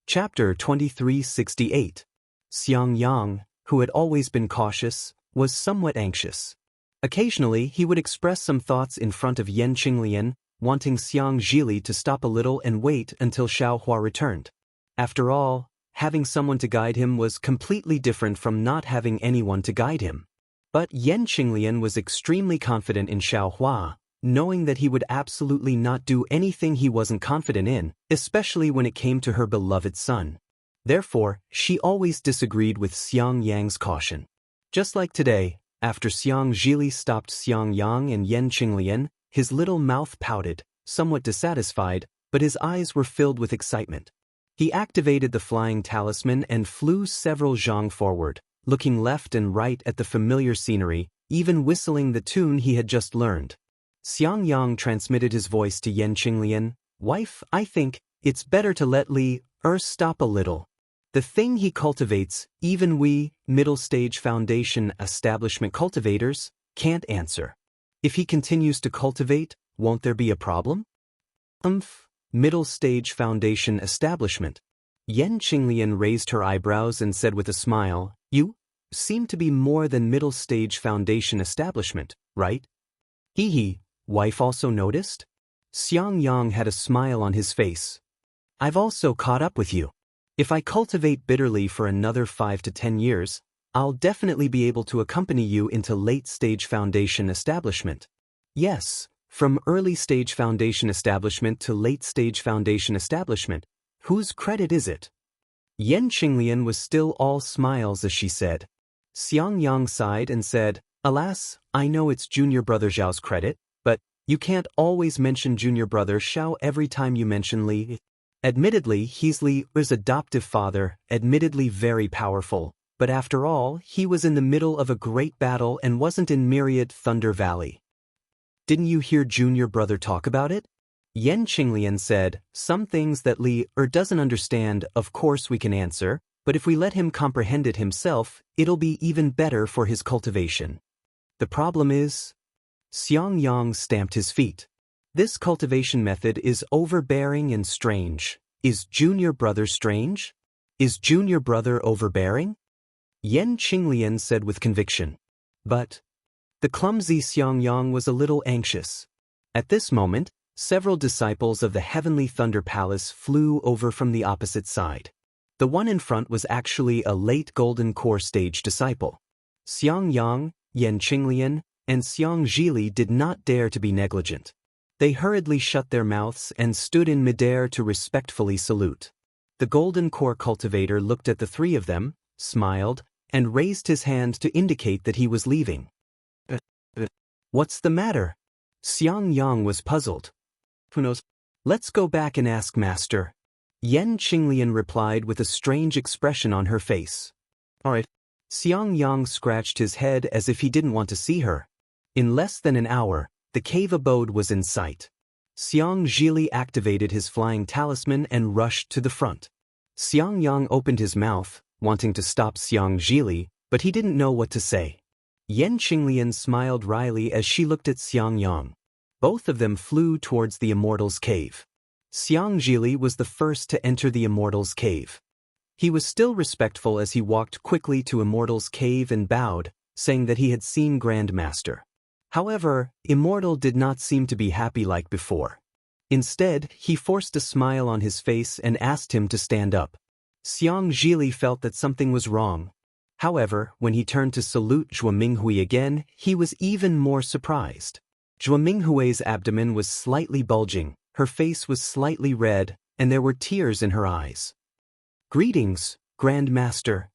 Chapter 2368. Xiang Yang, who had always been cautious, was somewhat anxious. Occasionally, he would express some thoughts in front of Yan Qinglian, wanting Xiang Zhili to stop a little and wait until Xiao Hua returned. After all, having someone to guide him was completely different from not having anyone to guide him. But Yan Qinglian was extremely confident in Xiao Hua, knowing that he would absolutely not do anything he wasn't confident in, especially when it came to her beloved son. Therefore, she always disagreed with Xiang Yang's caution. Just like today, after Xiang Zhili stopped Xiang Yang and Yan Qinglian, his little mouth pouted, somewhat dissatisfied, but his eyes were filled with excitement. He activated the flying talisman and flew several zhang forward, looking left and right at the familiar scenery, even whistling the tune he had just learned. Xiang Yang transmitted his voice to Yan Qinglian. "Wife, I think it's better to let Li stop a little. The thing he cultivates, even we, middle-stage foundation establishment cultivators, can't answer. If he continues to cultivate, won't there be a problem?" Middle-stage foundation establishment. Yan Qinglian raised her eyebrows and said with a smile, "You seem to be more than middle-stage foundation establishment, right?" Hee. Wife also noticed? Xiang Yang had a smile on his face. "I've also caught up with you. If I cultivate bitterly for another 5 to 10 years, I'll definitely be able to accompany you into late-stage foundation establishment." "Yes, from early-stage foundation establishment to late-stage foundation establishment. Whose credit is it?" Yan Qinglian was still all smiles as she said. Xiang Yang sighed and said, "Alas, I know it's junior brother Zhao's credit, but you can't always mention junior brother Xiao every time you mention Li. Admittedly, he's Li's adoptive father, admittedly very powerful, but after all, he was in the middle of a great battle and wasn't in Myriad Thunder Valley." "Didn't you hear junior brother talk about it?" Yan Qinglian said, "Some things that Li doesn't understand, of course we can answer, but if we let him comprehend it himself, it'll be even better for his cultivation. The problem is..." Xiang Yang stamped his feet. "This cultivation method is overbearing and strange. Is junior brother strange? Is junior brother overbearing?" Yan Qinglian said with conviction. But the clumsy Xiang Yang was a little anxious. At this moment, several disciples of the Heavenly Thunder Palace flew over from the opposite side. The one in front was actually a late Golden Core stage disciple. Xiang Yang, Yan Qinglian, and Xiang Zhili did not dare to be negligent. They hurriedly shut their mouths and stood in midair to respectfully salute. The Golden Core cultivator looked at the three of them, smiled, and raised his hand to indicate that he was leaving. "What's the matter?" Xiang Yang was puzzled. "Who knows? Let's go back and ask Master." Yan Qinglian replied with a strange expression on her face. "All right." Xiang Yang scratched his head as if he didn't want to see her. In less than an hour, the cave abode was in sight. Xiang Zhili activated his flying talisman and rushed to the front. Xiang Yang opened his mouth, wanting to stop Xiang Zhili, but he didn't know what to say. Yan Qinglian smiled wryly as she looked at Xiang Yang. Both of them flew towards the Immortal's Cave. Xiang Zhili was the first to enter the Immortal's Cave. He was still respectful as he walked quickly to Immortal's Cave and bowed, saying that he had seen Grand Master. However, Immortal did not seem to be happy like before. Instead, he forced a smile on his face and asked him to stand up. Xiang Zhili felt that something was wrong. However, when he turned to salute Zhuo Minghui again, he was even more surprised. Zhuo Minghui's abdomen was slightly bulging, her face was slightly red, and there were tears in her eyes. "Greetings, Grand Master."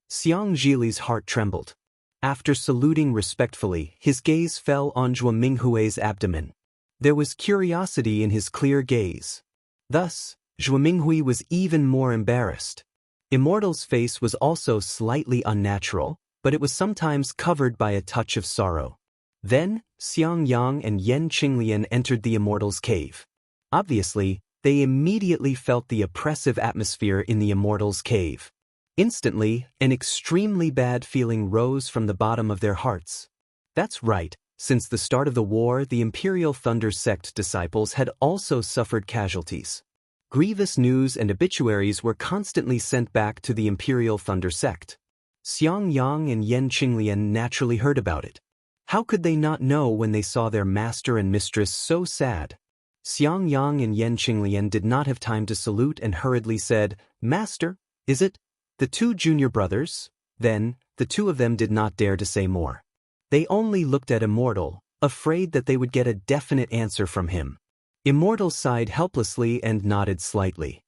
Xiang Zhili's heart trembled. After saluting respectfully, his gaze fell on Zhuo Minghui's abdomen. There was curiosity in his clear gaze. Thus, Zhuo Minghui was even more embarrassed. Immortal's face was also slightly unnatural, but it was sometimes covered by a touch of sorrow. Then, Xiang Yang and Yan Qinglian entered the Immortal's Cave. Obviously, they immediately felt the oppressive atmosphere in the Immortal's Cave. Instantly, an extremely bad feeling rose from the bottom of their hearts. That's right, since the start of the war, the Imperial Thunder Sect disciples had also suffered casualties. Grievous news and obituaries were constantly sent back to the Imperial Thunder sect. Xiang Yang and Yan Qinglian naturally heard about it. How could they not know when they saw their master and mistress so sad? Xiang Yang and Yan Qinglian did not have time to salute and hurriedly said, "Master, is it the two junior brothers?" Then, the two of them did not dare to say more. They only looked at Immortal, afraid that they would get a definite answer from him. Immortal sighed helplessly and nodded slightly.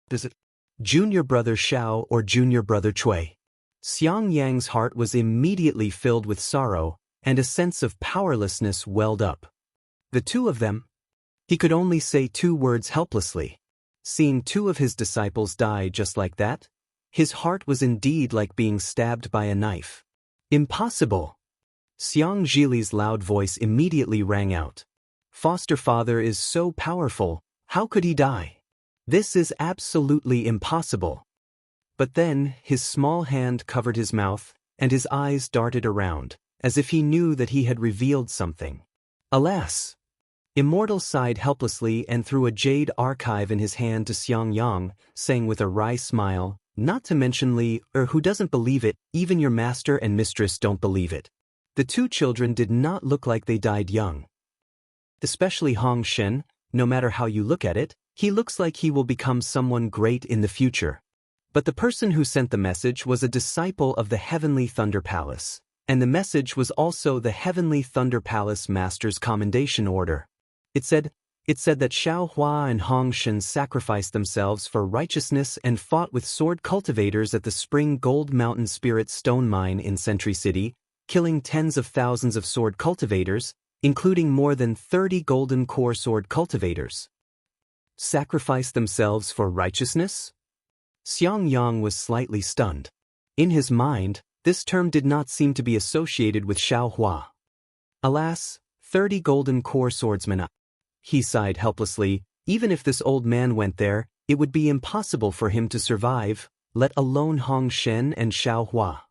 "Is it junior brother Xiao or junior brother Cui?" Xiang Yang's heart was immediately filled with sorrow, and a sense of powerlessness welled up. The two of them? He could only say two words helplessly. Seeing two of his disciples die just like that, his heart was indeed like being stabbed by a knife. Impossible! Xiang Zhili's loud voice immediately rang out. Foster father is so powerful, how could he die? This is absolutely impossible. But then, his small hand covered his mouth, and his eyes darted around, as if he knew that he had revealed something. Alas! Immortal sighed helplessly and threw a jade archive in his hand to Xiang Yang, saying with a wry smile, "Not to mention Li, who doesn't believe it, even your master and mistress don't believe it." The two children did not look like they died young. Especially Hong Shen, no matter how you look at it, he looks like he will become someone great in the future. But the person who sent the message was a disciple of the Heavenly Thunder Palace, and the message was also the Heavenly Thunder Palace Master's commendation order. It said that Xiao Hua and Hong Shen sacrificed themselves for righteousness and fought with sword cultivators at the Spring Gold Mountain Spirit Stone Mine in Sentry City, killing tens of thousands of sword cultivators, including more than 30 golden core sword cultivators. Sacrificed themselves for righteousness? Xiang Yang was slightly stunned. In his mind, this term did not seem to be associated with Xiao Hua. Alas, 30 golden core swordsmen. He sighed helplessly. Even if this old man went there, it would be impossible for him to survive, let alone Hong Shen and Xiao Hua.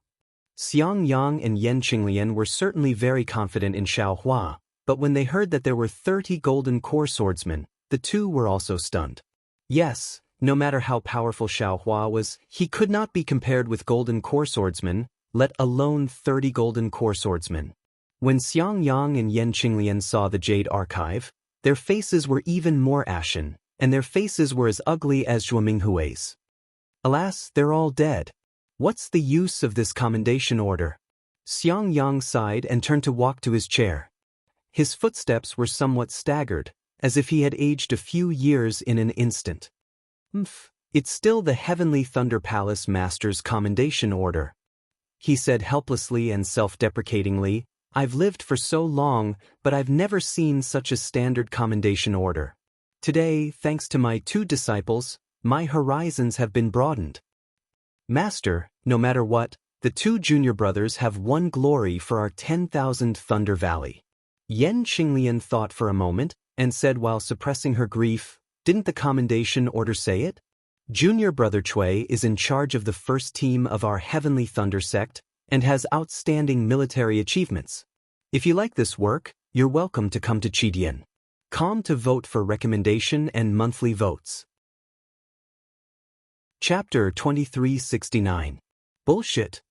Xiang Yang and Yan Qinglian were certainly very confident in Xiao Hua, but when they heard that there were 30 golden core swordsmen, the two were also stunned. Yes, no matter how powerful Xiao Hua was, he could not be compared with golden core swordsmen, let alone 30 golden core swordsmen. When Xiang Yang and Yan Qinglian saw the Jade Archive, their faces were even more ashen, and their faces were as ugly as Zhuo Minghui's. Alas, they're all dead. What's the use of this commendation order? Xiang Yang sighed and turned to walk to his chair. His footsteps were somewhat staggered, as if he had aged a few years in an instant. It's still the Heavenly Thunder Palace Master's commendation order. He said helplessly and self-deprecatingly, "I've lived for so long, but I've never seen such a standard commendation order. Today, thanks to my two disciples, my horizons have been broadened. Master, no matter what, the two junior brothers have won glory for our 10,000 Thunder Valley." Yan Qinglian thought for a moment, and said while suppressing her grief, "Didn't the commendation order say it? Junior brother Cui is in charge of the first team of our Heavenly Thunder sect, and has outstanding military achievements. If you like this work, you're welcome to come to Qidian. Come to vote for recommendation and monthly votes." Chapter 2369. Bullshit.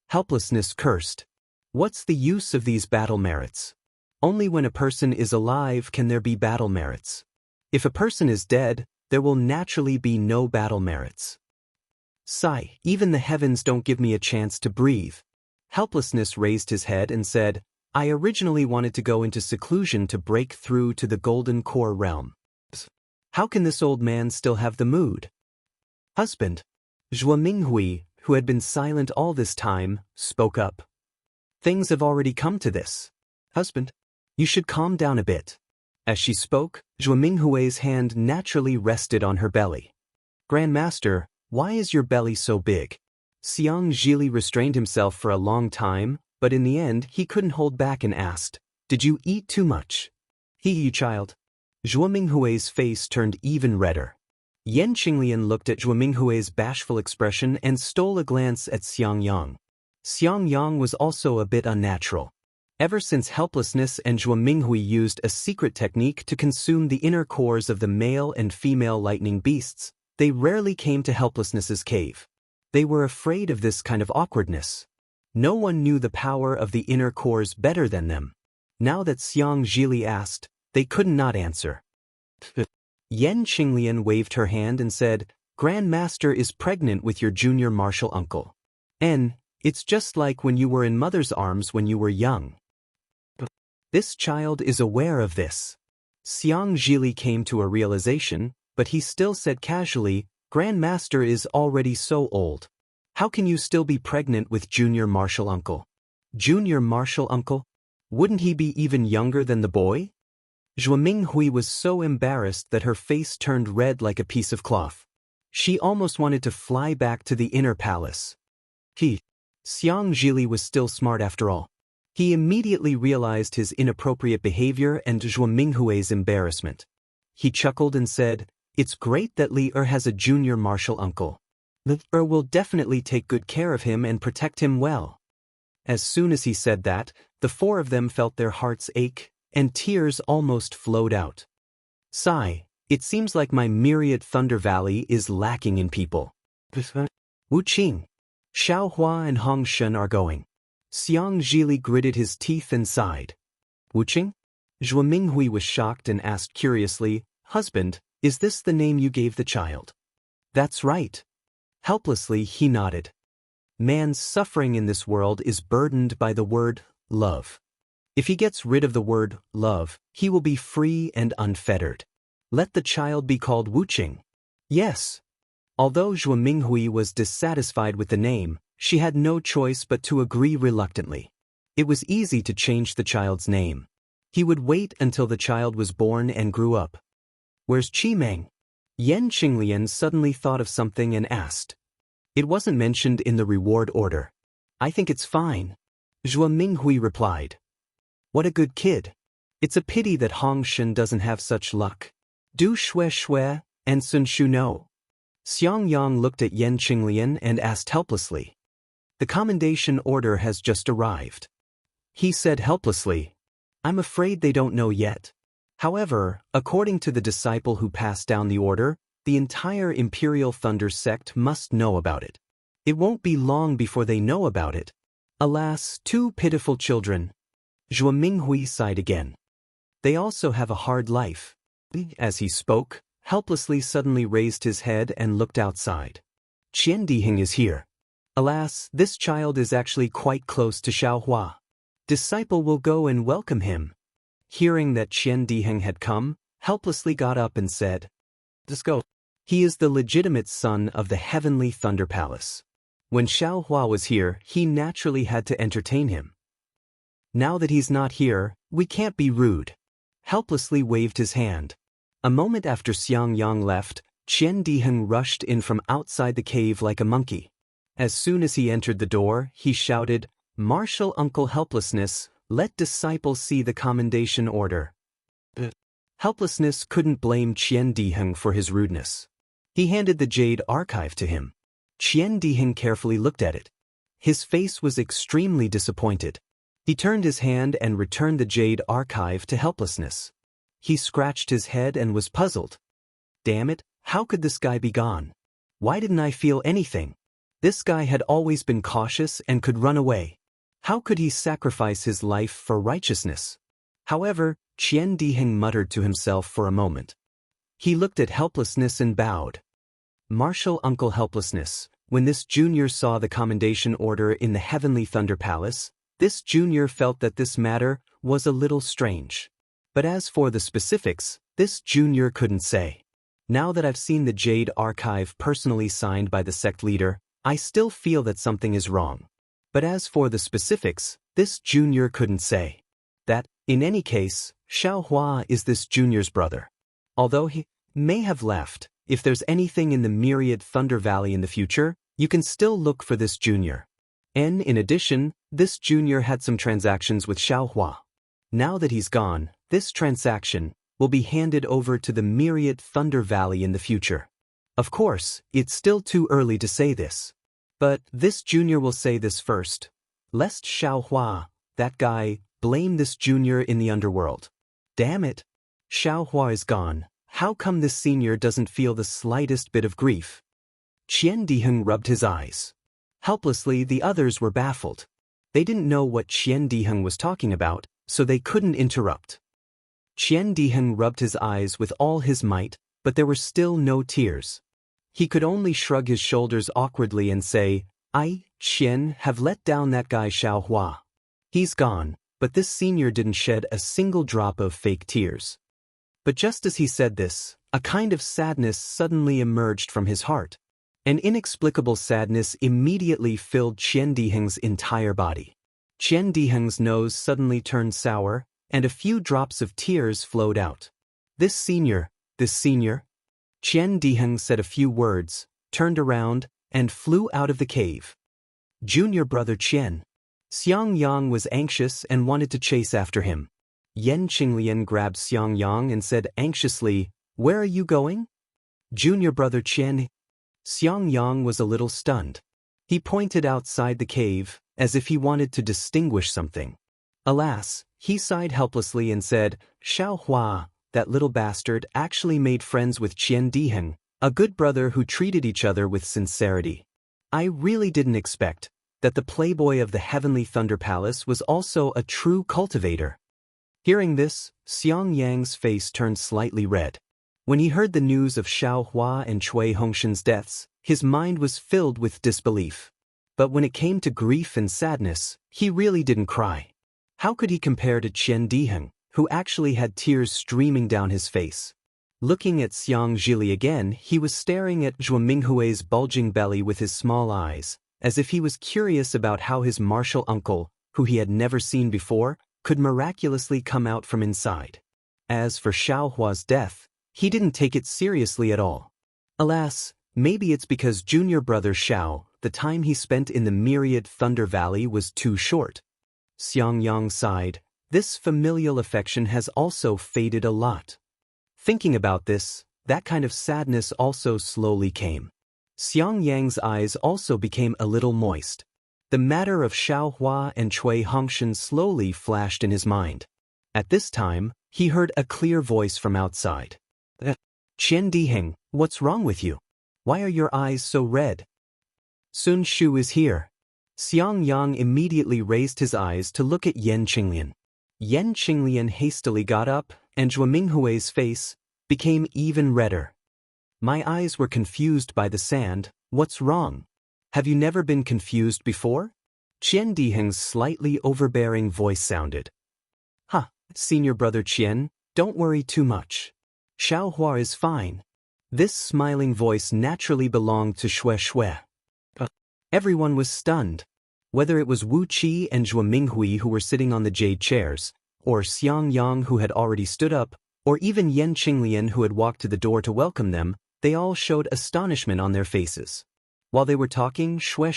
Helplessness cursed. What's the use of these battle merits? Only when a person is alive can there be battle merits. If a person is dead, there will naturally be no battle merits. Sigh, even the heavens don't give me a chance to breathe. Helplessness raised his head and said, "I originally wanted to go into seclusion to break through to the Golden Core realm. How can this old man still have the mood?" "Husband." Zhuo Minghui, who had been silent all this time, spoke up. "Things have already come to this. Husband, you should calm down a bit." As she spoke, Zhuo Minghui's hand naturally rested on her belly. "Grandmaster, why is your belly so big?" Xiang Zhili restrained himself for a long time, but in the end he couldn't hold back and asked, "Did you eat too much?" "You child." Zhuo Minghui's face turned even redder. Yan Qinglian looked at Zhuo Minghui's bashful expression and stole a glance at Xiang Yang. Xiang Yang was also a bit unnatural. Ever since Helplessness and Zhuo Minghui used a secret technique to consume the inner cores of the male and female lightning beasts, they rarely came to Helplessness's cave. They were afraid of this kind of awkwardness. No one knew the power of the inner cores better than them. Now that Xiang Zhili asked, they could not answer. Yan Qinglian waved her hand and said, Grand Master is pregnant with your junior martial uncle. It's just like when you were in mother's arms when you were young. This child is aware of this. Xiang Zhili came to a realization, but he still said casually, Grand Master is already so old. How can you still be pregnant with junior martial uncle? Junior martial uncle? Wouldn't he be even younger than the boy? Zhuo Minghui was so embarrassed that her face turned red like a piece of cloth. She almost wanted to fly back to the inner palace. Xiang Zhili was still smart after all. He immediately realized his inappropriate behavior and Zhuo Minghui's embarrassment. He chuckled and said, It's great that Li Er has a junior martial uncle. Li Er will definitely take good care of him and protect him well. As soon as he said that, the four of them felt their hearts ache, and tears almost flowed out. Sigh, it seems like my myriad Thunder Valley is lacking in people. Wu Qing, Xiao Hua and Hong Shen are going. Xiang Zhili gritted his teeth and sighed. Wu Qing? Zhuo Minghui was shocked and asked curiously, Husband, is this the name you gave the child? That's right. Helplessly he nodded. Man's suffering in this world is burdened by the word love. If he gets rid of the word love, he will be free and unfettered. Let the child be called Wu Qing. Yes. Although Zhuo Minghui was dissatisfied with the name, she had no choice but to agree reluctantly. It was easy to change the child's name. He would wait until the child was born and grew up. Where's Qi Meng? Yan Qinglian suddenly thought of something and asked. It wasn't mentioned in the reward order. I think it's fine. Zhuo Minghui replied. What a good kid. It's a pity that Hong Shen doesn't have such luck. Du Shui Shui, and Sun Shu no. Xiang Yang looked at Yan Qinglian and asked helplessly. The commendation order has just arrived. He said helplessly. I'm afraid they don't know yet. However, according to the disciple who passed down the order, the entire Imperial Thunder sect must know about it. It won't be long before they know about it. Alas, two pitiful children. Zhuo Minghui sighed again. They also have a hard life. As he spoke, helplessly suddenly raised his head and looked outside. Qian Diheng is here. Alas, this child is actually quite close to Xiao Hua. Disciple will go and welcome him. Hearing that Qian Diheng had come, helplessly got up and said, Let's go. He is the legitimate son of the Heavenly Thunder Palace. When Xiao Hua was here, he naturally had to entertain him. Now that he's not here, we can't be rude. Helplessly waved his hand. A moment after Xiang Yang left, Qian Diheng rushed in from outside the cave like a monkey. As soon as he entered the door, he shouted, Martial Uncle Helplessness, let disciple see the commendation order. Helplessness couldn't blame Qian Diheng for his rudeness. He handed the jade archive to him. Qian Diheng carefully looked at it. His face was extremely disappointed. He turned his hand and returned the jade archive to Helplessness. He scratched his head and was puzzled. Damn it, how could this guy be gone? Why didn't I feel anything? This guy had always been cautious and could run away. How could he sacrifice his life for righteousness? However, Qian Diheng muttered to himself for a moment. He looked at Helplessness and bowed. Martial Uncle Helplessness, when this junior saw the commendation order in the Heavenly Thunder Palace, this junior felt that this matter was a little strange. But as for the specifics, this junior couldn't say. Now that I've seen the Jade Archive personally signed by the sect leader, I still feel that something is wrong. But as for the specifics, this junior couldn't say. That, in any case, Xiao Hua is this junior's brother. Although he may have left, if there's anything in the myriad Thunder Valley in the future, you can still look for this junior. And in addition, this junior had some transactions with Xiao Hua. Now that he's gone, this transaction will be handed over to the myriad Thunder Valley in the future. Of course, it's still too early to say this. But this junior will say this first. Lest Xiao Hua, that guy, blame this junior in the underworld. Damn it. Xiaohua is gone. How come this senior doesn't feel the slightest bit of grief? Qian Diheng rubbed his eyes. Helplessly, the others were baffled. They didn't know what Qian Diheng was talking about, so they couldn't interrupt. Qian Diheng rubbed his eyes with all his might, but there were still no tears. He could only shrug his shoulders awkwardly and say, I, Qian, have let down that guy Xiaohua. He's gone, but this senior didn't shed a single drop of fake tears. But just as he said this, a kind of sadness suddenly emerged from his heart. An inexplicable sadness immediately filled Qian Diheng's entire body. Qian Diheng's nose suddenly turned sour, and a few drops of tears flowed out. This senior. Qian Diheng said a few words, turned around, and flew out of the cave. Junior brother Qian. Xiang Yang was anxious and wanted to chase after him. Yan Qinglian grabbed Xiang Yang and said anxiously, Where are you going? Junior brother Qian. Xiang Yang was a little stunned. He pointed outside the cave, as if he wanted to distinguish something. Alas, he sighed helplessly and said, Xiaohua, that little bastard, actually made friends with Qian Diheng, a good brother who treated each other with sincerity. I really didn't expect that the playboy of the Heavenly Thunder Palace was also a true cultivator. Hearing this, Xiang Yang's face turned slightly red. When he heard the news of Xiaohua and Cui Hongshan's deaths, his mind was filled with disbelief. But when it came to grief and sadness, he really didn't cry. How could he compare to Qian Diheng, who actually had tears streaming down his face? Looking at Xiang Zhili again, he was staring at Zhuo Minghui's bulging belly with his small eyes, as if he was curious about how his martial uncle, who he had never seen before, could miraculously come out from inside. As for Xiaohua's death, he didn't take it seriously at all. Alas, maybe it's because junior brother Xiao, the time he spent in the myriad Thunder Valley was too short. Xiang Yang sighed. This familial affection has also faded a lot. Thinking about this, that kind of sadness also slowly came. Xiang Yang's eyes also became a little moist. The matter of Xiaohua and Cui Hongshan slowly flashed in his mind. At this time, he heard a clear voice from outside. Qian Diheng, what's wrong with you? Why are your eyes so red? Sun Shu is here. Xiang Yang immediately raised his eyes to look at Yan Qinglian. Yan Qinglian hastily got up, and Zhuo Minghui's face became even redder. My eyes were confused by the sand. What's wrong? Have you never been confused before? Qian Diheng's slightly overbearing voice sounded. Senior brother Qian, don't worry too much. Xiaohua is fine. This smiling voice naturally belonged to Shui. Everyone was stunned. Whether it was Wu Qi and Zhuo Minghui who were sitting on the jade chairs, or Xiang Yang who had already stood up, or even Yan Qinglian who had walked to the door to welcome them, they all showed astonishment on their faces. While they were talking, Shui,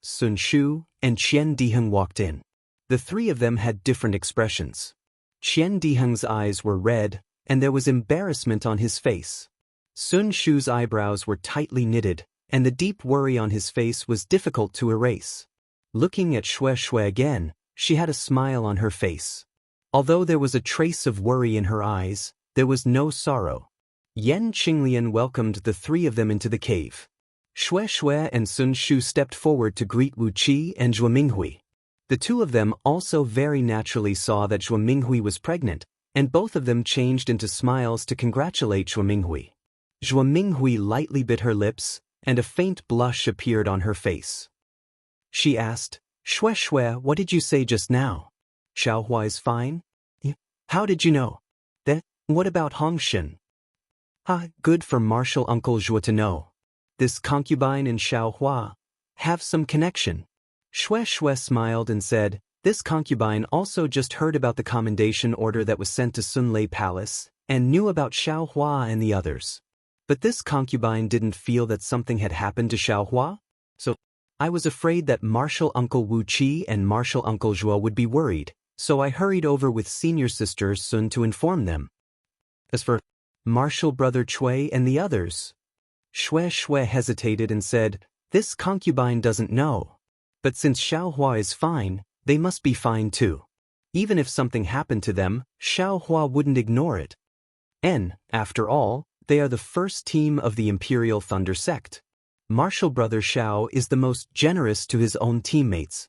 Sun Shu, and Qian Diheng walked in. The three of them had different expressions. Qian Diheng's eyes were red, and there was embarrassment on his face. Sun Shu's eyebrows were tightly knitted, and the deep worry on his face was difficult to erase. Looking at Shui again, she had a smile on her face. Although there was a trace of worry in her eyes, there was no sorrow. Yan Qinglian welcomed the three of them into the cave. Shui and Sun Shu stepped forward to greet Wu Qi and Zhuo Minghui. The two of them also very naturally saw that Zhuo Minghui was pregnant, and both of them changed into smiles to congratulate Zhuo Minghui. Zhuo Minghui lightly bit her lips, and a faint blush appeared on her face. She asked, Shui, what did you say just now? Xiaohua is fine? How did you know? Then, what about Hongshan? Good for martial uncle Zhuo to know. This concubine and Xiaohua have some connection. Shui smiled and said, this concubine also just heard about the commendation order that was sent to Sunlei Palace, and knew about Xiaohua and the others. But this concubine didn't feel that something had happened to Xiaohua, so I was afraid that martial uncle Wu Qi and martial uncle Zhuo would be worried, so I hurried over with senior sister Sun to inform them. As for martial brother Cui and the others, Shui hesitated and said, this concubine doesn't know. But since Xiaohua is fine, they must be fine too. Even if something happened to them, Xiao Hua wouldn't ignore it. After all, they are the first team of the Imperial Thunder sect. Martial brother Xiao is the most generous to his own teammates.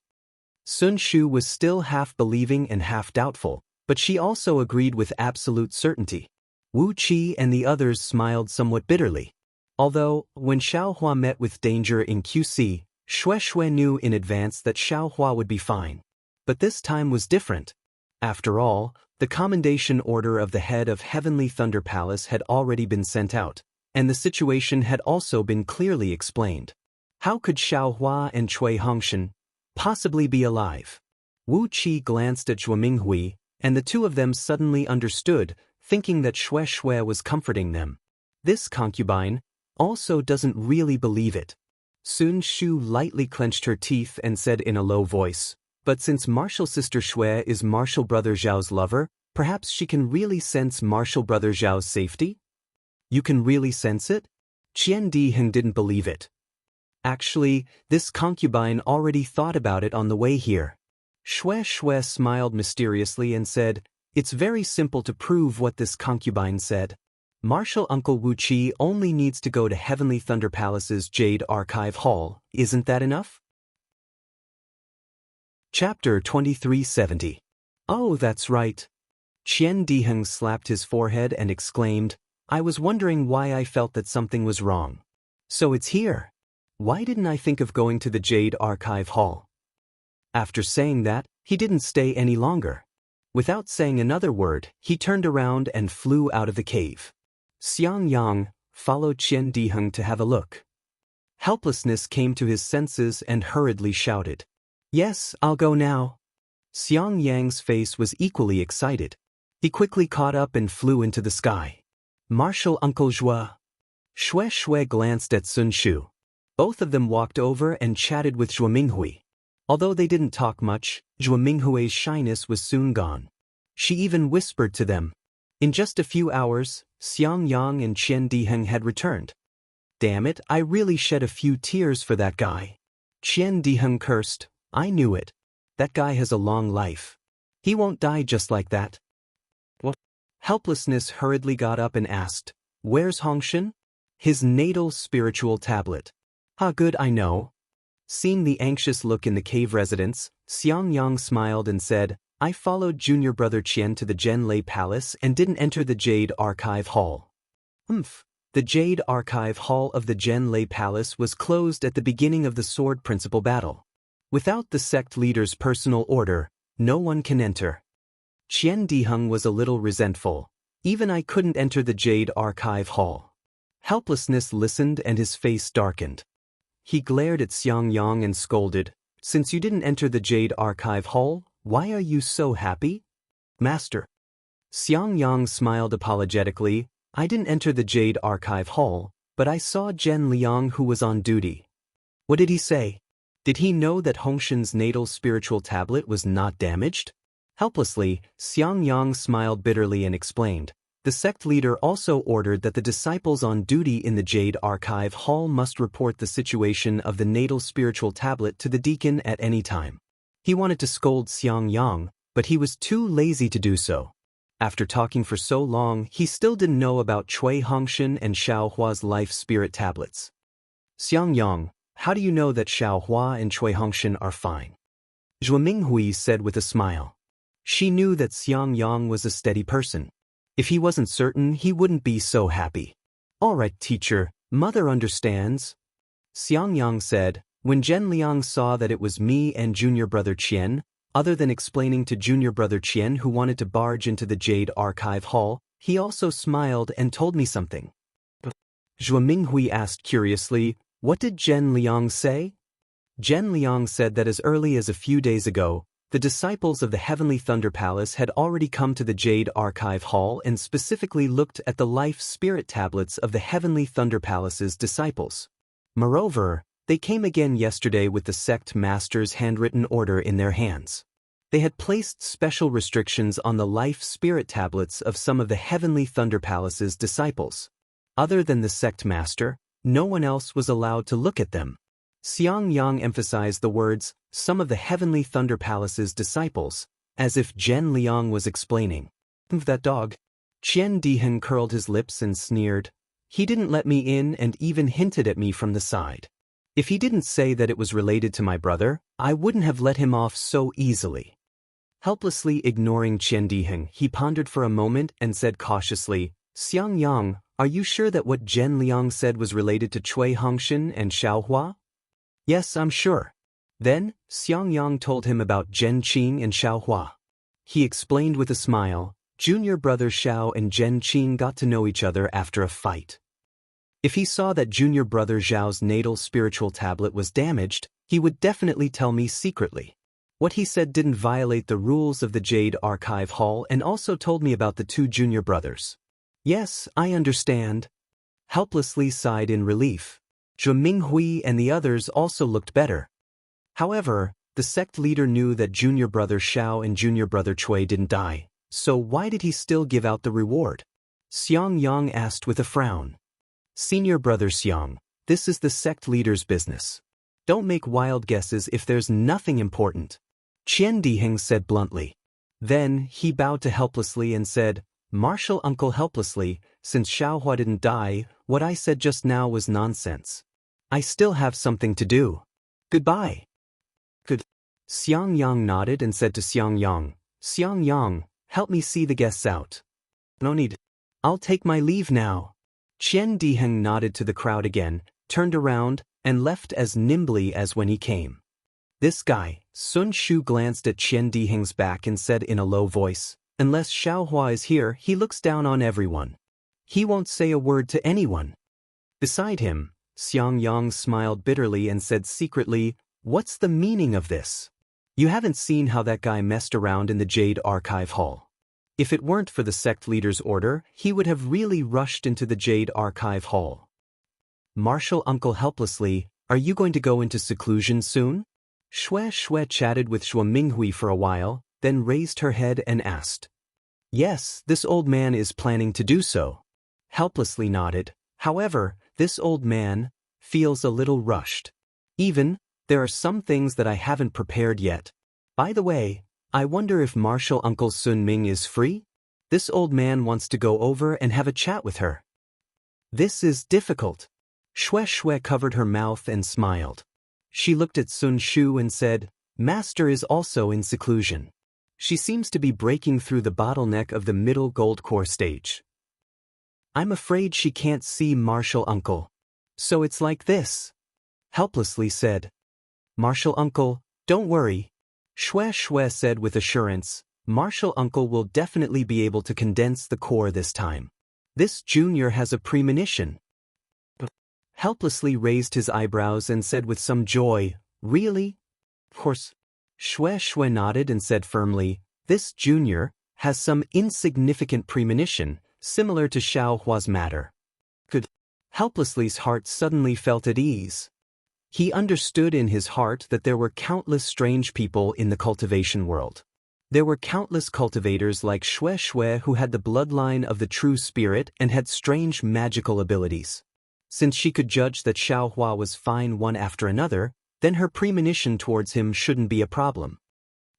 Sun Shu was still half believing and half doubtful, but she also agreed with absolute certainty. Wu Qi and the others smiled somewhat bitterly. Although, when Xiao Hua met with danger in QC, Shui knew in advance that Xiao Hua would be fine. But this time was different. After all, the commendation order of the head of Heavenly Thunder Palace had already been sent out, and the situation had also been clearly explained. How could Xiao Hua and Cui Hongshan possibly be alive? Wu Qi glanced at Zhuo Minghui, and the two of them suddenly understood, thinking that Shui was comforting them. This concubine also doesn't really believe it. Sun Shu lightly clenched her teeth and said in a low voice, "But since martial sister Shui is martial brother Zhao's lover, perhaps she can really sense martial brother Zhao's safety?" "You can really sense it?" Qian Diheng didn't believe it. Actually, this concubine already thought about it on the way here. Shui smiled mysteriously and said, "It's very simple to prove what this concubine said. Martial Uncle Wu Qi only needs to go to Heavenly Thunder Palace's Jade Archive Hall, isn't that enough?" Chapter 2370. "Oh, that's right." Qian Diheng slapped his forehead and exclaimed, "I was wondering why I felt that something was wrong. So it's here. Why didn't I think of going to the Jade Archive Hall?" After saying that, he didn't stay any longer. Without saying another word, he turned around and flew out of the cave. Xiang Yang followed Qian Diheng to have a look. Helplessness came to his senses and hurriedly shouted, "Yes, I'll go now." Xiang Yang's face was equally excited. He quickly caught up and flew into the sky. "Martial Uncle Zhua." Shui glanced at Sun Shu. Both of them walked over and chatted with Zhuo Minghui. Although they didn't talk much, Zhuo Minghui's shyness was soon gone. She even whispered to them. In just a few hours, Xiang Yang and Qian Diheng had returned. "Damn it, I really shed a few tears for that guy." Qian Diheng cursed, "I knew it. That guy has a long life. He won't die just like that." What? Helplessness hurriedly got up and asked, "Where's Hongshan?" "His natal spiritual tablet." "How good I know." Seeing the anxious look in the cave residence, Xiang Yang smiled and said, "I followed junior brother Qian to the Zhenlei Palace and didn't enter the Jade Archive Hall." The Jade Archive Hall of the Zhenlei Palace was closed at the beginning of the Sword Principal battle. Without the sect leader's personal order, no one can enter. Qian Diheng was a little resentful. "Even I couldn't enter the Jade Archive Hall." Helplessness listened and his face darkened. He glared at Xiang Yang and scolded, "Since you didn't enter the Jade Archive Hall, why are you so happy?" "Master." Xiang Yang smiled apologetically, "I didn't enter the Jade Archive Hall, but I saw Zhen Liang who was on duty." "What did he say?" Did he know that Hongshan's natal spiritual tablet was not damaged? Helplessly, Xiang Yang smiled bitterly and explained, "The sect leader also ordered that the disciples on duty in the Jade Archive Hall must report the situation of the natal spiritual tablet to the deacon at any time." He wanted to scold Xiang Yang, but he was too lazy to do so. After talking for so long, he still didn't know about Cui Hongshan and Xiao Hua's life spirit tablets. "Xiang Yang, how do you know that Xiao Hua and Cui Hongshan are fine?" Zhuo Minghui said with a smile. She knew that Xiang Yang was a steady person. If he wasn't certain, he wouldn't be so happy. "All right, teacher, mother understands." Xiang Yang said. When Zhen Liang saw that it was me and junior brother Qian, other than explaining to junior brother Qian who wanted to barge into the Jade Archive Hall, he also smiled and told me something. Zhuo Minghui asked curiously, "What did Zhen Liang say?" Zhen Liang said that as early as a few days ago, the disciples of the Heavenly Thunder Palace had already come to the Jade Archive Hall and specifically looked at the life spirit tablets of the Heavenly Thunder Palace's disciples. Moreover, they came again yesterday with the sect master's handwritten order in their hands. They had placed special restrictions on the life spirit tablets of some of the Heavenly Thunder Palace's disciples. Other than the sect master, no one else was allowed to look at them. Xiang Yang emphasized the words, "some of the Heavenly Thunder Palace's disciples," as if Zhen Liang was explaining. That dog. Qian Diheng curled his lips and sneered. He didn't let me in and even hinted at me from the side. If he didn't say that it was related to my brother, I wouldn't have let him off so easily. Helplessly ignoring Qian Diheng, he pondered for a moment and said cautiously, Xiang Yang, are you sure that what Zhen Liang said was related to Cui Hongshan and Xiaohua? Yes, I'm sure. Then, Xiang Yang told him about Zhen Qing and Xiaohua. He explained with a smile, junior brother Xiao and Zhen Qing got to know each other after a fight. If he saw that junior brother Zhao's natal spiritual tablet was damaged, he would definitely tell me secretly. What he said didn't violate the rules of the Jade Archive Hall and also told me about the two junior brothers. Yes, I understand. Helplessly sighed in relief. Zhuo Minghui and the others also looked better. However, the sect leader knew that junior brother Xiao and junior brother Cui didn't die, so why did he still give out the reward? Xiang Yang asked with a frown. Senior brother Xiang, this is the sect leader's business. Don't make wild guesses if there's nothing important. Qian Diheng said bluntly. Then, he bowed to helplessly and said, Martial uncle helplessly, since Xiaohua didn't die, what I said just now was nonsense. I still have something to do. Goodbye. Good. Xiang Yang nodded and said to Xiang Yang, help me see the guests out. No need. I'll take my leave now. Qian Diheng nodded to the crowd again, turned around, and left as nimbly as when he came. This guy, Sun Shu glanced at Qian Diheng's back and said in a low voice, unless Xiaohua is here, he looks down on everyone. He won't say a word to anyone. Beside him, Xiang Yang smiled bitterly and said secretly, what's the meaning of this? You haven't seen how that guy messed around in the Jade Archive Hall. If it weren't for the sect leader's order, he would have really rushed into the Jade Archive Hall. Martial uncle helplessly, are you going to go into seclusion soon? Shui chatted with Zhuo Minghui for a while, then raised her head and asked. Yes, this old man is planning to do so. Helplessly nodded. However, this old man feels a little rushed. There are some things that I haven't prepared yet. By the way, I wonder if Martial Uncle Sun Ming is free? This old man wants to go over and have a chat with her. This is difficult. Shui covered her mouth and smiled. She looked at Sun Shu and said, Master is also in seclusion. She seems to be breaking through the bottleneck of the middle gold core stage. I'm afraid she can't see Martial Uncle. So it's like this. Helplessly said. Martial Uncle, don't worry. Shui said with assurance, Martial Uncle will definitely be able to condense the core this time. This junior has a premonition. Helplessly raised his eyebrows and said with some joy, really? Of course. Shui nodded and said firmly, this junior has some insignificant premonition, similar to Xiaohua's matter. Good. Helplessly's heart suddenly felt at ease. He understood in his heart that there were countless strange people in the cultivation world. There were countless cultivators like Shui who had the bloodline of the true spirit and had strange magical abilities. Since she could judge that Xiaohua was fine one after another, then her premonition towards him shouldn't be a problem.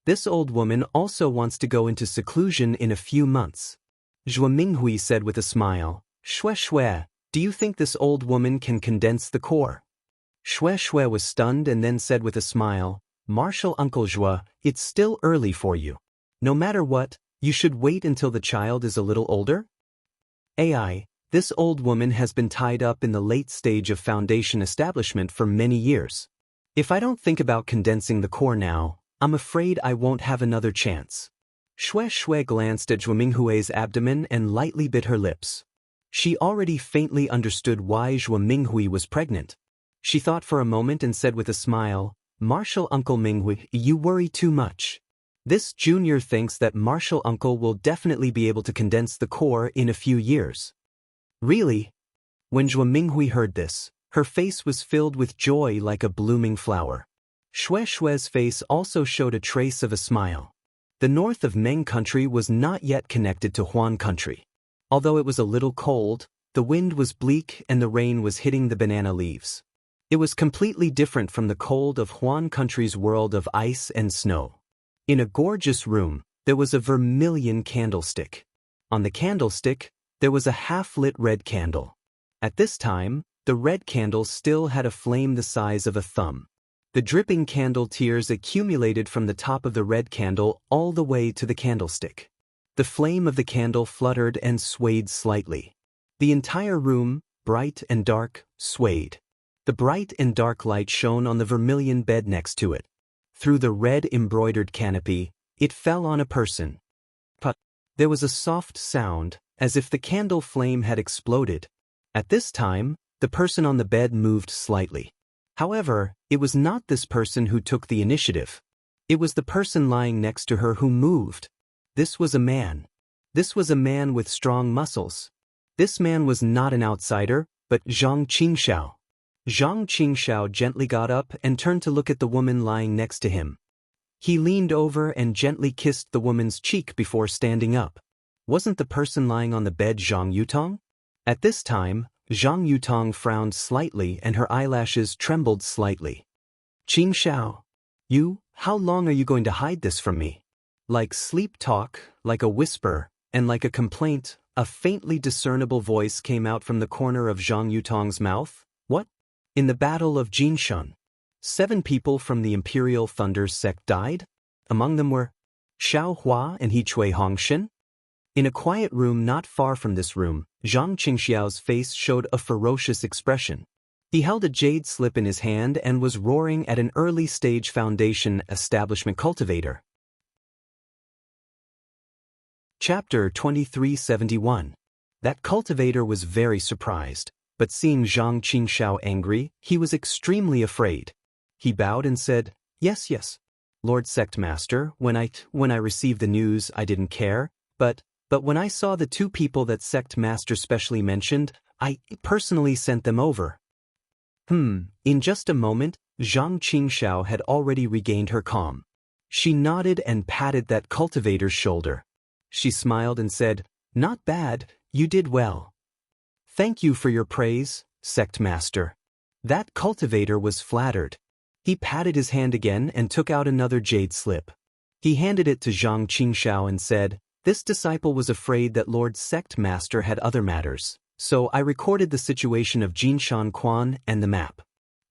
This old woman also wants to go into seclusion in a few months. Zhuo Minghui said with a smile, Shui, do you think this old woman can condense the core? Shui was stunned and then said with a smile, Martial Uncle Zhuo, it's still early for you. No matter what, you should wait until the child is a little older? AI, this old woman has been tied up in the late stage of foundation establishment for many years. If I don't think about condensing the core now, I'm afraid I won't have another chance. Shui glanced at Zhuo Minghui's abdomen and lightly bit her lips. She already faintly understood why Zhuo Minghui was pregnant. She thought for a moment and said with a smile, Martial Uncle Minghui, you worry too much. This junior thinks that Martial Uncle will definitely be able to condense the core in a few years. Really? When Zhuo Minghui heard this, her face was filled with joy like a blooming flower. Shui's face also showed a trace of a smile. The north of Meng country was not yet connected to Huan country. Although it was a little cold, the wind was bleak and the rain was hitting the banana leaves. It was completely different from the cold of Huan country's world of ice and snow. In a gorgeous room, there was a vermilion candlestick. On the candlestick, there was a half-lit red candle. At this time, the red candle still had a flame the size of a thumb. The dripping candle tears accumulated from the top of the red candle all the way to the candlestick. The flame of the candle fluttered and swayed slightly. The entire room, bright and dark, swayed. The bright and dark light shone on the vermilion bed next to it. Through the red embroidered canopy, it fell on a person. But there was a soft sound, as if the candle flame had exploded. At this time, the person on the bed moved slightly. However, it was not this person who took the initiative. It was the person lying next to her who moved. This was a man. This was a man with strong muscles. This man was not an outsider, but Zhang Qingxiao. Zhang Qingxiao gently got up and turned to look at the woman lying next to him. He leaned over and gently kissed the woman's cheek before standing up. Wasn't the person lying on the bed Zhang Yutong? At this time, Zhang Yutong frowned slightly and her eyelashes trembled slightly. Qingxiao, how long are you going to hide this from me? Like sleep talk, like a whisper, and like a complaint, a faintly discernible voice came out from the corner of Zhang Yutong's mouth. What? In the Battle of Jinshan, 7 people from the Imperial Thunder sect died? Among them were Xiao Hua and He Chui Hongshin? In a quiet room not far from this room, Zhang Qingxiao's face showed a ferocious expression. He held a jade slip in his hand and was roaring at an early-stage foundation establishment cultivator. Chapter 2371. That cultivator was very surprised, but seeing Zhang Qingxiao angry, he was extremely afraid. He bowed and said, Yes, Lord Sect Master, when I received the news I didn't care, but when I saw the 2 people that Sect Master specially mentioned, I personally sent them over. In just a moment, Zhang Qingxiao had already regained her calm. She nodded and patted that cultivator's shoulder. She smiled and said, Not bad, you did well. Thank you for your praise, Sect Master. That cultivator was flattered. He patted his hand again and took out another jade slip. He handed it to Zhang Qingxiao and said, This disciple was afraid that Lord Sect Master had other matters, so I recorded the situation of Jinshan Quan and the map.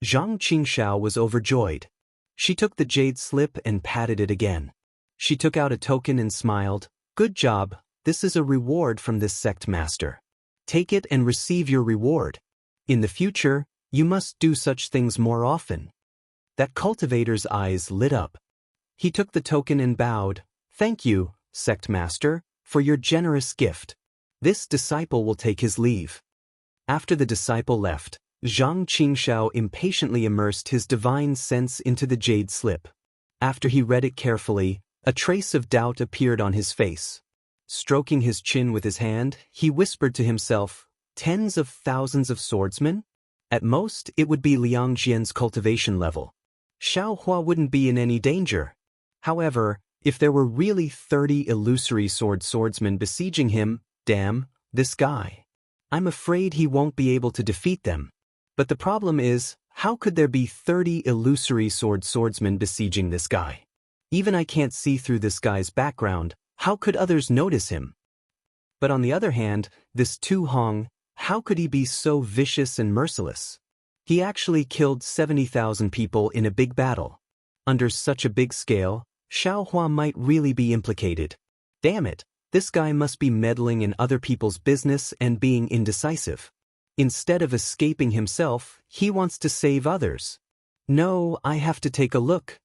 Zhang Qingxiao was overjoyed. She took the jade slip and patted it again. She took out a token and smiled. Good job, this is a reward from this Sect Master. Take it and receive your reward. In the future, you must do such things more often. That cultivator's eyes lit up. He took the token and bowed. Thank you, Sect Master, for your generous gift. This disciple will take his leave. After the disciple left, Zhang Qingxiao impatiently immersed his divine sense into the jade slip. After he read it carefully, a trace of doubt appeared on his face. Stroking his chin with his hand, he whispered to himself, Tens of thousands of swordsmen? At most, it would be Liang Jian's cultivation level. Xiao Hua wouldn't be in any danger. However, if there were really 30 illusory swordsmen besieging him, damn, this guy. I'm afraid he won't be able to defeat them. But the problem is, how could there be 30 illusory swordsmen besieging this guy? Even I can't see through this guy's background, how could others notice him? But on the other hand, this Tu Hong, how could he be so vicious and merciless? He actually killed 70,000 people in a big battle. Under such a big scale, Xiao Hua might really be implicated. Damn it, this guy must be meddling in other people's business and being indecisive. Instead of escaping himself, he wants to save others. No, I have to take a look.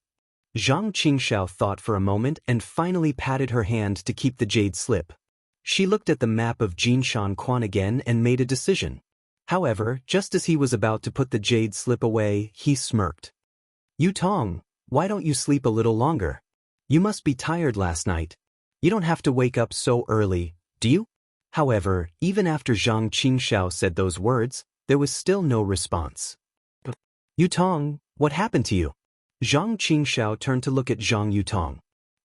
Zhang Qingxiao thought for a moment and finally patted her hand to keep the jade slip. She looked at the map of Jinshan Quan again and made a decision. However, just as he was about to put the jade slip away, he smirked. Yutong, why don't you sleep a little longer? You must be tired last night. You don't have to wake up so early, do you? However, even after Zhang Qingxiao said those words, there was still no response. Yutong, what happened to you? Zhang Qingxiao turned to look at Zhang Yutong.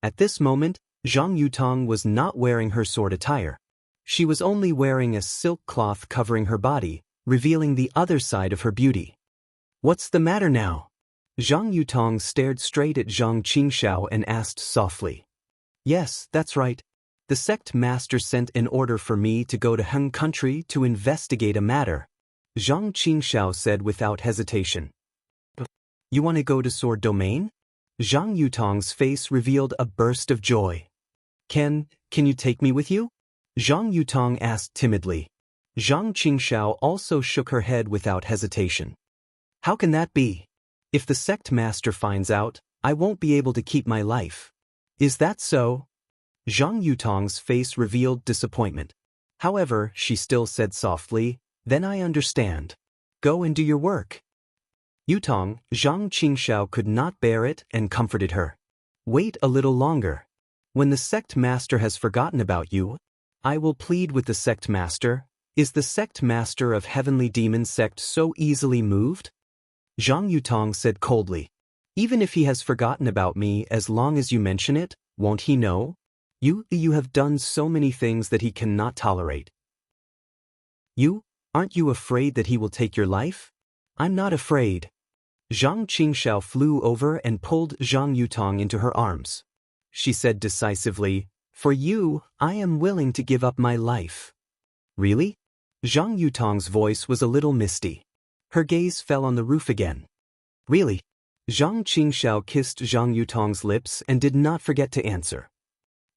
At this moment, Zhang Yutong was not wearing her sword attire. She was only wearing a silk cloth covering her body, revealing the other side of her beauty. What's the matter now? Zhang Yutong stared straight at Zhang Qingxiao and asked softly. Yes, that's right. The sect master sent an order for me to go to Hung country to investigate a matter, Zhang Qingxiao said without hesitation. You want to go to Sword Domain? Zhang Yutong's face revealed a burst of joy. Can you take me with you? Zhang Yutong asked timidly. Zhang Qingxiao also shook her head without hesitation. How can that be? If the sect master finds out, I won't be able to keep my life. Is that so? Zhang Yutong's face revealed disappointment. However, she still said softly, Then I understand. Go and do your work. Yutong, Zhang Qingxiao could not bear it and comforted her. Wait a little longer. When the sect master has forgotten about you, I will plead with the sect master. Is the sect master of Heavenly Demon sect so easily moved? Zhang Yutong said coldly. Even if he has forgotten about me, as long as you mention it, won't he know? You have done so many things that he cannot tolerate. Aren't you afraid that he will take your life? I'm not afraid. Zhang Qingxiao flew over and pulled Zhang Yutong into her arms. She said decisively, For you, I am willing to give up my life. Really? Zhang Yutong's voice was a little misty. Her gaze fell on the roof again. Really? Zhang Qingxiao kissed Zhang Yutong's lips and did not forget to answer.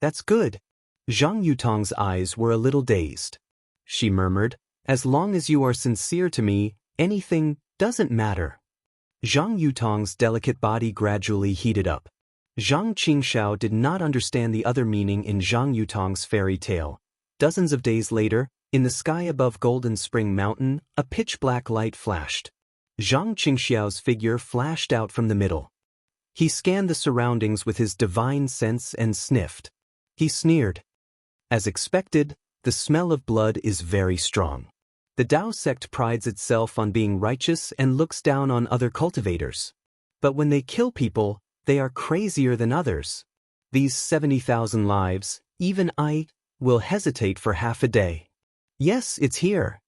That's good. Zhang Yutong's eyes were a little dazed. She murmured, As long as you are sincere to me, anything doesn't matter. Zhang Yutong's delicate body gradually heated up. Zhang Qingxiao did not understand the other meaning in Zhang Yutong's fairy tale. Dozens of days later, in the sky above Golden Spring Mountain, a pitch-black light flashed. Zhang Qingxiao's figure flashed out from the middle. He scanned the surroundings with his divine sense and sniffed. He sneered. As expected, the smell of blood is very strong. The Tao sect prides itself on being righteous and looks down on other cultivators. But when they kill people, they are crazier than others. These 70,000 lives, even I, will hesitate for half a day. Yes, it's here.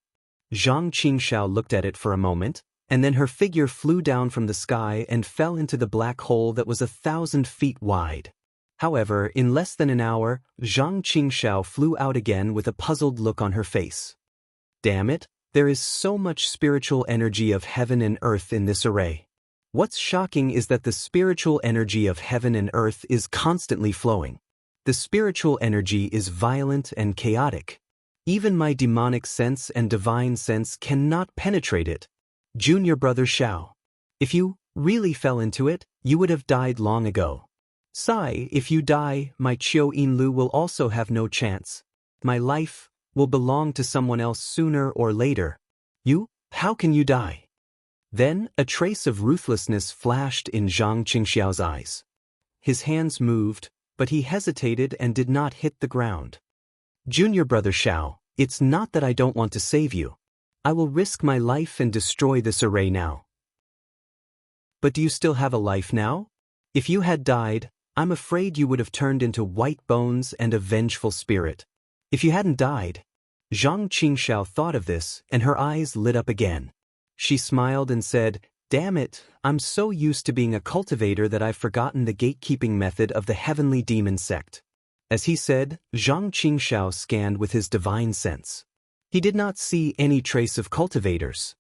Zhang Qingxiao looked at it for a moment, and then her figure flew down from the sky and fell into the black hole that was 1,000 feet wide. However, in less than an hour, Zhang Qingxiao flew out again with a puzzled look on her face. Damn it, there is so much spiritual energy of heaven and earth in this array. What's shocking is that the spiritual energy of heaven and earth is constantly flowing. The spiritual energy is violent and chaotic. Even my demonic sense and divine sense cannot penetrate it. Junior brother Xiao. If you really fell into it, you would have died long ago. Sai, if you die, my Qiu Yinlu will also have no chance. My life will belong to someone else sooner or later. How can you die? Then, a trace of ruthlessness flashed in Zhang Qingxiao's eyes. His hands moved, but he hesitated and did not hit the ground. Junior brother Xiao, it's not that I don't want to save you. I will risk my life and destroy this array now. But do you still have a life now? If you had died, I'm afraid you would have turned into white bones and a vengeful spirit. If you hadn't died. Zhang Qingxiao thought of this, and her eyes lit up again. She smiled and said, Damn it, I'm so used to being a cultivator that I've forgotten the gatekeeping method of the Heavenly Demon sect. As he said, Zhang Qingxiao scanned with his divine sense. He did not see any trace of cultivators.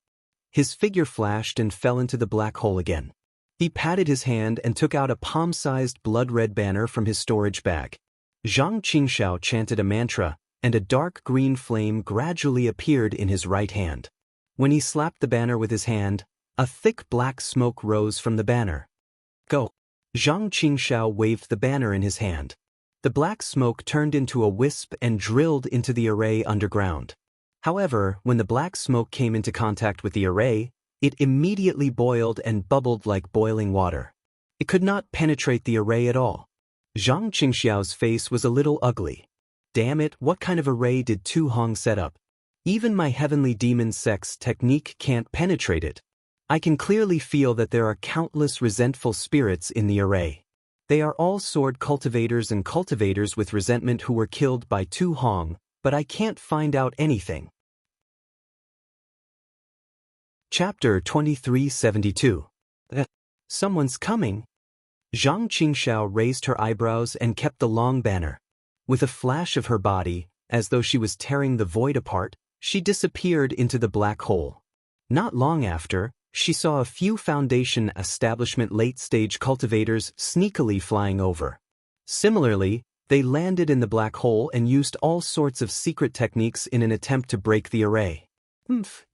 His figure flashed and fell into the black hole again. He patted his hand and took out a palm-sized blood-red banner from his storage bag. Zhang Qingxiao chanted a mantra, and a dark green flame gradually appeared in his right hand. When he slapped the banner with his hand, a thick black smoke rose from the banner. Go! Zhang Qingxiao waved the banner in his hand. The black smoke turned into a wisp and drilled into the array underground. However, when the black smoke came into contact with the array, it immediately boiled and bubbled like boiling water. It could not penetrate the array at all. Zhang Qingxiao's face was a little ugly. Damn it, what kind of array did Tu Hong set up? Even my Heavenly Demon sect's technique can't penetrate it. I can clearly feel that there are countless resentful spirits in the array. They are all sword cultivators and cultivators with resentment who were killed by Tu Hong, but I can't find out anything. Chapter 2372. Someone's coming. Zhang Qingxiao raised her eyebrows and kept the long banner. With a flash of her body, as though she was tearing the void apart, she disappeared into the black hole. Not long after, she saw a few Foundation establishment late-stage cultivators sneakily flying over. Similarly, they landed in the black hole and used all sorts of secret techniques in an attempt to break the array.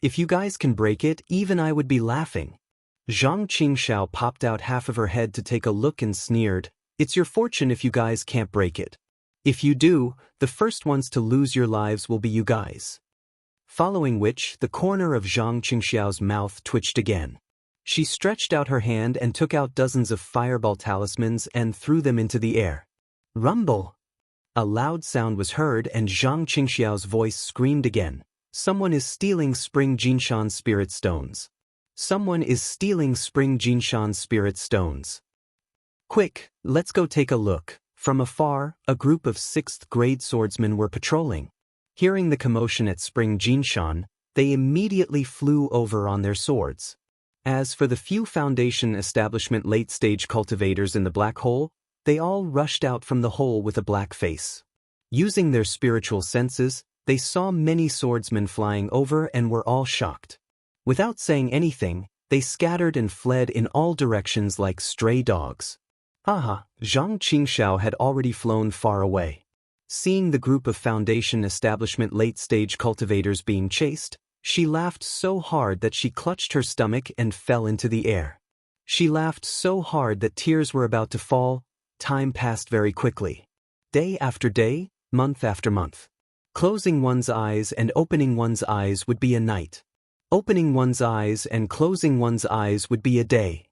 If you guys can break it, even I would be laughing. Zhang Qingxiao popped out half of her head to take a look and sneered, "It's your fortune if you guys can't break it. If you do, the first ones to lose your lives will be you guys." Following which, the corner of Zhang Qingxiao's mouth twitched again. She stretched out her hand and took out dozens of fireball talismans and threw them into the air. Rumble! A loud sound was heard and Zhang Qingxiao's voice screamed again. "Someone is stealing Spring Jinshan Spirit Stones. Someone is stealing Spring Jinshan Spirit Stones. Quick, let's go take a look." From afar, a group of 6th grade swordsmen were patrolling. Hearing the commotion at Spring Jinshan, they immediately flew over on their swords. As for the few Foundation establishment late-stage cultivators in the black hole, they all rushed out from the hole with a black face. Using their spiritual senses, they saw many swordsmen flying over and were all shocked. Without saying anything, they scattered and fled in all directions like stray dogs. Zhang Qingxiao had already flown far away. Seeing the group of Foundation establishment late-stage cultivators being chased, she laughed so hard that she clutched her stomach and fell into the air. She laughed so hard that tears were about to fall. Time passed very quickly. Day after day, month after month. Closing one's eyes and opening one's eyes would be a night. Opening one's eyes and closing one's eyes would be a day.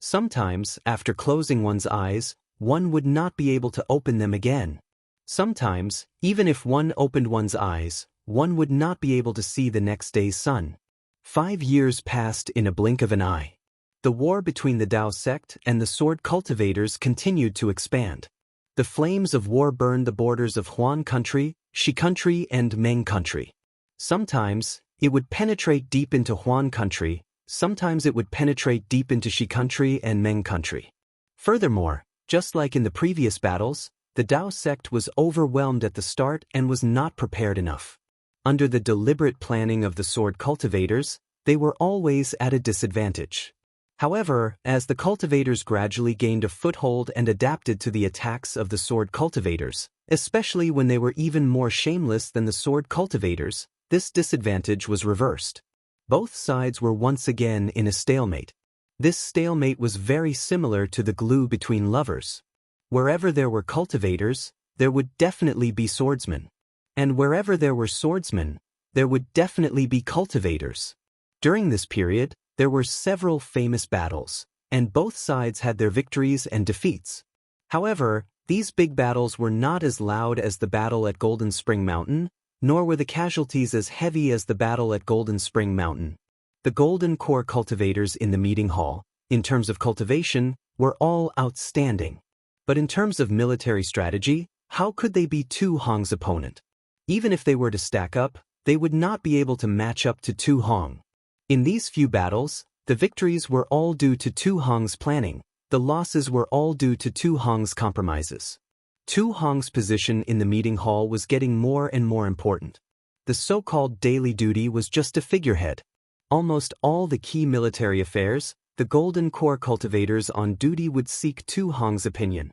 Sometimes, after closing one's eyes, one would not be able to open them again. Sometimes, even if one opened one's eyes, one would not be able to see the next day's sun. 5 years passed in a blink of an eye. The war between the Dao sect and the sword cultivators continued to expand. The flames of war burned the borders of Huan country, Shi country, and Meng country. Sometimes, it would penetrate deep into Huan country, sometimes it would penetrate deep into Shi country and Meng country. Furthermore, just like in the previous battles, the Dao sect was overwhelmed at the start and was not prepared enough. Under the deliberate planning of the sword cultivators, they were always at a disadvantage. However, as the cultivators gradually gained a foothold and adapted to the attacks of the sword cultivators, especially when they were even more shameless than the sword cultivators, this disadvantage was reversed. Both sides were once again in a stalemate. This stalemate was very similar to the glue between lovers. Wherever there were cultivators, there would definitely be swordsmen. And wherever there were swordsmen, there would definitely be cultivators. During this period, there were several famous battles, and both sides had their victories and defeats. However, these big battles were not as loud as the battle at Golden Spring Mountain, nor were the casualties as heavy as the battle at Golden Spring Mountain. The Golden Core cultivators in the meeting hall, in terms of cultivation, were all outstanding. But in terms of military strategy, how could they be Tu Hong's opponent? Even if they were to stack up, they would not be able to match up to Tu Hong. In these few battles, the victories were all due to Tu Hong's planning, the losses were all due to Tu Hong's compromises. Tu Hong's position in the meeting hall was getting more and more important. The so-called daily duty was just a figurehead. Almost all the key military affairs, the Golden Core cultivators on duty would seek Tu Hong's opinion.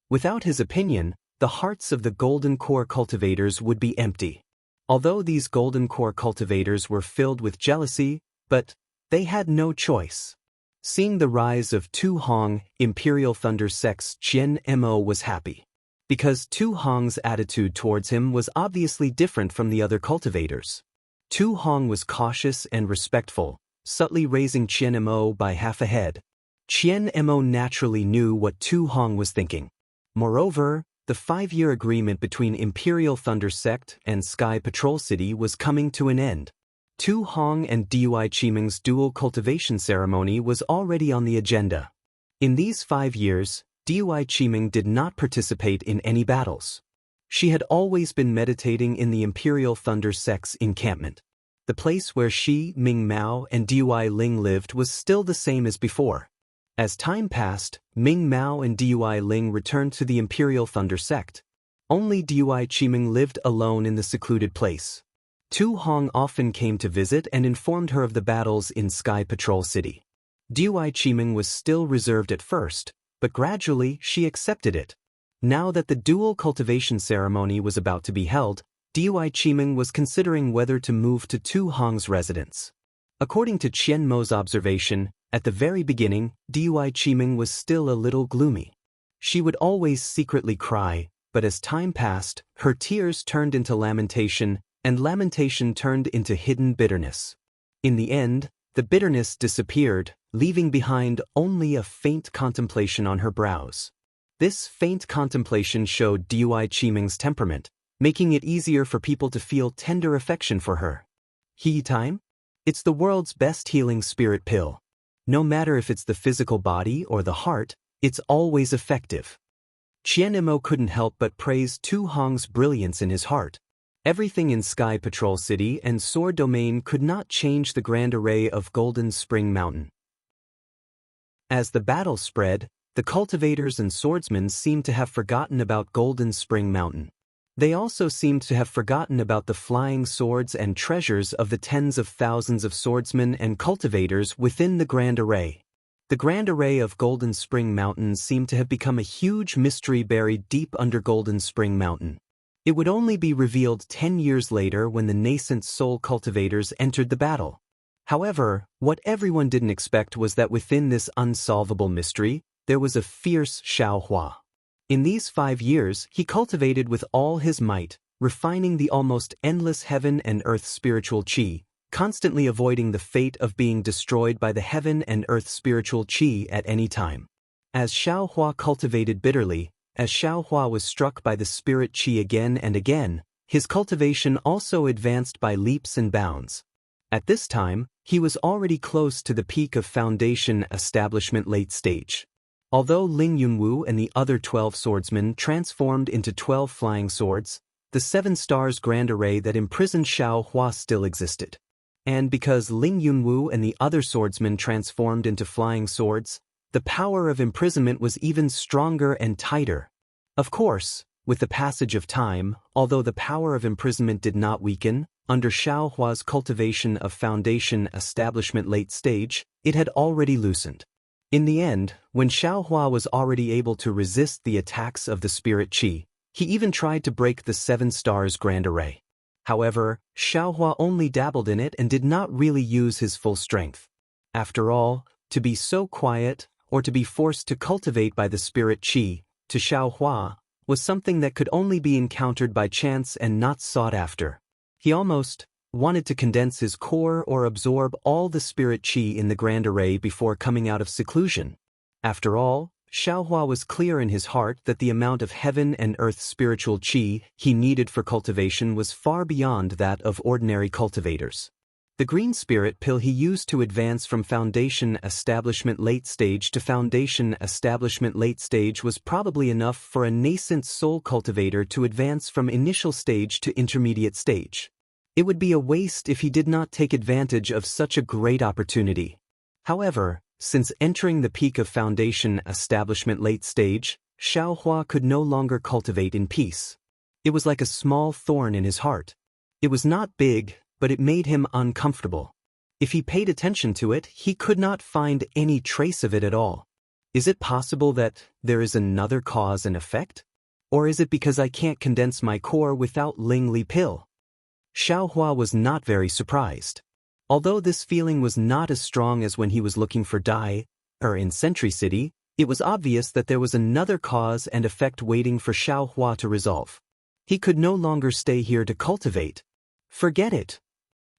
Without his opinion, the hearts of the Golden Core cultivators would be empty. Although these Golden Core cultivators were filled with jealousy, but they had no choice. Seeing the rise of Tu Hong, Imperial Thunder Sect's Qian Mo was happy. Because Tu Hong's attitude towards him was obviously different from the other cultivators. Tu Hong was cautious and respectful, subtly raising Qian Mo by half a head. Qian Mo naturally knew what Tu Hong was thinking. Moreover, the 5-year agreement between Imperial Thunder Sect and Sky Patrol City was coming to an end. Tu Hong and Dui Qiming's dual cultivation ceremony was already on the agenda. In these 5 years, Dui Qiming did not participate in any battles. She had always been meditating in the Imperial Thunder Sect's encampment. The place where she, Ming Mao, and Dui Ling lived was still the same as before. As time passed, Ming Mao and Dui Ling returned to the Imperial Thunder sect. Only Dui Qiming lived alone in the secluded place. Tu Hong often came to visit and informed her of the battles in Sky Patrol City. Dui Qiming was still reserved at first, but gradually she accepted it. Now that the dual cultivation ceremony was about to be held, Dui Qiming was considering whether to move to Tu Hong's residence. According to Qian Mo's observation, at the very beginning, Dui Qiming was still a little gloomy. She would always secretly cry, but as time passed, her tears turned into lamentation, and lamentation turned into hidden bitterness. In the end, the bitterness disappeared, leaving behind only a faint contemplation on her brows. This faint contemplation showed Dui Qiming's temperament, making it easier for people to feel tender affection for her. He time? It's the world's best healing spirit pill. No matter if it's the physical body or the heart, it's always effective. Qian Mo couldn't help but praise Tu Hong's brilliance in his heart. Everything in Sky Patrol City and Sword Domain could not change the grand array of Golden Spring Mountain. As the battle spread, the cultivators and swordsmen seemed to have forgotten about Golden Spring Mountain. They also seemed to have forgotten about the flying swords and treasures of the tens of thousands of swordsmen and cultivators within the grand array. The grand array of Golden Spring Mountain seemed to have become a huge mystery buried deep under Golden Spring Mountain. It would only be revealed 10 years later when the nascent soul cultivators entered the battle. However, what everyone didn't expect was that within this unsolvable mystery, there was a fierce Xiaohua. In these 5 years, he cultivated with all his might, refining the almost endless heaven and earth spiritual qi, constantly avoiding the fate of being destroyed by the heaven and earth spiritual qi at any time. As Xiaohua cultivated bitterly, as Xiaohua was struck by the spirit qi again and again, his cultivation also advanced by leaps and bounds. At this time, he was already close to the peak of foundation establishment late stage. Although Ling Yunwu and the other 12 swordsmen transformed into 12 flying swords, the 7 stars grand array that imprisoned Xiaohua still existed. And because Ling Yunwu and the other swordsmen transformed into flying swords, the power of imprisonment was even stronger and tighter. Of course, with the passage of time, although the power of imprisonment did not weaken, under Xiaohua's cultivation of foundation establishment late stage, it had already loosened. In the end, when Xiaohua was already able to resist the attacks of the spirit qi, he even tried to break the 7 stars grand array. However, Xiaohua only dabbled in it and did not really use his full strength. After all, to be so quiet, or to be forced to cultivate by the spirit qi, to Xiaohua, was something that could only be encountered by chance and not sought after. He almost wanted to condense his core or absorb all the spirit qi in the grand array before coming out of seclusion. After all, Xiaohua was clear in his heart that the amount of heaven and earth spiritual qi he needed for cultivation was far beyond that of ordinary cultivators. The green spirit pill he used to advance from foundation establishment late stage to foundation establishment late stage was probably enough for a nascent soul cultivator to advance from initial stage to intermediate stage. It would be a waste if he did not take advantage of such a great opportunity. However, since entering the peak of foundation establishment late stage, Xiaohua could no longer cultivate in peace. It was like a small thorn in his heart. It was not big, but it made him uncomfortable. If he paid attention to it, he could not find any trace of it at all. Is it possible that there is another cause and effect? Or is it because I can't condense my core without Ling Li pill? Xiaohua was not very surprised. Although this feeling was not as strong as when he was looking for Dai, in Sentry City, it was obvious that there was another cause and effect waiting for Xiaohua to resolve. He could no longer stay here to cultivate. Forget it.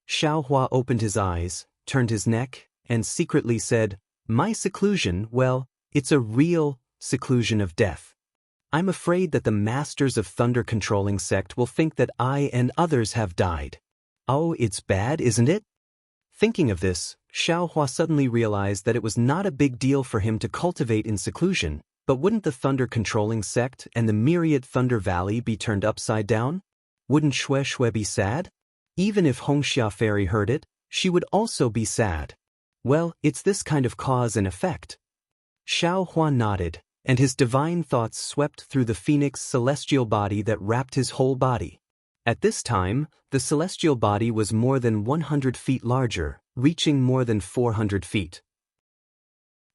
Xiaohua opened his eyes, turned his neck, and secretly said, "My seclusion, well, it's a real seclusion of death. I'm afraid that the Masters of Thunder controlling sect will think that I and others have died. Oh, it's bad, isn't it?" Thinking of this, Xiaohua suddenly realized that it was not a big deal for him to cultivate in seclusion, but wouldn't the Thunder controlling sect and the myriad Thunder Valley be turned upside down? Wouldn't Xue Xue be sad? Even if Hongxia Fairy heard it, she would also be sad. Well, it's this kind of cause and effect. Xiao Hua nodded, and his divine thoughts swept through the phoenix celestial body that wrapped his whole body. At this time, the celestial body was more than 100 feet larger, reaching more than 400 feet.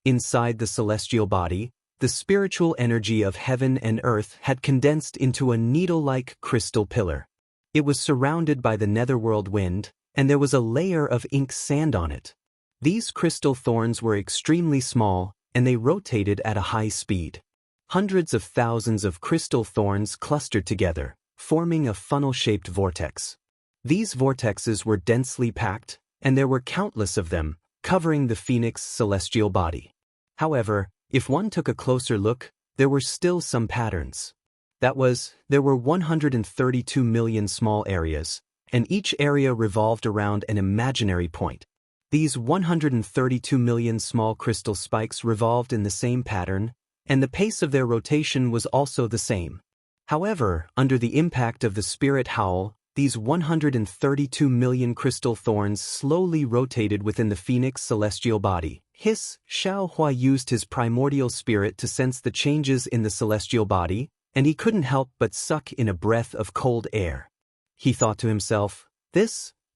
Inside the celestial body, the spiritual energy of heaven and earth had condensed into a needle-like crystal pillar. It was surrounded by the netherworld wind, and there was a layer of ink sand on it. These crystal thorns were extremely small, and they rotated at a high speed. Hundreds of thousands of crystal thorns clustered together, forming a funnel-shaped vortex. These vortexes were densely packed, and there were countless of them, covering the phoenix celestial body. However, if one took a closer look, there were still some patterns. That was, there were 132 million small areas, and each area revolved around an imaginary point. These 132 million small crystal spikes revolved in the same pattern, and the pace of their rotation was also the same. However, under the impact of the spirit howl, these 132 million crystal thorns slowly rotated within the phoenix celestial body. Xiao Hua used his primordial spirit to sense the changes in the celestial body, and he couldn't help but suck in a breath of cold air. He thought to himself,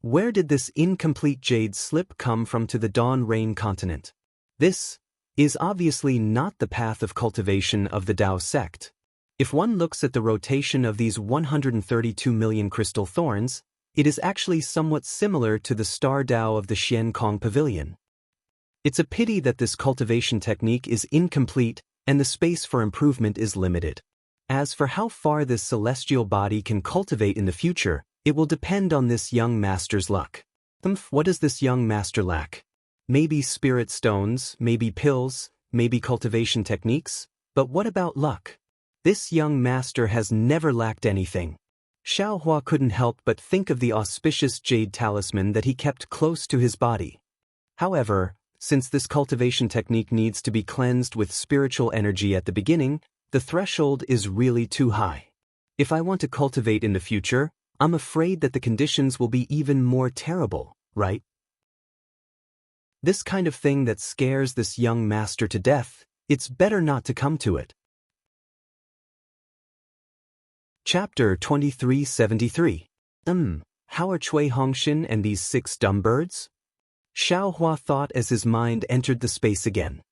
where did this incomplete jade slip come from to the Dawn Rain continent? This is obviously not the path of cultivation of the Tao sect. If one looks at the rotation of these 132 million crystal thorns, it is actually somewhat similar to the star Tao of the Xian Kong Pavilion. It's a pity that this cultivation technique is incomplete and the space for improvement is limited. As for how far this celestial body can cultivate in the future, it will depend on this young master's luck. What does this young master lack? Maybe spirit stones, maybe pills, maybe cultivation techniques, but what about luck? This young master has never lacked anything. Xiao Hua couldn't help but think of the auspicious jade talisman that he kept close to his body. However, since this cultivation technique needs to be cleansed with spiritual energy at the beginning, the threshold is really too high. If I want to cultivate in the future, I'm afraid that the conditions will be even more terrible, right? This kind of thing that scares this young master to death, it's better not to come to it. Chapter 2373. How are Cui Hongshan and these 6 dumb birds? Xiao Hua thought as his mind entered the space again.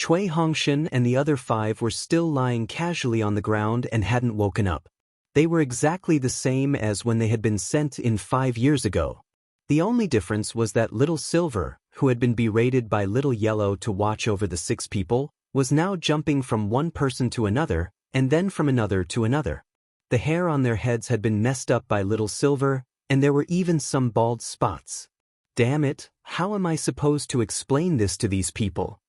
Cui Hongshan and the other 5 were still lying casually on the ground and hadn't woken up. They were exactly the same as when they had been sent in 5 years ago. The only difference was that Little Silver, who had been berated by Little Yellow to watch over the 6 people, was now jumping from one person to another, and then from another to another. The hair on their heads had been messed up by Little Silver, and there were even some bald spots. Damn it, how am I supposed to explain this to these people?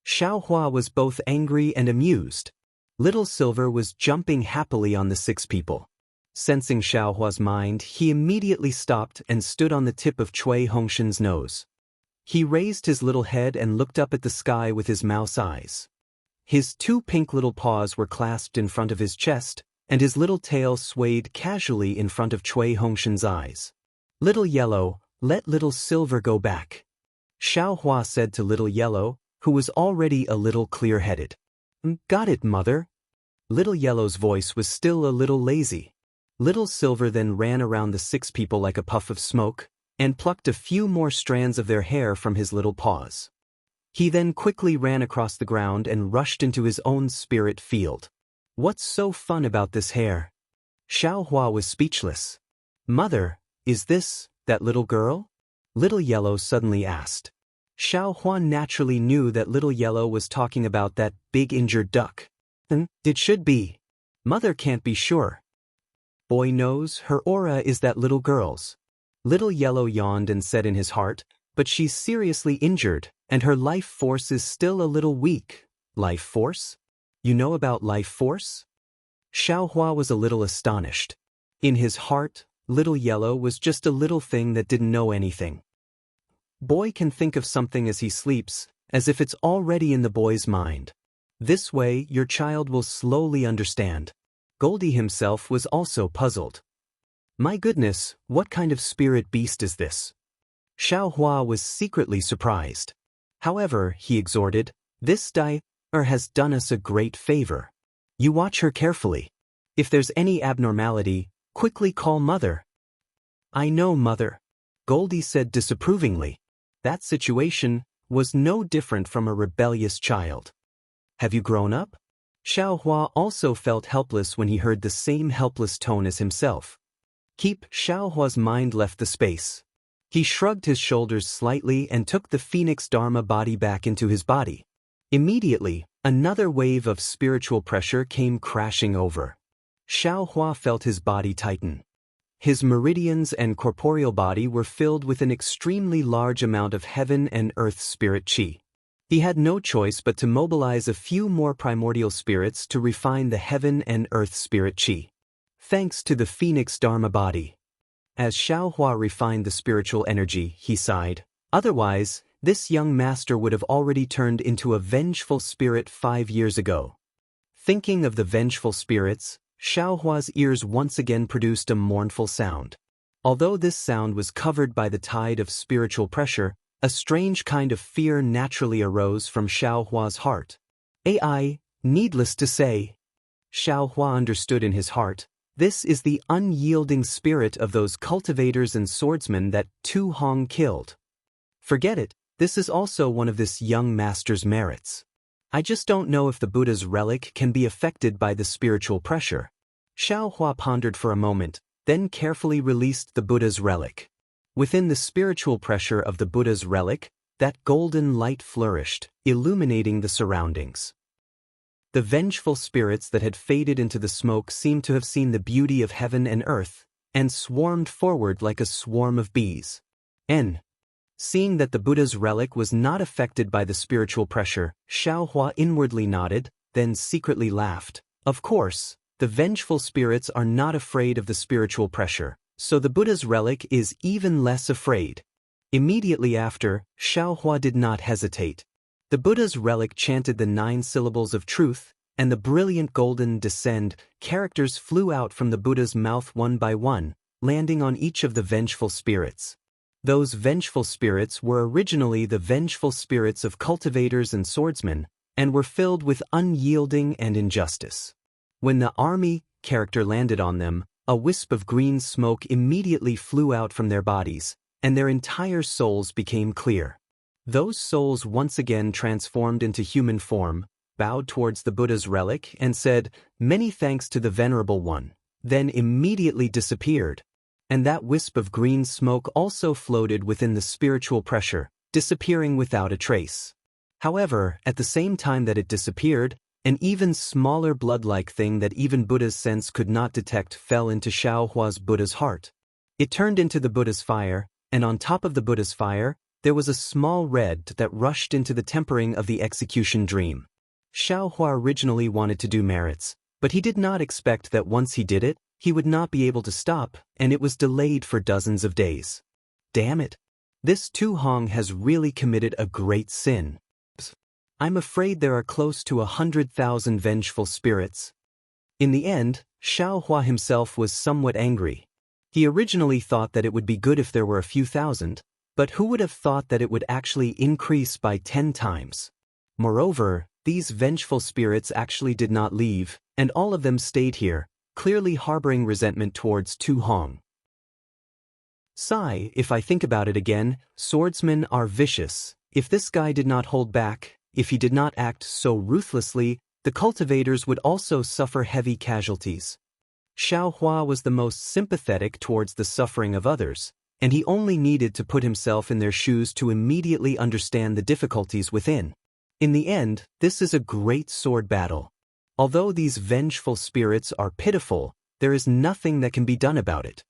Xiao Hua was both angry and amused. Little Silver was jumping happily on the 6 people. Sensing Xiao Hua's mind, he immediately stopped and stood on the tip of Cui Hongshan's nose. He raised his little head and looked up at the sky with his mouse eyes. His 2 pink little paws were clasped in front of his chest, and his little tail swayed casually in front of Cui Hongshan's eyes. Little Yellow, let Little Silver go back. Xiao Hua said to Little Yellow, who was already a little clear-headed. Got it, mother. Little Yellow's voice was still a little lazy. Little Silver then ran around the 6 people like a puff of smoke, and plucked a few more strands of their hair from his little paws. He then quickly ran across the ground and rushed into his own spirit field. What's so fun about this hair? Xiao Hua was speechless. Mother, is this that little girl? Little Yellow suddenly asked. Xiao Hua naturally knew that Little Yellow was talking about that big injured duck. It should be. Mother can't be sure. Boy knows her aura is that little girl's. Little Yellow yawned and said in his heart, but she's seriously injured, and her life force is still a little weak. Life force? You know about life force? Xiao Hua was a little astonished. In his heart, Little Yellow was just a little thing that didn't know anything. Boy can think of something as he sleeps, as if it's already in the boy's mind. This way, your child will slowly understand. Goldie himself was also puzzled. My goodness, what kind of spirit beast is this? Xiao Hua was secretly surprised. However, he exhorted, this has done us a great favor. You watch her carefully. If there's any abnormality, quickly call Mother." "I know, Mother," Goldie said disapprovingly. That situation was no different from a rebellious child. "Have you grown up?" Xiaohua also felt helpless when he heard the same helpless tone as himself. Xiaohua's mind left the space. He shrugged his shoulders slightly and took the Phoenix Dharma body back into his body. Immediately, another wave of spiritual pressure came crashing over. Xiaohua felt his body tighten. His meridians and corporeal body were filled with an extremely large amount of heaven and earth spirit qi. He had no choice but to mobilize a few more primordial spirits to refine the heaven and earth spirit qi. Thanks to the Phoenix Dharma body. As Xiaohua refined the spiritual energy, he sighed. Otherwise, this young master would have already turned into a vengeful spirit 5 years ago. Thinking of the vengeful spirits, Xiaohua's ears once again produced a mournful sound. Although this sound was covered by the tide of spiritual pressure, a strange kind of fear naturally arose from Xiaohua's heart. Needless to say, Xiaohua understood in his heart, this is the unyielding spirit of those cultivators and swordsmen that Tu Hong killed. Forget it, this is also one of this young master's merits. I just don't know if the Buddha's relic can be affected by the spiritual pressure. Xiaohua pondered for a moment, then carefully released the Buddha's relic. Within the spiritual pressure of the Buddha's relic, that golden light flourished, illuminating the surroundings. The vengeful spirits that had faded into the smoke seemed to have seen the beauty of heaven and earth, and swarmed forward like a swarm of bees. Seeing that the Buddha's relic was not affected by the spiritual pressure, Xiaohua inwardly nodded, then secretly laughed. Of course, the vengeful spirits are not afraid of the spiritual pressure, so the Buddha's relic is even less afraid. Immediately after, Xiaohua did not hesitate. The Buddha's relic chanted the 9 syllables of truth, and the brilliant golden descend characters flew out from the Buddha's mouth one by one, landing on each of the vengeful spirits. Those vengeful spirits were originally the vengeful spirits of cultivators and swordsmen, and were filled with unyielding and injustice. When the army character landed on them, a wisp of green smoke immediately flew out from their bodies, and their entire souls became clear. Those souls once again transformed into human form, bowed towards the Buddha's relic and said, "Many thanks to the Venerable One," then immediately disappeared. And that wisp of green smoke also floated within the spiritual pressure, disappearing without a trace. However, at the same time that it disappeared, an even smaller blood-like thing that even Buddha's sense could not detect fell into Xiaohua's Buddha's heart. It turned into the Buddha's fire, and on top of the Buddha's fire, there was a small red that rushed into the tempering of the execution dream. Xiaohua originally wanted to do merits, but he did not expect that once he did it, he would not be able to stop, and it was delayed for dozens of days. Damn it! This Tu Hong has really committed a great sin. I'm afraid there are close to 100,000 vengeful spirits. In the end, Xiaohua himself was somewhat angry. He originally thought that it would be good if there were a few thousand, but who would have thought that it would actually increase by 10 times? Moreover, these vengeful spirits actually did not leave, and all of them stayed here, clearly harboring resentment towards Tu Hong. Sigh, if I think about it again, swordsmen are vicious. If this guy did not hold back, if he did not act so ruthlessly, the cultivators would also suffer heavy casualties. Xiaohua was the most sympathetic towards the suffering of others, and he only needed to put himself in their shoes to immediately understand the difficulties within. In the end, this is a great sword battle. Although these vengeful spirits are pitiful, there is nothing that can be done about it.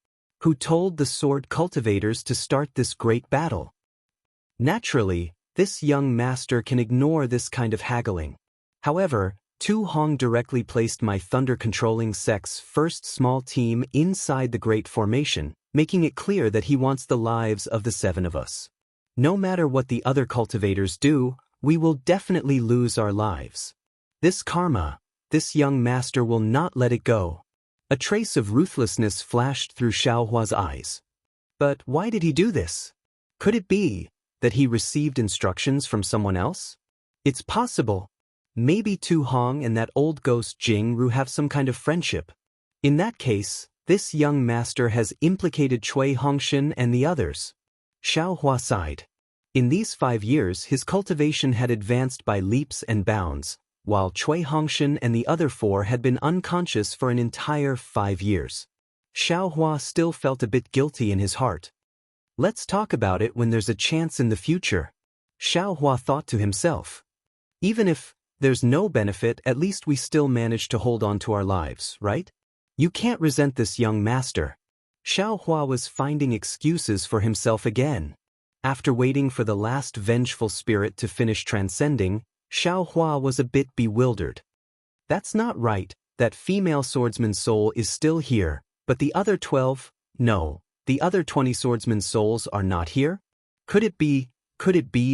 Who told the sword cultivators to start this great battle? Naturally, this young master can ignore this kind of haggling. However, Tu Hong directly placed my thunder-controlling sect's first small team inside the Great Formation, making it clear that he wants the lives of the 7 of us. No matter what the other cultivators do, we will definitely lose our lives. This karma, this young master will not let it go. A trace of ruthlessness flashed through Xiaohua's eyes. But why did he do this? Could it be that he received instructions from someone else? It's possible. Maybe Tu Hong and that old ghost Jing Ru have some kind of friendship. In that case, this young master has implicated Cui Hongshan and the others. Xiao Hua sighed. In these 5 years his cultivation had advanced by leaps and bounds, while Cui Hongshan and the other 4 had been unconscious for an entire 5 years. Xiao Hua still felt a bit guilty in his heart. Let's talk about it when there's a chance in the future, Xiao Hua thought to himself. Even if there's no benefit, at least we still manage to hold on to our lives, right? You can't resent this young master. Xiao Hua was finding excuses for himself again. After waiting for the last vengeful spirit to finish transcending, Xiao Hua was a bit bewildered. That's not right, that female swordsman's soul is still here, but the other 12, no, the other 20 swordsmen's souls are not here? Could it be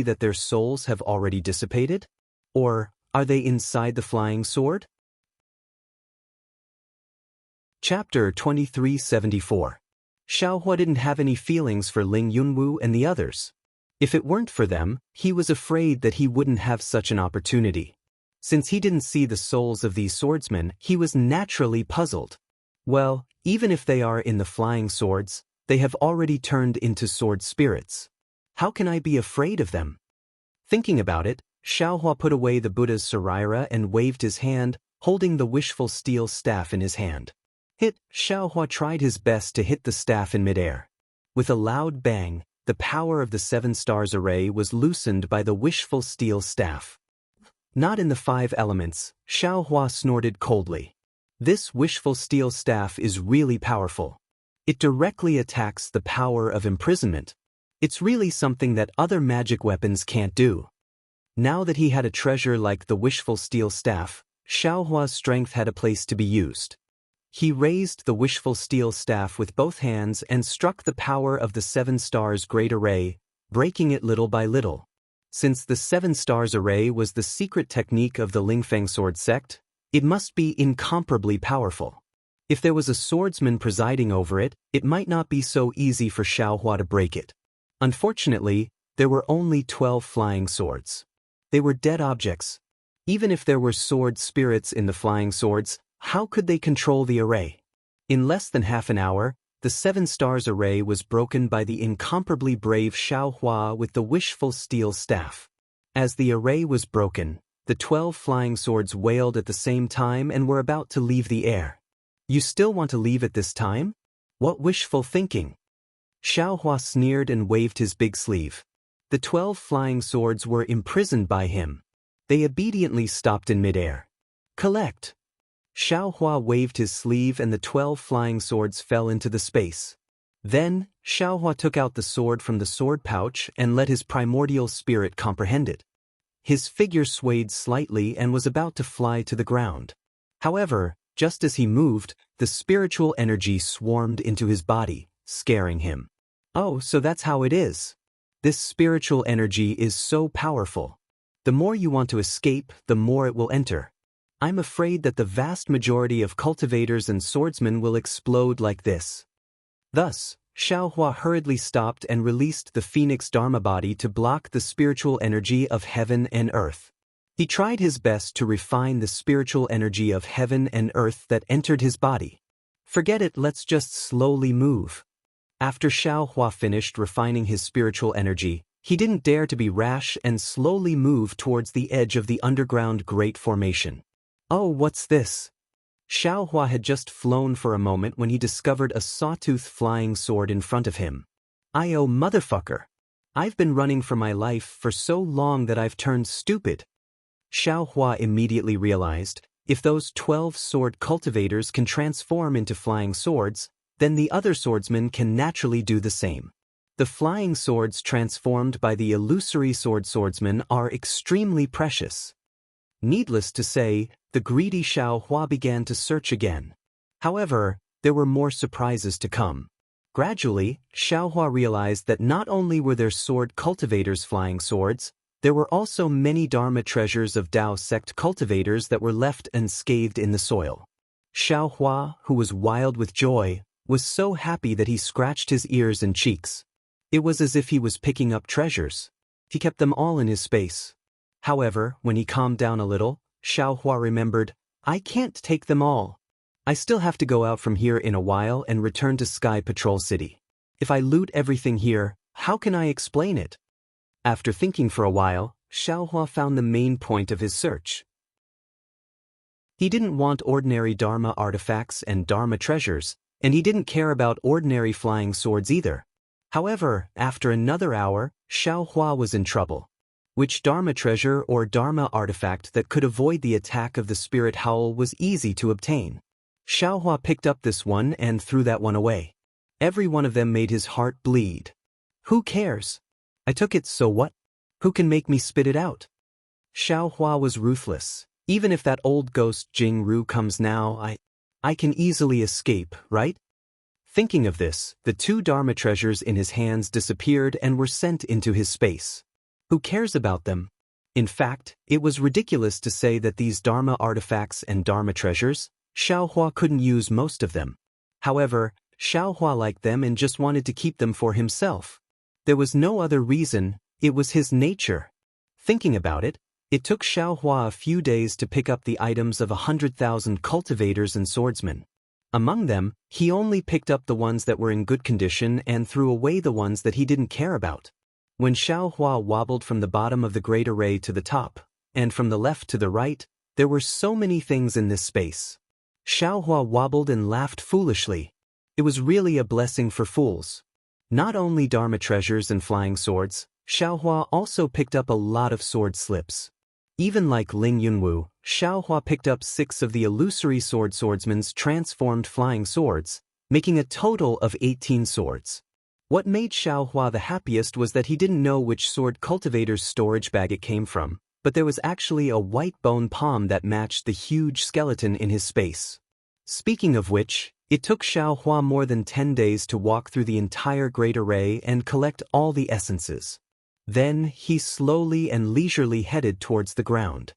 that their souls have already dissipated? Or are they inside the flying sword? Chapter 2374. Xiao Hua didn't have any feelings for Ling Yunwu and the others. If it weren't for them, he was afraid that he wouldn't have such an opportunity. Since he didn't see the souls of these swordsmen, he was naturally puzzled. Well, even if they are in the flying swords, they have already turned into sword spirits. How can I be afraid of them? Thinking about it, Xiao Hua put away the Buddha's saraira and waved his hand, holding the wishful steel staff in his hand. Xiao Hua tried his best to hit the staff in midair. With a loud bang, the power of the 7 stars array was loosened by the wishful steel staff. Not in the 5 elements, Xiao Hua snorted coldly. This wishful steel staff is really powerful. It directly attacks the power of imprisonment. It's really something that other magic weapons can't do. Now that he had a treasure like the wishful steel staff, Xiao Hua's strength had a place to be used. He raised the wishful steel staff with both hands and struck the power of the 7 stars great array, breaking it little by little. Since the 7 stars array was the secret technique of the Lingfeng sword sect, it must be incomparably powerful. If there was a swordsman presiding over it, it might not be so easy for Xiao Hua to break it. Unfortunately, there were only 12 flying swords. They were dead objects. Even if there were sword spirits in the flying swords, how could they control the array? In less than half an hour, the 7 stars array was broken by the incomparably brave Xiao Hua with the wishful steel staff. As the array was broken, the 12 flying swords wailed at the same time and were about to leave the air. You still want to leave at this time? What wishful thinking! Xiao Hua sneered and waved his big sleeve. The 12 flying swords were imprisoned by him. They obediently stopped in midair. Collect! Xiao Hua waved his sleeve and the 12 flying swords fell into the space. Then, Xiao Hua took out the sword from the sword pouch and let his primordial spirit comprehend it. His figure swayed slightly and was about to fly to the ground. However, just as he moved, the spiritual energy swarmed into his body, scaring him. Oh, so that's how it is. This spiritual energy is so powerful. The more you want to escape, the more it will enter. I'm afraid that the vast majority of cultivators and swordsmen will explode like this. Thus, Xiao Hua hurriedly stopped and released the Phoenix Dharma body to block the spiritual energy of heaven and earth. He tried his best to refine the spiritual energy of heaven and earth that entered his body. Forget it, let's just slowly move. After Xiao Hua finished refining his spiritual energy, he didn't dare to be rash and slowly moved towards the edge of the underground Great Formation. Oh, what's this? Xiao Hua had just flown for a moment when he discovered a sawtooth flying sword in front of him. Oh, motherfucker! I've been running for my life for so long that I've turned stupid. Xiao Hua immediately realized, if those 12 sword cultivators can transform into flying swords, then the other swordsmen can naturally do the same. The flying swords transformed by the illusory swordsmen are extremely precious. Needless to say, the greedy Xiao Hua began to search again. However, there were more surprises to come. Gradually, Xiao Hua realized that not only were there sword cultivators flying swords, there were also many Dharma treasures of Tao sect cultivators that were left unscathed in the soil. Xiao Hua, who was wild with joy, was so happy that he scratched his ears and cheeks. It was as if he was picking up treasures. He kept them all in his space. However, when he calmed down a little, Xiaohua remembered, I can't take them all. I still have to go out from here in a while and return to Sky Patrol City. If I loot everything here, how can I explain it? After thinking for a while, Xiaohua found the main point of his search. He didn't want ordinary Dharma artifacts and Dharma treasures, and he didn't care about ordinary flying swords either. However, after another hour, Xiaohua was in trouble. Which Dharma treasure or Dharma artifact that could avoid the attack of the spirit howl was easy to obtain? Xiaohua picked up this one and threw that one away. Every one of them made his heart bleed. Who cares? I took it, so what? Who can make me spit it out? Xiaohua was ruthless. Even if that old ghost Jing Ru comes now, I can easily escape, right? Thinking of this, the two Dharma treasures in his hands disappeared and were sent into his space. Who cares about them? In fact, it was ridiculous to say that these Dharma artifacts and Dharma treasures, Xiaohua couldn't use most of them. However, Xiaohua liked them and just wanted to keep them for himself. There was no other reason, it was his nature. Thinking about it, it took Xiaohua a few days to pick up the items of 100,000 cultivators and swordsmen. Among them, he only picked up the ones that were in good condition and threw away the ones that he didn't care about. When Xiaohua wobbled from the bottom of the great array to the top, and from the left to the right, there were so many things in this space. Xiaohua wobbled and laughed foolishly. It was really a blessing for fools. Not only Dharma treasures and flying swords, Xiaohua also picked up a lot of sword slips. Even like Ling Yunwu, Xiaohua picked up 6 of the illusory swordsman's transformed flying swords, making a total of 18 swords. What made Xiaohua the happiest was that he didn't know which sword cultivator's storage bag it came from, but there was actually a white bone palm that matched the huge skeleton in his space. Speaking of which, it took Xiaohua more than 10 days to walk through the entire great array and collect all the essences. Then, he slowly and leisurely headed towards the ground.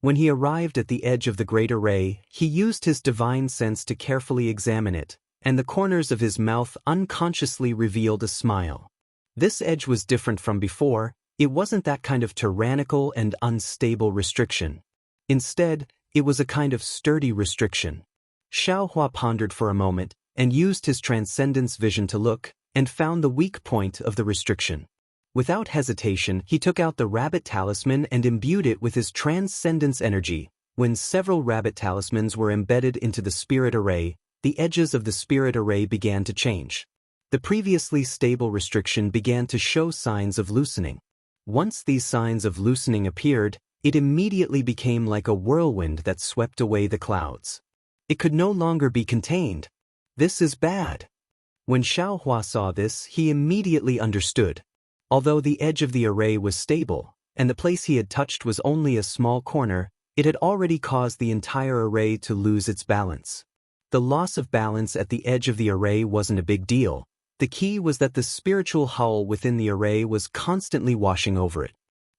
When he arrived at the edge of the great array, he used his divine sense to carefully examine it, and the corners of his mouth unconsciously revealed a smile. This edge was different from before. It wasn't that kind of tyrannical and unstable restriction. Instead, it was a kind of sturdy restriction. Xiaohua pondered for a moment, and used his transcendence vision to look, and found the weak point of the restriction. Without hesitation, he took out the rabbit talisman and imbued it with his transcendence energy. When several rabbit talismans were embedded into the spirit array, the edges of the spirit array began to change. The previously stable restriction began to show signs of loosening. Once these signs of loosening appeared, it immediately became like a whirlwind that swept away the clouds. It could no longer be contained. This is bad. When Xiaohua saw this, he immediately understood. Although the edge of the array was stable, and the place he had touched was only a small corner, it had already caused the entire array to lose its balance. The loss of balance at the edge of the array wasn't a big deal. The key was that the spiritual howl within the array was constantly washing over it.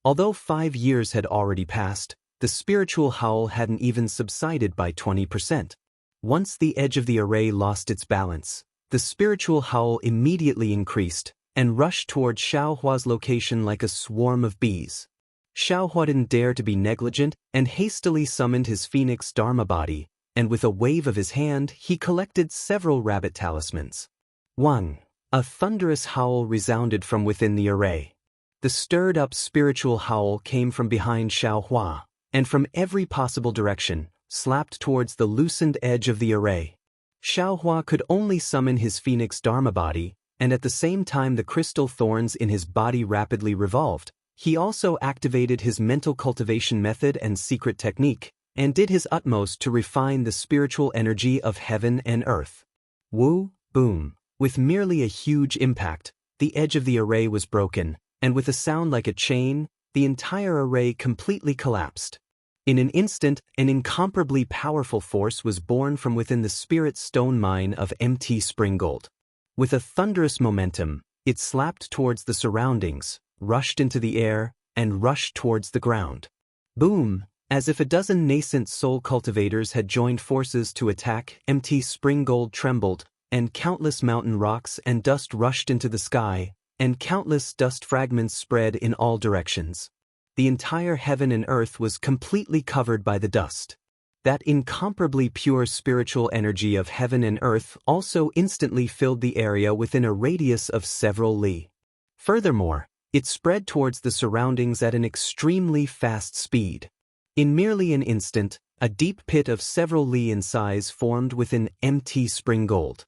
Although 5 years had already passed, the spiritual howl hadn't even subsided by 20%. Once the edge of the array lost its balance, the spiritual howl immediately increased and rushed toward Xiaohua's location like a swarm of bees. Xiaohua didn't dare to be negligent and hastily summoned his phoenix Dharma body, and with a wave of his hand, he collected several rabbit talismans. 1. A thunderous howl resounded from within the array. The stirred-up spiritual howl came from behind Xiaohua, and from every possible direction, slapped towards the loosened edge of the array. Xiaohua could only summon his phoenix Dharma body, and at the same time the crystal thorns in his body rapidly revolved. He also activated his mental cultivation method and secret technique, and did his utmost to refine the spiritual energy of heaven and earth. Woo, boom. With merely a huge impact, the edge of the array was broken, and with a sound like a chain, the entire array completely collapsed. In an instant, an incomparably powerful force was born from within the spirit stone mine of MT Springgold. With a thunderous momentum, it slapped towards the surroundings, rushed into the air, and rushed towards the ground. Boom! As if a dozen nascent soul cultivators had joined forces to attack, MT Springgold trembled, and countless mountain rocks and dust rushed into the sky, and countless dust fragments spread in all directions. the entire heaven and earth was completely covered by the dust. That incomparably pure spiritual energy of heaven and earth also instantly filled the area within a radius of several li. Furthermore, it spread towards the surroundings at an extremely fast speed. In merely an instant, a deep pit of several li in size formed within empty spring gold.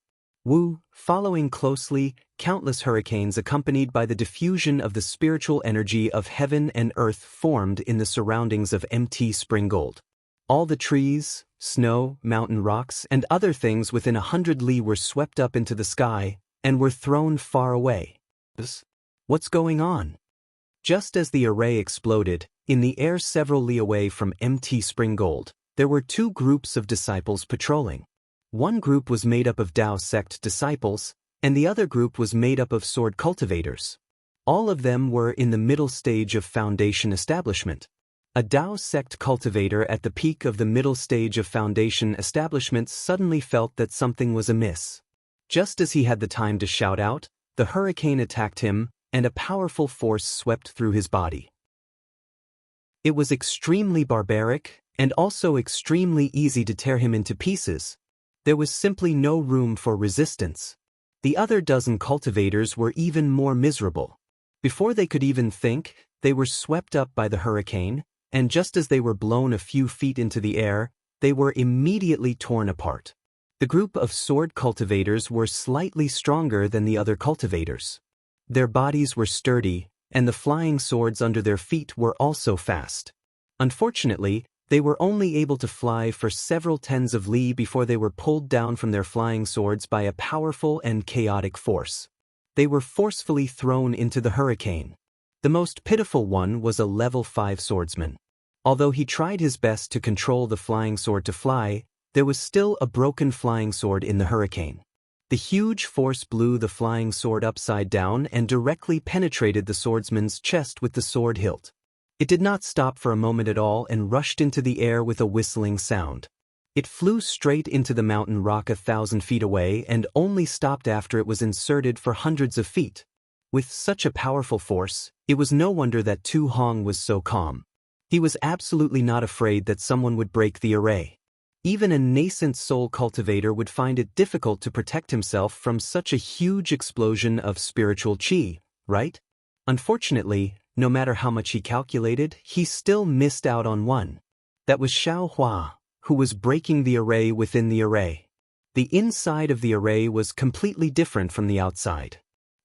Following closely, countless hurricanes accompanied by the diffusion of the spiritual energy of heaven and earth formed in the surroundings of empty spring gold. All the trees, snow, mountain rocks, and other things within 100 li were swept up into the sky and were thrown far away. What's going on? Just as the array exploded, in the air several li away from empty spring gold, there were two groups of disciples patrolling. One group was made up of Tao sect disciples, and the other group was made up of sword cultivators. All of them were in the middle stage of foundation establishment. A Tao sect cultivator at the peak of the middle stage of foundation establishment suddenly felt that something was amiss. Just as he had the time to shout out, the hurricane attacked him, and a powerful force swept through his body. It was extremely barbaric, and also extremely easy to tear him into pieces. There was simply no room for resistance. The other dozen cultivators were even more miserable. Before they could even think, they were swept up by the hurricane, and just as they were blown a few feet into the air, they were immediately torn apart. The group of sword cultivators were slightly stronger than the other cultivators. Their bodies were sturdy, and the flying swords under their feet were also fast. Unfortunately, they were only able to fly for several tens of li before they were pulled down from their flying swords by a powerful and chaotic force. They were forcefully thrown into the hurricane. The most pitiful one was a level 5 swordsman. Although he tried his best to control the flying sword to fly, there was still a broken flying sword in the hurricane. The huge force blew the flying sword upside down and directly penetrated the swordsman's chest with the sword hilt. It did not stop for a moment at all and rushed into the air with a whistling sound. It flew straight into the mountain rock 1,000 feet away and only stopped after it was inserted for hundreds of feet. With such a powerful force, it was no wonder that Tu Hong was so calm. He was absolutely not afraid that someone would break the array. Even a nascent soul cultivator would find it difficult to protect himself from such a huge explosion of spiritual qi, right? Unfortunately, no matter how much he calculated, he still missed out on one. That was Xiao Hua, who was breaking the array within the array. The inside of the array was completely different from the outside.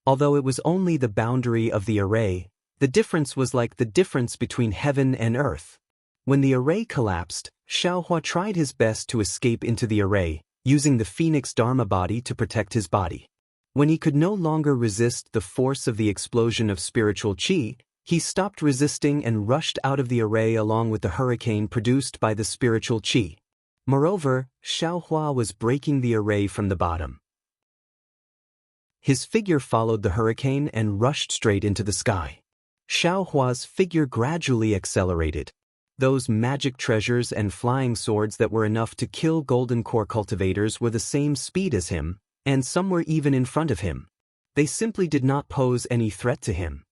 Although it was only the boundary of the array, the difference was like the difference between heaven and earth. When the array collapsed, Xiao Hua tried his best to escape into the array, using the Phoenix Dharma body to protect his body. When he could no longer resist the force of the explosion of spiritual qi, he stopped resisting and rushed out of the array along with the hurricane produced by the spiritual qi. Moreover, Xiao Hua was breaking the array from the bottom. His figure followed the hurricane and rushed straight into the sky. Xiao Hua's figure gradually accelerated. Those magic treasures and flying swords that were enough to kill golden core cultivators were the same speed as him, and some were even in front of him. They simply did not pose any threat to him.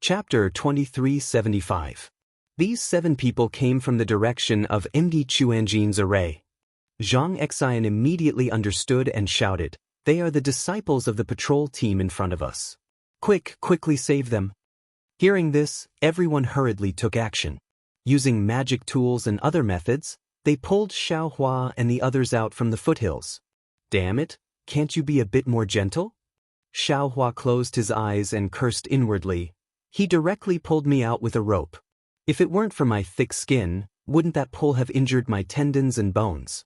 Chapter 2375. These 7 people came from the direction of Md Chuanjin's array. Zhang Xian immediately understood and shouted, "They are the disciples of the patrol team in front of us. Quickly save them." Hearing this, everyone hurriedly took action. Using magic tools and other methods, they pulled Xiao Hua and the others out from the foothills. "Damn it, can't you be a bit more gentle?" Xiao Hua closed his eyes and cursed inwardly. "He directly pulled me out with a rope. If it weren't for my thick skin, wouldn't that pull have injured my tendons and bones?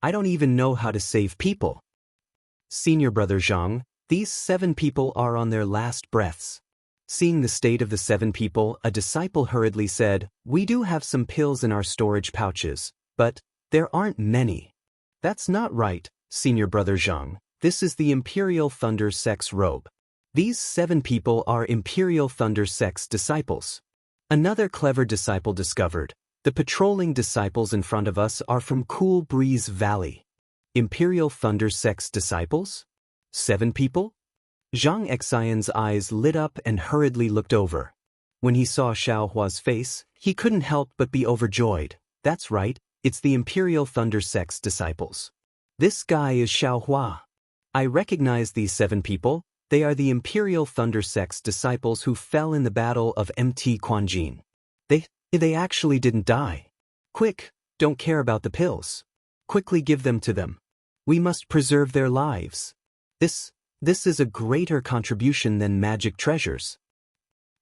I don't even know how to save people." "Senior brother Zhang, these 7 people are on their last breaths." Seeing the state of the 7 people, a disciple hurriedly said, "We do have some pills in our storage pouches, but there aren't many." "That's not right, Senior brother Zhang. This is the Imperial Thunder Sect's robe. These 7 people are Imperial Thunder Sect's disciples." Another clever disciple discovered, "The patrolling disciples in front of us are from Cool Breeze Valley." Imperial Thunder Sect's disciples? 7 people? Zhang Xian's eyes lit up and hurriedly looked over. When he saw Xiao Hua's face, he couldn't help but be overjoyed. That's right, it's the Imperial Thunder Sect's disciples. This guy is Xiao Hua. I recognize these 7 people. They are the Imperial Thunder Sect's disciples who fell in the battle of Mt. Quanjin. They actually didn't die. Quick, don't care about the pills. Quickly give them to them. We must preserve their lives. This is a greater contribution than magic treasures.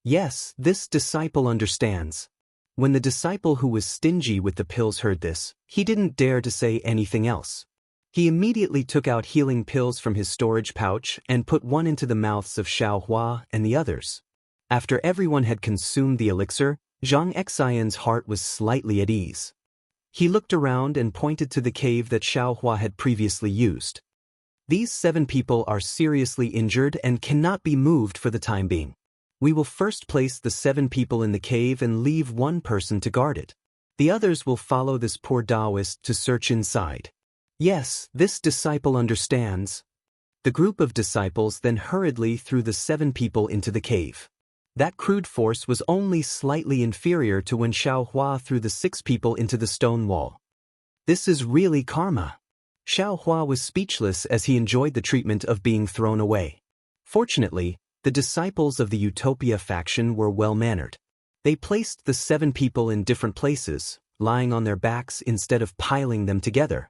Yes, this disciple understands. When the disciple who was stingy with the pills heard this, he didn't dare to say anything else. He immediately took out healing pills from his storage pouch and put one into the mouths of Xiao Hua and the others. After everyone had consumed the elixir, Zhang Xian's heart was slightly at ease. He looked around and pointed to the cave that Xiao Hua had previously used. These 7 people are seriously injured and cannot be moved for the time being. We will first place the 7 people in the cave and leave 1 person to guard it. The others will follow this poor Taoist to search inside. Yes, this disciple understands. The group of disciples then hurriedly threw the 7 people into the cave. That crude force was only slightly inferior to when Xiao Hua threw the 6 people into the stone wall. This is really karma. Xiao Hua was speechless as he enjoyed the treatment of being thrown away. Fortunately, the disciples of the Utopia faction were well-mannered. They placed the 7 people in different places, lying on their backs instead of piling them together.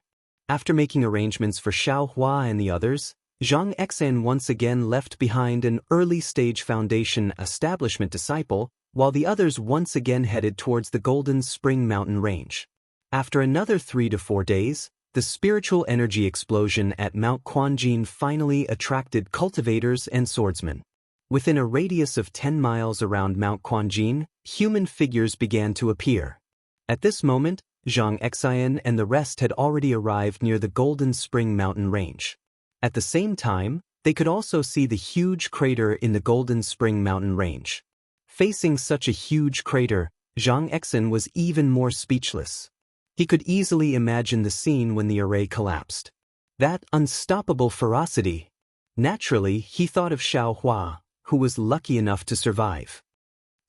After making arrangements for Xiao Hua and the others, Zhang Xian once again left behind an early-stage foundation establishment disciple, while the others once again headed towards the Golden Spring Mountain Range. After another 3 to 4 days, the spiritual energy explosion at Mount Quanjin finally attracted cultivators and swordsmen. Within a radius of 10 miles around Mount Quanjin, human figures began to appear. At this moment, Zhang Xian and the rest had already arrived near the Golden Spring Mountain Range. At the same time, they could also see the huge crater in the Golden Spring Mountain Range. Facing such a huge crater, Zhang Xian was even more speechless. He could easily imagine the scene when the array collapsed. That unstoppable ferocity. Naturally, he thought of Xiao Hua, who was lucky enough to survive.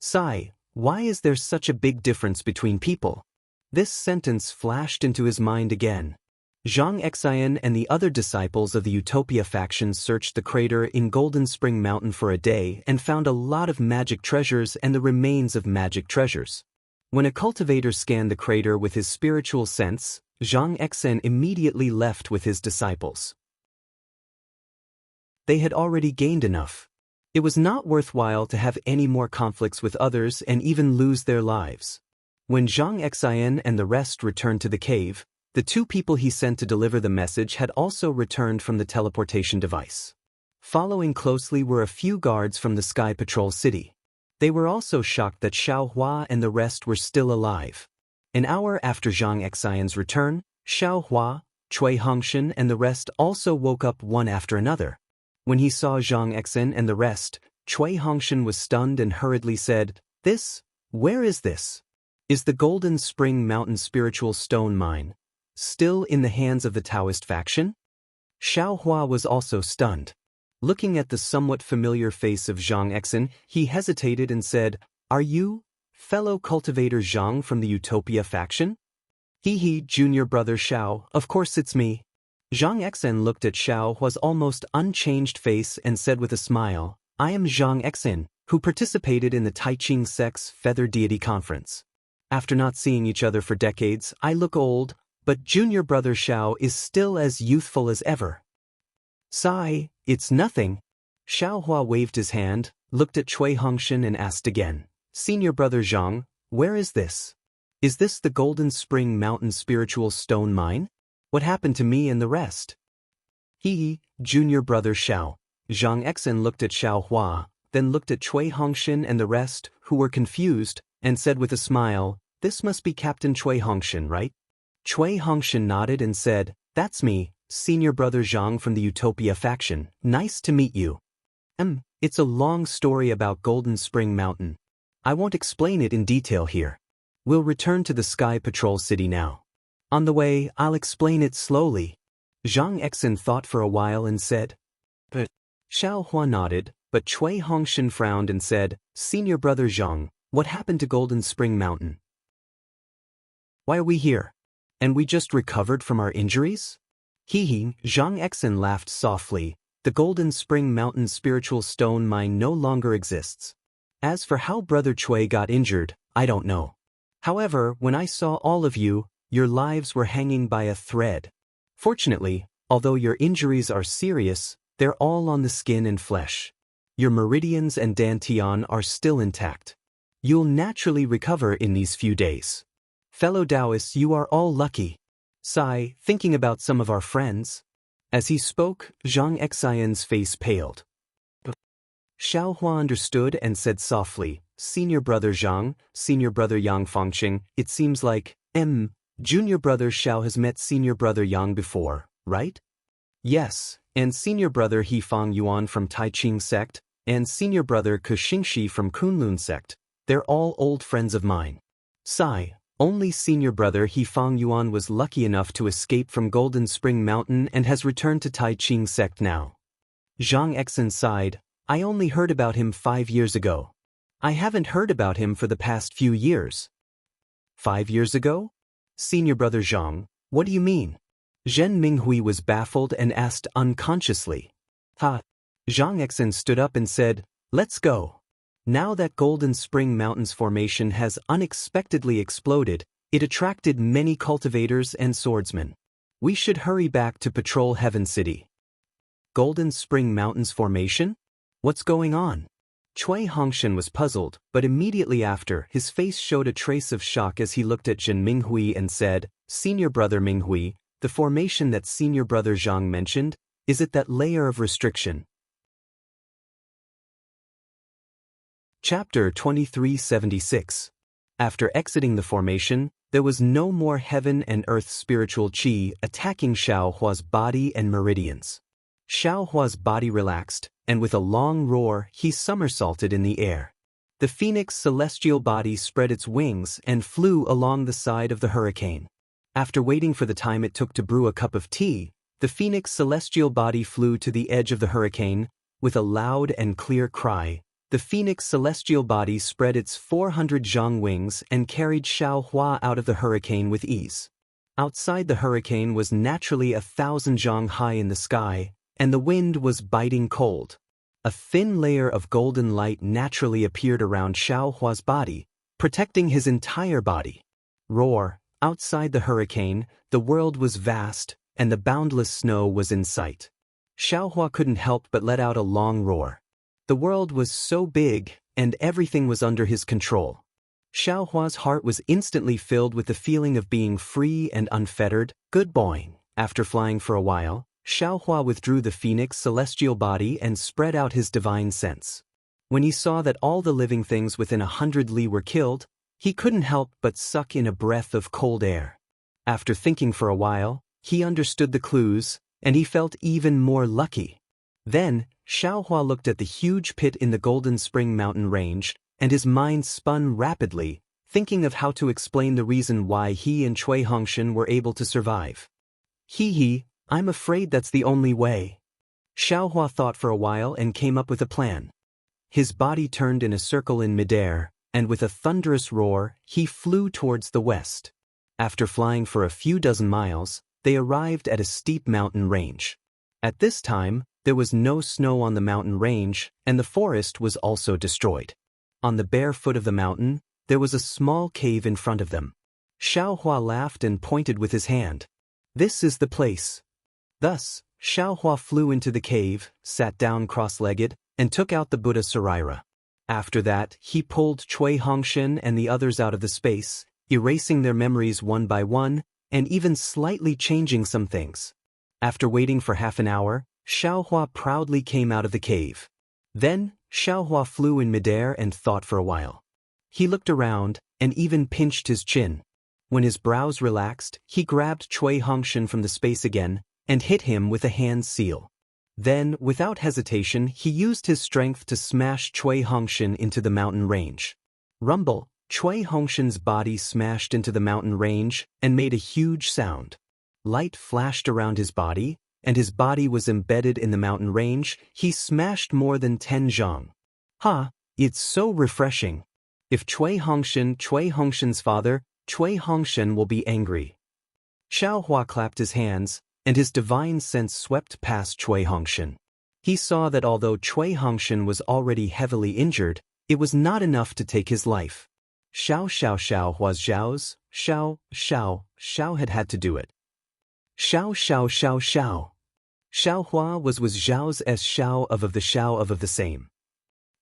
Sigh, why is there such a big difference between people? This sentence flashed into his mind again. Zhang Xian and the other disciples of the Utopia faction searched the crater in Golden Spring Mountain for a day and found a lot of magic treasures and the remains of magic treasures. When a cultivator scanned the crater with his spiritual sense, Zhang Xian immediately left with his disciples. They had already gained enough. It was not worthwhile to have any more conflicts with others and even lose their lives. When Zhang Xian and the rest returned to the cave, the 2 people he sent to deliver the message had also returned from the teleportation device. Following closely were a few guards from the Sky Patrol City. They were also shocked that Xiao Hua and the rest were still alive. An hour after Zhang Xian's return, Xiao Hua, Cui Hongshan and the rest also woke up one after another. When he saw Zhang Xian and the rest, Cui Hongshan was stunned and hurriedly said, Where is this? Is the Golden Spring Mountain Spiritual Stone Mine still in the hands of the Taoist faction? Xiao Hua was also stunned. Looking at the somewhat familiar face of Zhang Xian, he hesitated and said, Are you, fellow cultivator Zhang from the Utopia faction? He, junior brother Xiao, of course it's me. Zhang Xian looked at Xiao Hua's almost unchanged face and said with a smile, I am Zhang Xian, who participated in the Taiching Sect's Feather Deity Conference. After not seeing each other for decades, I look old, but junior brother Xiao is still as youthful as ever. Sigh, it's nothing. Xiao Hua waved his hand, looked at Cui Hongshan and asked again, Senior brother Zhang, where is this? Is this the Golden Spring Mountain Spiritual Stone Mine? What happened to me and the rest? Junior brother Xiao. Zhang Xian looked at Xiao Hua, then looked at Cui Hongshan and the rest, who were confused, and said with a smile, This must be Captain Cui Hongshan, right? Cui Hongshan nodded and said, That's me, senior brother Zhang from the Utopia faction. Nice to meet you. It's a long story about Golden Spring Mountain. I won't explain it in detail here. We'll return to the Sky Patrol City now. On the way, I'll explain it slowly. Zhang Xian thought for a while and said, Xiao Hua nodded, but Cui Hongshan frowned and said, Senior Brother Zhang, what happened to Golden Spring Mountain? Why are we here? And we just recovered from our injuries? Hee, Zhang Exen laughed softly. The Golden Spring Mountain spiritual stone mine no longer exists. As for how Brother Cui got injured, I don't know. However, when I saw all of you, your lives were hanging by a thread. Fortunately, although your injuries are serious, they're all on the skin and flesh. Your meridians and dantian are still intact. You'll naturally recover in these few days. Fellow Taoists, you are all lucky. Sigh, thinking about some of our friends. As he spoke, Zhang Xian's face paled. Xiao Hua understood and said softly, Senior Brother Zhang, Senior Brother Yang Fangqing, it seems like, Junior Brother Xiao has met Senior Brother Yang before, right? Yes, and Senior Brother He Fang Yuan from Taiqing sect, and Senior Brother Ke Xingxi from Kunlun sect. They're all old friends of mine. Sigh, only Senior Brother He Fang Yuan was lucky enough to escape from Golden Spring Mountain and has returned to Taiqing sect now. Zhang Exen sighed, I only heard about him 5 years ago. I haven't heard about him for the past few years. 5 years ago? Senior Brother Zhang, what do you mean? Zhen Minghui was baffled and asked unconsciously. Ha! Zhang Exen stood up and said, let's go. Now that Golden Spring Mountain's formation has unexpectedly exploded, it attracted many cultivators and swordsmen. We should hurry back to patrol Heaven City. Golden Spring Mountain's formation? What's going on? Cui Hongshan was puzzled, but immediately after, his face showed a trace of shock as he looked at Zhen Minghui and said, Senior Brother Minghui, the formation that Senior Brother Zhang mentioned, is it that layer of restriction? Chapter 2376. After exiting the formation, there was no more heaven and earth spiritual qi attacking Xiao Hua's body and meridians. Xiao Hua's body relaxed, and with a long roar, he somersaulted in the air. The phoenix celestial body spread its wings and flew along the side of the hurricane. After waiting for the time it took to brew a cup of tea, the phoenix celestial body flew to the edge of the hurricane. With a loud and clear cry, the phoenix celestial body spread its 400 zhang wings and carried Xiao Hua out of the hurricane with ease. Outside the hurricane was naturally 1,000 zhang high in the sky, and the wind was biting cold. A thin layer of golden light naturally appeared around Xiao Hua's body, protecting his entire body. Roar! Outside the hurricane, the world was vast, and the boundless snow was in sight. Xiao Hua couldn't help but let out a long roar. The world was so big, and everything was under his control. Xiao Hua's heart was instantly filled with the feeling of being free and unfettered. Good boy. After flying for a while, Xiao Hua withdrew the phoenix celestial body and spread out his divine sense. When he saw that all the living things within 100 li were killed, he couldn't help but suck in a breath of cold air. After thinking for a while, he understood the clues, and he felt even more lucky. Then, Xiao Hua looked at the huge pit in the Golden Spring Mountain range, and his mind spun rapidly, thinking of how to explain the reason why he and Cui Hongshan were able to survive. I'm afraid that's the only way. Xiao Hua thought for a while and came up with a plan. His body turned in a circle in midair, and with a thunderous roar, he flew towards the west. After flying for a few dozen miles, they arrived at a steep mountain range. At this time, there was no snow on the mountain range, and the forest was also destroyed. On the bare foot of the mountain, there was a small cave in front of them. Xiao Hua laughed and pointed with his hand. This is the place. Thus, Xiao Hua flew into the cave, sat down cross-legged, and took out the Buddha Saraira. After that, he pulled Cui Hongshan and the others out of the space, erasing their memories one by one, and even slightly changing some things. After waiting for half an hour, Xiao Hua proudly came out of the cave. Then, Xiao Hua flew in midair and thought for a while. He looked around, and even pinched his chin. When his brows relaxed, he grabbed Cui Hongshan from the space again, and hit him with a hand seal. Then, without hesitation, he used his strength to smash Cui Hongshan into the mountain range. Rumble! Cui Hongshan's body smashed into the mountain range and made a huge sound. Light flashed around his body, and his body was embedded in the mountain range, he smashed more than 10 zhang. Ha, it's so refreshing. If Cui Hongshan's father, Cui Hongshan will be angry. Xiao Hua clapped his hands, and his divine sense swept past Cui Hongshan. He saw that although Cui Hongshan was already heavily injured, it was not enough to take his life. Xiao Hua's Xiao had to do it. Xiao. Xiao Hua was Zhao's Xiao of the Xiao of the same.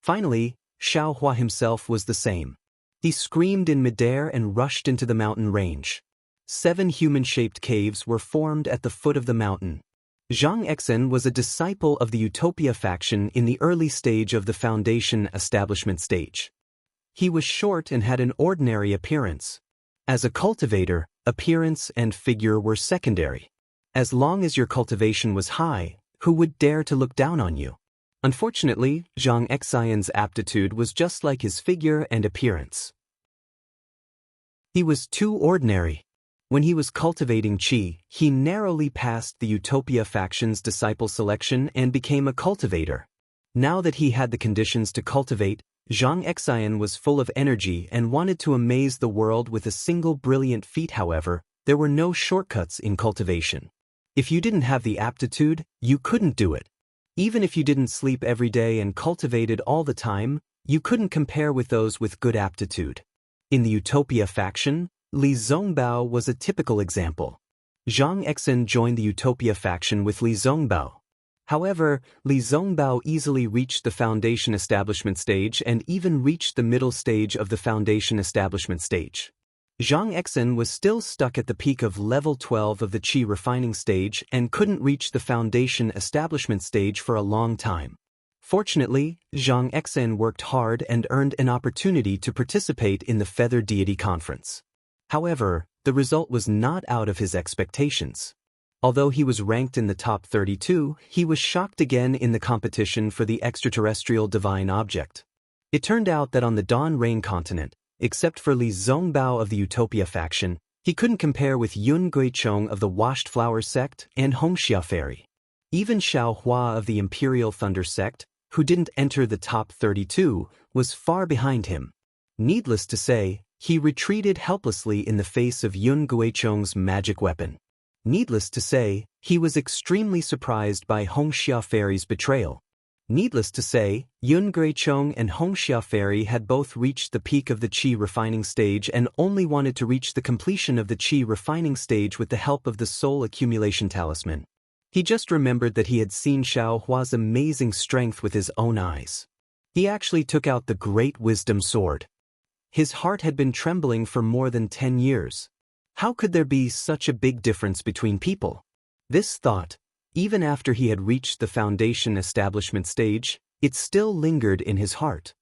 Finally, Xiao Hua himself was the same. He screamed in midair and rushed into the mountain range. 7 human-shaped caves were formed at the foot of the mountain. Zhang Exen was a disciple of the Utopia faction in the early stage of the Foundation establishment stage. He was short and had an ordinary appearance. As a cultivator, appearance and figure were secondary. As long as your cultivation was high, who would dare to look down on you? Unfortunately, Zhang Exen's aptitude was just like his figure and appearance. He was too ordinary. When he was cultivating qi, he narrowly passed the Utopia faction's disciple selection and became a cultivator. Now that he had the conditions to cultivate, Zhang Exen was full of energy and wanted to amaze the world with a single brilliant feat. However, there were no shortcuts in cultivation. If you didn't have the aptitude, you couldn't do it. Even if you didn't sleep every day and cultivated all the time, you couldn't compare with those with good aptitude. In the Utopia faction, Li Zongbao was a typical example. Zhang Exen joined the Utopia faction with Li Zongbao. However, Li Zongbao easily reached the Foundation establishment stage and even reached the middle stage of the Foundation establishment stage. Zhang Exen was still stuck at the peak of level 12 of the Qi refining stage and couldn't reach the Foundation establishment stage for a long time. Fortunately, Zhang Exen worked hard and earned an opportunity to participate in the Feather Deity Conference. However, the result was not out of his expectations. Although he was ranked in the top 32, he was shocked again in the competition for the extraterrestrial divine object. It turned out that on the Dawn Rain continent, except for Li Zongbao of the Utopia faction, he couldn't compare with Yun Guichong of the Washed Flower sect and Hongxia Fairy. Even Xiao Hua of the Imperial Thunder sect, who didn't enter the top 32, was far behind him. Needless to say, he retreated helplessly in the face of Yun Guichong's magic weapon. Needless to say, he was extremely surprised by Hongxia Fairy's betrayal. Needless to say, Yun Guichong and Hongxia Fairy had both reached the peak of the Qi refining stage and only wanted to reach the completion of the Qi refining stage with the help of the Soul Accumulation Talisman. He just remembered that he had seen Xiao Hua's amazing strength with his own eyes. He actually took out the Great Wisdom Sword. His heart had been trembling for more than 10 years. How could there be such a big difference between people? This thought, even after he had reached the Foundation establishment stage, it still lingered in his heart.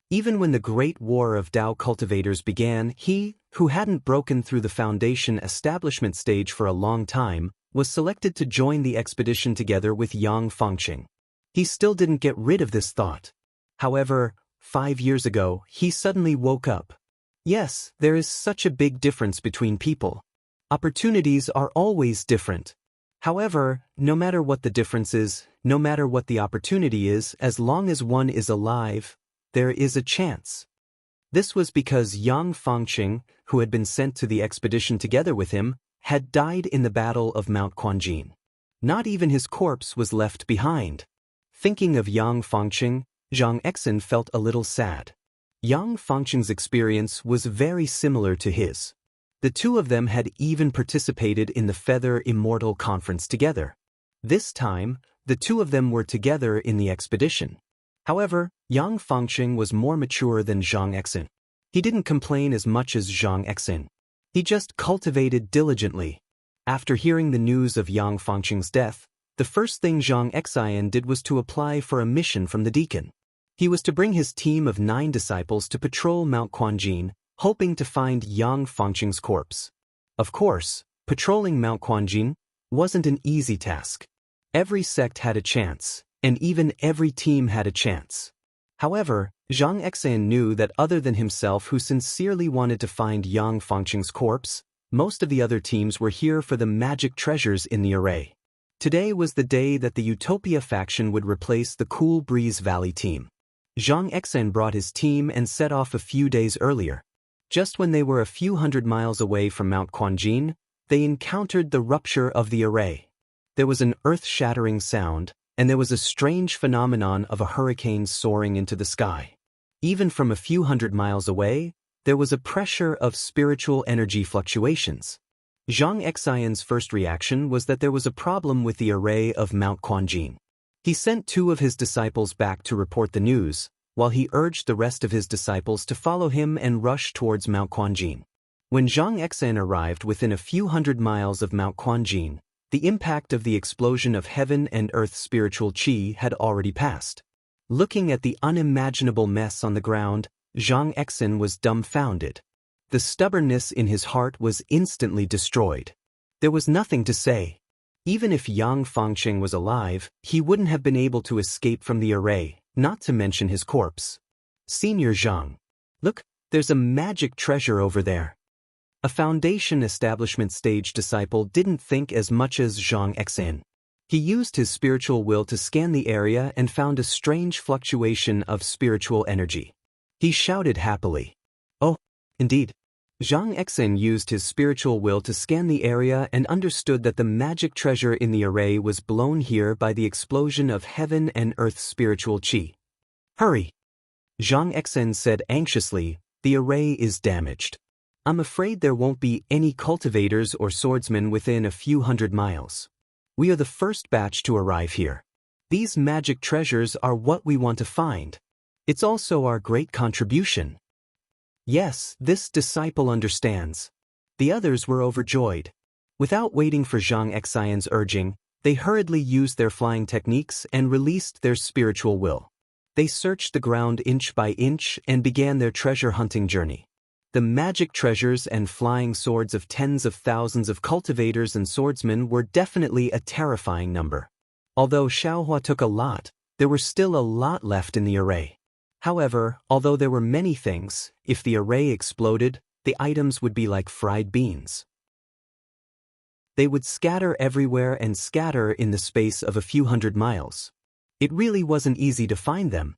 Even when the Great War of Dao cultivators began, he, who hadn't broken through the Foundation establishment stage for a long time, was selected to join the expedition together with Yang Fangqing. He still didn't get rid of this thought. However, 5 years ago, he suddenly woke up. Yes, there is such a big difference between people. Opportunities are always different. However, no matter what the difference is, no matter what the opportunity is, as long as one is alive, there is a chance. This was because Yang Fangqing, who had been sent to the expedition together with him, had died in the Battle of Mount Quanjin. Not even his corpse was left behind. Thinking of Yang Fangqing, Zhang Exen felt a little sad. Yang Fangqing's experience was very similar to his. The two of them had even participated in the Feather Immortal Conference together. This time, the two of them were together in the expedition. However, Yang Fangqing was more mature than Zhang Exen. He didn't complain as much as Zhang Exen. He just cultivated diligently. After hearing the news of Yang Fangqing's death, the first thing Zhang Exen did was to apply for a mission from the deacon. He was to bring his team of 9 disciples to patrol Mount Quanjin, hoping to find Yang Fangqing's corpse. Of course, patrolling Mount Quanjin wasn't an easy task. Every sect had a chance, and even every team had a chance. However, Zhang Exen knew that other than himself who sincerely wanted to find Yang Fangqing's corpse, Most of the other teams were here for the magic treasures in the array. Today was the day that the Utopia faction would replace the Cool Breeze Valley team. Zhang Exen brought his team and set off a few days earlier. Just when they were a few hundred miles away from Mount Quanjin, they encountered the rupture of the array. There was an earth-shattering sound, and there was a strange phenomenon of a hurricane soaring into the sky. Even from a few hundred miles away, there was a pressure of spiritual energy fluctuations. Zhang Xian's first reaction was that there was a problem with the array of Mount Quanjin. He sent 2 of his disciples back to report the news, while he urged the rest of his disciples to follow him and rush towards Mount Quanjin. When Zhang Exen arrived within a few hundred miles of Mount Quanjin, the impact of the explosion of heaven and earth spiritual qi had already passed. Looking at the unimaginable mess on the ground, Zhang Exen was dumbfounded. The stubbornness in his heart was instantly destroyed. There was nothing to say. Even if Yang Fangqing was alive, he wouldn't have been able to escape from the array, not to mention his corpse. Senior Zhang. Look, there's a magic treasure over there. A Foundation establishment stage disciple didn't think as much as Zhang Exen. He used his spiritual will to scan the area and found a strange fluctuation of spiritual energy. He shouted happily. Oh, indeed. Zhang Exen used his spiritual will to scan the area and understood that the magic treasure in the array was blown here by the explosion of heaven and earth spiritual qi. Hurry! Zhang Exen said anxiously, the array is damaged. I'm afraid there won't be any cultivators or swordsmen within a few hundred miles. We are the first batch to arrive here. These magic treasures are what we want to find. It's also our great contribution. Yes, this disciple understands. The others were overjoyed. Without waiting for Zhang Xian's urging, they hurriedly used their flying techniques and released their spiritual will. They searched the ground inch by inch and began their treasure hunting journey. The magic treasures and flying swords of tens of thousands of cultivators and swordsmen were definitely a terrifying number. Although Xiaohua took a lot, there were still a lot left in the array. However, although there were many things, if the array exploded, the items would be like fried beans. They would scatter everywhere and scatter in the space of a few hundred miles. It really wasn't easy to find them.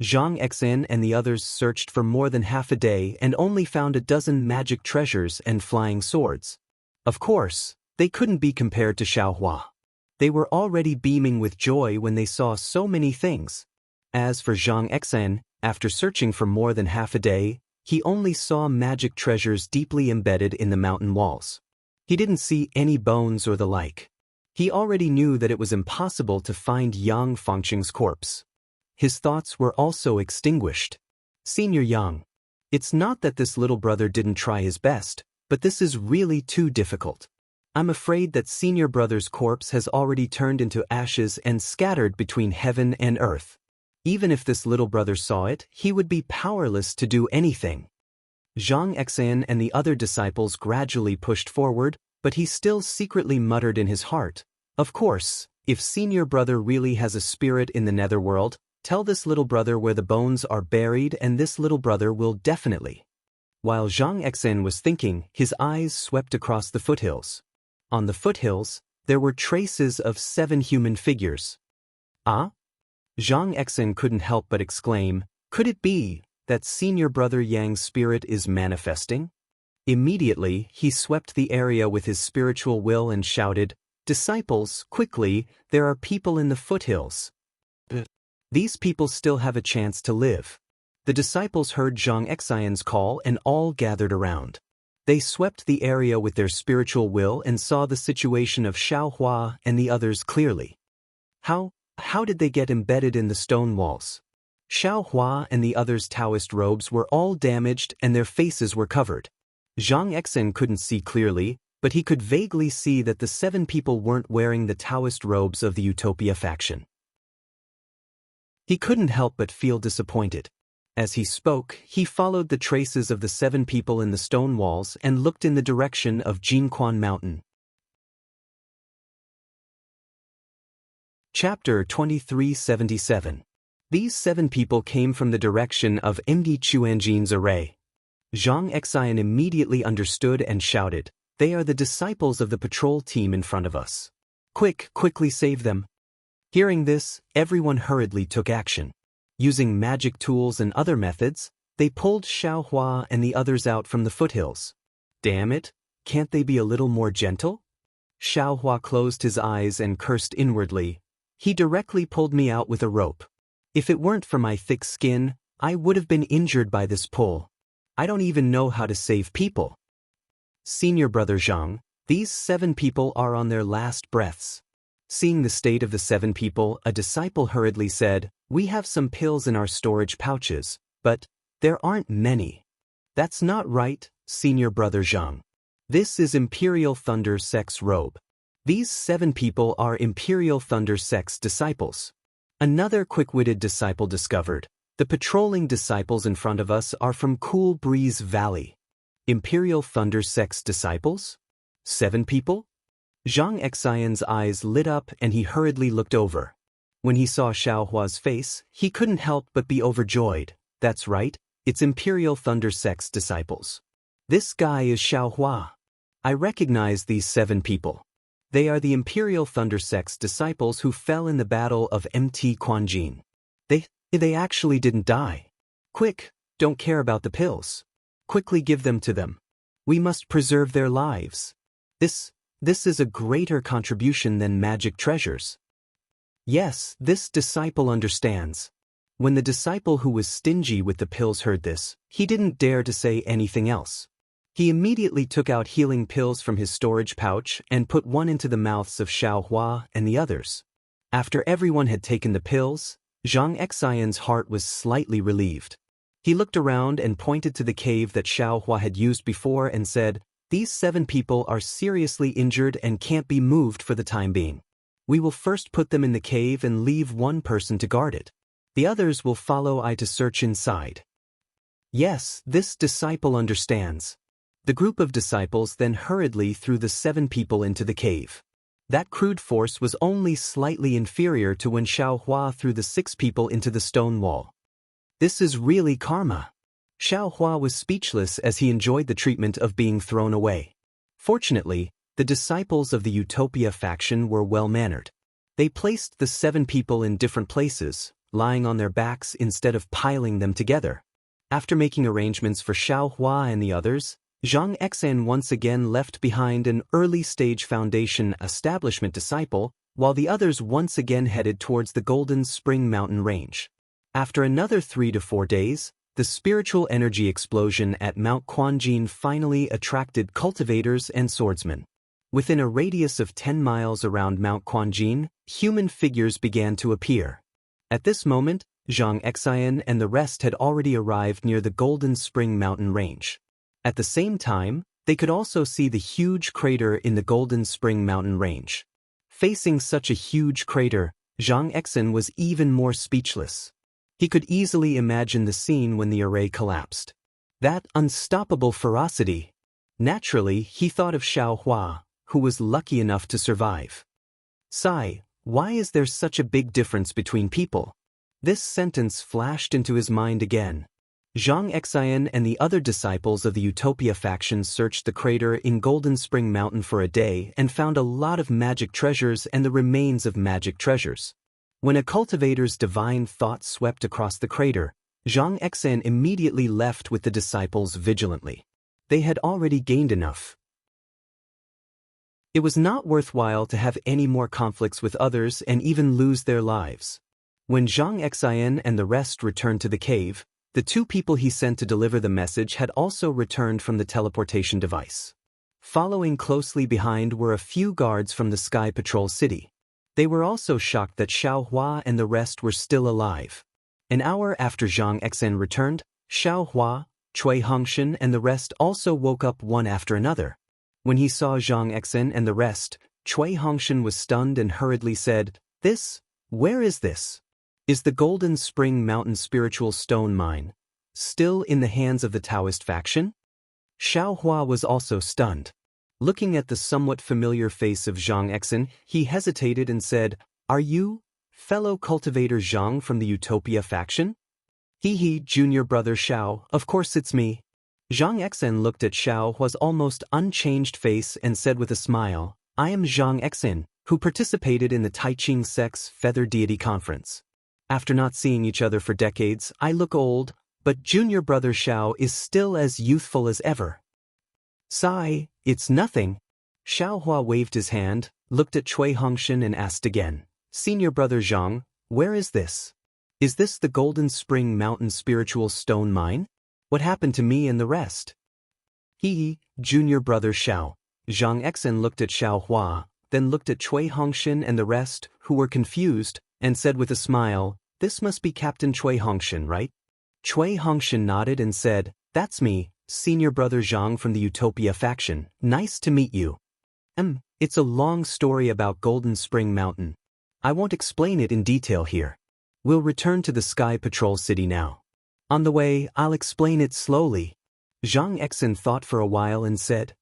Zhang Exen and the others searched for more than half a day and only found a dozen magic treasures and flying swords. Of course, they couldn't be compared to Xiaohua. They were already beaming with joy when they saw so many things. As for Zhang Exen, after searching for more than half a day, he only saw magic treasures deeply embedded in the mountain walls. He didn't see any bones or the like. He already knew that it was impossible to find Yang Fangqing's corpse. His thoughts were also extinguished. Senior Yang. It's not that this little brother didn't try his best, but this is really too difficult. I'm afraid that senior brother's corpse has already turned into ashes and scattered between heaven and earth. Even if this little brother saw it, he would be powerless to do anything. Zhang Exen and the other disciples gradually pushed forward, but he still secretly muttered in his heart, of course, if senior brother really has a spirit in the netherworld, tell this little brother where the bones are buried and this little brother will definitely. While Zhang Exen was thinking, his eyes swept across the foothills. On the foothills, there were traces of 7 human figures. Ah? Zhang Exen couldn't help but exclaim, could it be that senior brother Yang's spirit is manifesting? Immediately, he swept the area with his spiritual will and shouted, disciples, quickly, there are people in the foothills. These people still have a chance to live. The disciples heard Zhang Xian's call and all gathered around. They swept the area with their spiritual will and saw the situation of Xiaohua and the others clearly. How did they get embedded in the stone walls? Xiaohua and the others' Taoist robes were all damaged and their faces were covered. Zhang Exen couldn't see clearly, but he could vaguely see that the 7 people weren't wearing the Taoist robes of the Utopia faction. He couldn't help but feel disappointed. As he spoke, he followed the traces of the 7 people in the stone walls and looked in the direction of Jinquan Mountain. Chapter 2377. These 7 people came from the direction of MD Chuanjin's array. Zhang Xian immediately understood and shouted, They are the disciples of the patrol team in front of us. Quickly save them. Hearing this, everyone hurriedly took action. Using magic tools and other methods, they pulled Xiaohua and the others out from the foothills. Damn it, can't they be a little more gentle? Xiaohua closed his eyes and cursed inwardly. He directly pulled me out with a rope. If it weren't for my thick skin, I would have been injured by this pull. I don't even know how to save people. Senior brother Zhang, these 7 people are on their last breaths. Seeing the state of the 7 people, a disciple hurriedly said, "We have some pills in our storage pouches, but there aren't many." That's not right, senior brother Zhang. This is Imperial Thunder Sect's robe. These 7 people are Imperial Thunder Sect's disciples. Another quick-witted disciple discovered, the patrolling disciples in front of us are from Cool Breeze Valley. Imperial Thunder Sect's disciples? 7 people? Zhang Xian's eyes lit up and he hurriedly looked over. When he saw Xiaohua's face, he couldn't help but be overjoyed. That's right, it's Imperial Thunder Sect's disciples. This guy is Xiaohua. I recognize these 7 people. They are the Imperial Thunder Sect's disciples who fell in the battle of Mt. Quanjin. They actually didn't die. Quick, don't care about the pills. Quickly give them to them. We must preserve their lives. This is a greater contribution than magic treasures. Yes, this disciple understands. When the disciple who was stingy with the pills heard this, he didn't dare to say anything else. He immediately took out healing pills from his storage pouch and put one into the mouths of Xiaohua and the others. After everyone had taken the pills, Zhang Xian's heart was slightly relieved. He looked around and pointed to the cave that Xiaohua had used before and said, "These 7 people are seriously injured and can't be moved for the time being. We will first put them in the cave and leave one person to guard it. The others will follow I to search inside." Yes, this disciple understands. The group of disciples then hurriedly threw the 7 people into the cave. That crude force was only slightly inferior to when Xiaohua threw the 6 people into the stone wall. This is really karma. Xiaohua was speechless as he enjoyed the treatment of being thrown away. Fortunately, the disciples of the Utopia faction were well-mannered. They placed the 7 people in different places, lying on their backs instead of piling them together. After making arrangements for Xiaohua and the others, Zhang Xian once again left behind an early-stage Foundation establishment disciple, while the others once again headed towards the Golden Spring Mountain Range. After another 3 to 4 days, the spiritual energy explosion at Mount Quanjin finally attracted cultivators and swordsmen. Within a radius of 10 miles around Mount Quanjin, human figures began to appear. At this moment, Zhang Xian and the rest had already arrived near the Golden Spring Mountain Range. At the same time, they could also see the huge crater in the Golden Spring Mountain Range. Facing such a huge crater, Zhang Xian was even more speechless. He could easily imagine the scene when the array collapsed. That unstoppable ferocity. Naturally, he thought of Xiaohua, who was lucky enough to survive. Sigh, why is there such a big difference between people? This sentence flashed into his mind again. Zhang Xian and the other disciples of the Utopia faction searched the crater in Golden Spring Mountain for a day and found a lot of magic treasures and the remains of magic treasures. When a cultivator's divine thought swept across the crater, Zhang Xian immediately left with the disciples vigilantly. They had already gained enough. It was not worthwhile to have any more conflicts with others and even lose their lives. When Zhang Xian and the rest returned to the cave, the 2 people he sent to deliver the message had also returned from the teleportation device. Following closely behind were a few guards from the Sky Patrol City. They were also shocked that Xiaohua and the rest were still alive. An hour after Zhang Xian returned, Xiaohua, Cui Hongshan and the rest also woke up one after another. When he saw Zhang Xian and the rest, Cui Hongshan was stunned and hurriedly said, Where is this? Is the Golden Spring Mountain Spiritual Stone Mine still in the hands of the Taoist faction? Xiaohua was also stunned. Looking at the somewhat familiar face of Zhang Xian, he hesitated and said, "Are you, fellow cultivator Zhang from the Utopia faction?" Junior brother Xiao, of course it's me. Zhang Exin looked at Xiao Hua's almost unchanged face and said with a smile, I am Zhang Exin, who participated in the Taiqing sect's Feather Deity Conference. After not seeing each other for decades, I look old, but junior brother Xiao is still as youthful as ever. Sigh, it's nothing. Xiao Hua waved his hand, looked at Cui Hongshan and asked again, Senior brother Zhang, where is this? Is this the Golden Spring Mountain Spiritual Stone Mine? What happened to me and the rest? Junior brother Xiao. Zhang Exin looked at Xiao Hua, then looked at Cui Hongshan and the rest, who were confused, and said with a smile, This must be Captain Cui Hongshan, right? Cui Hongshan nodded and said, That's me, senior brother Zhang from the Utopia faction. Nice to meet you. It's a long story about Golden Spring Mountain. I won't explain it in detail here. We'll return to the Sky Patrol City now. On the way, I'll explain it slowly. Zhang Exin thought for a while and said,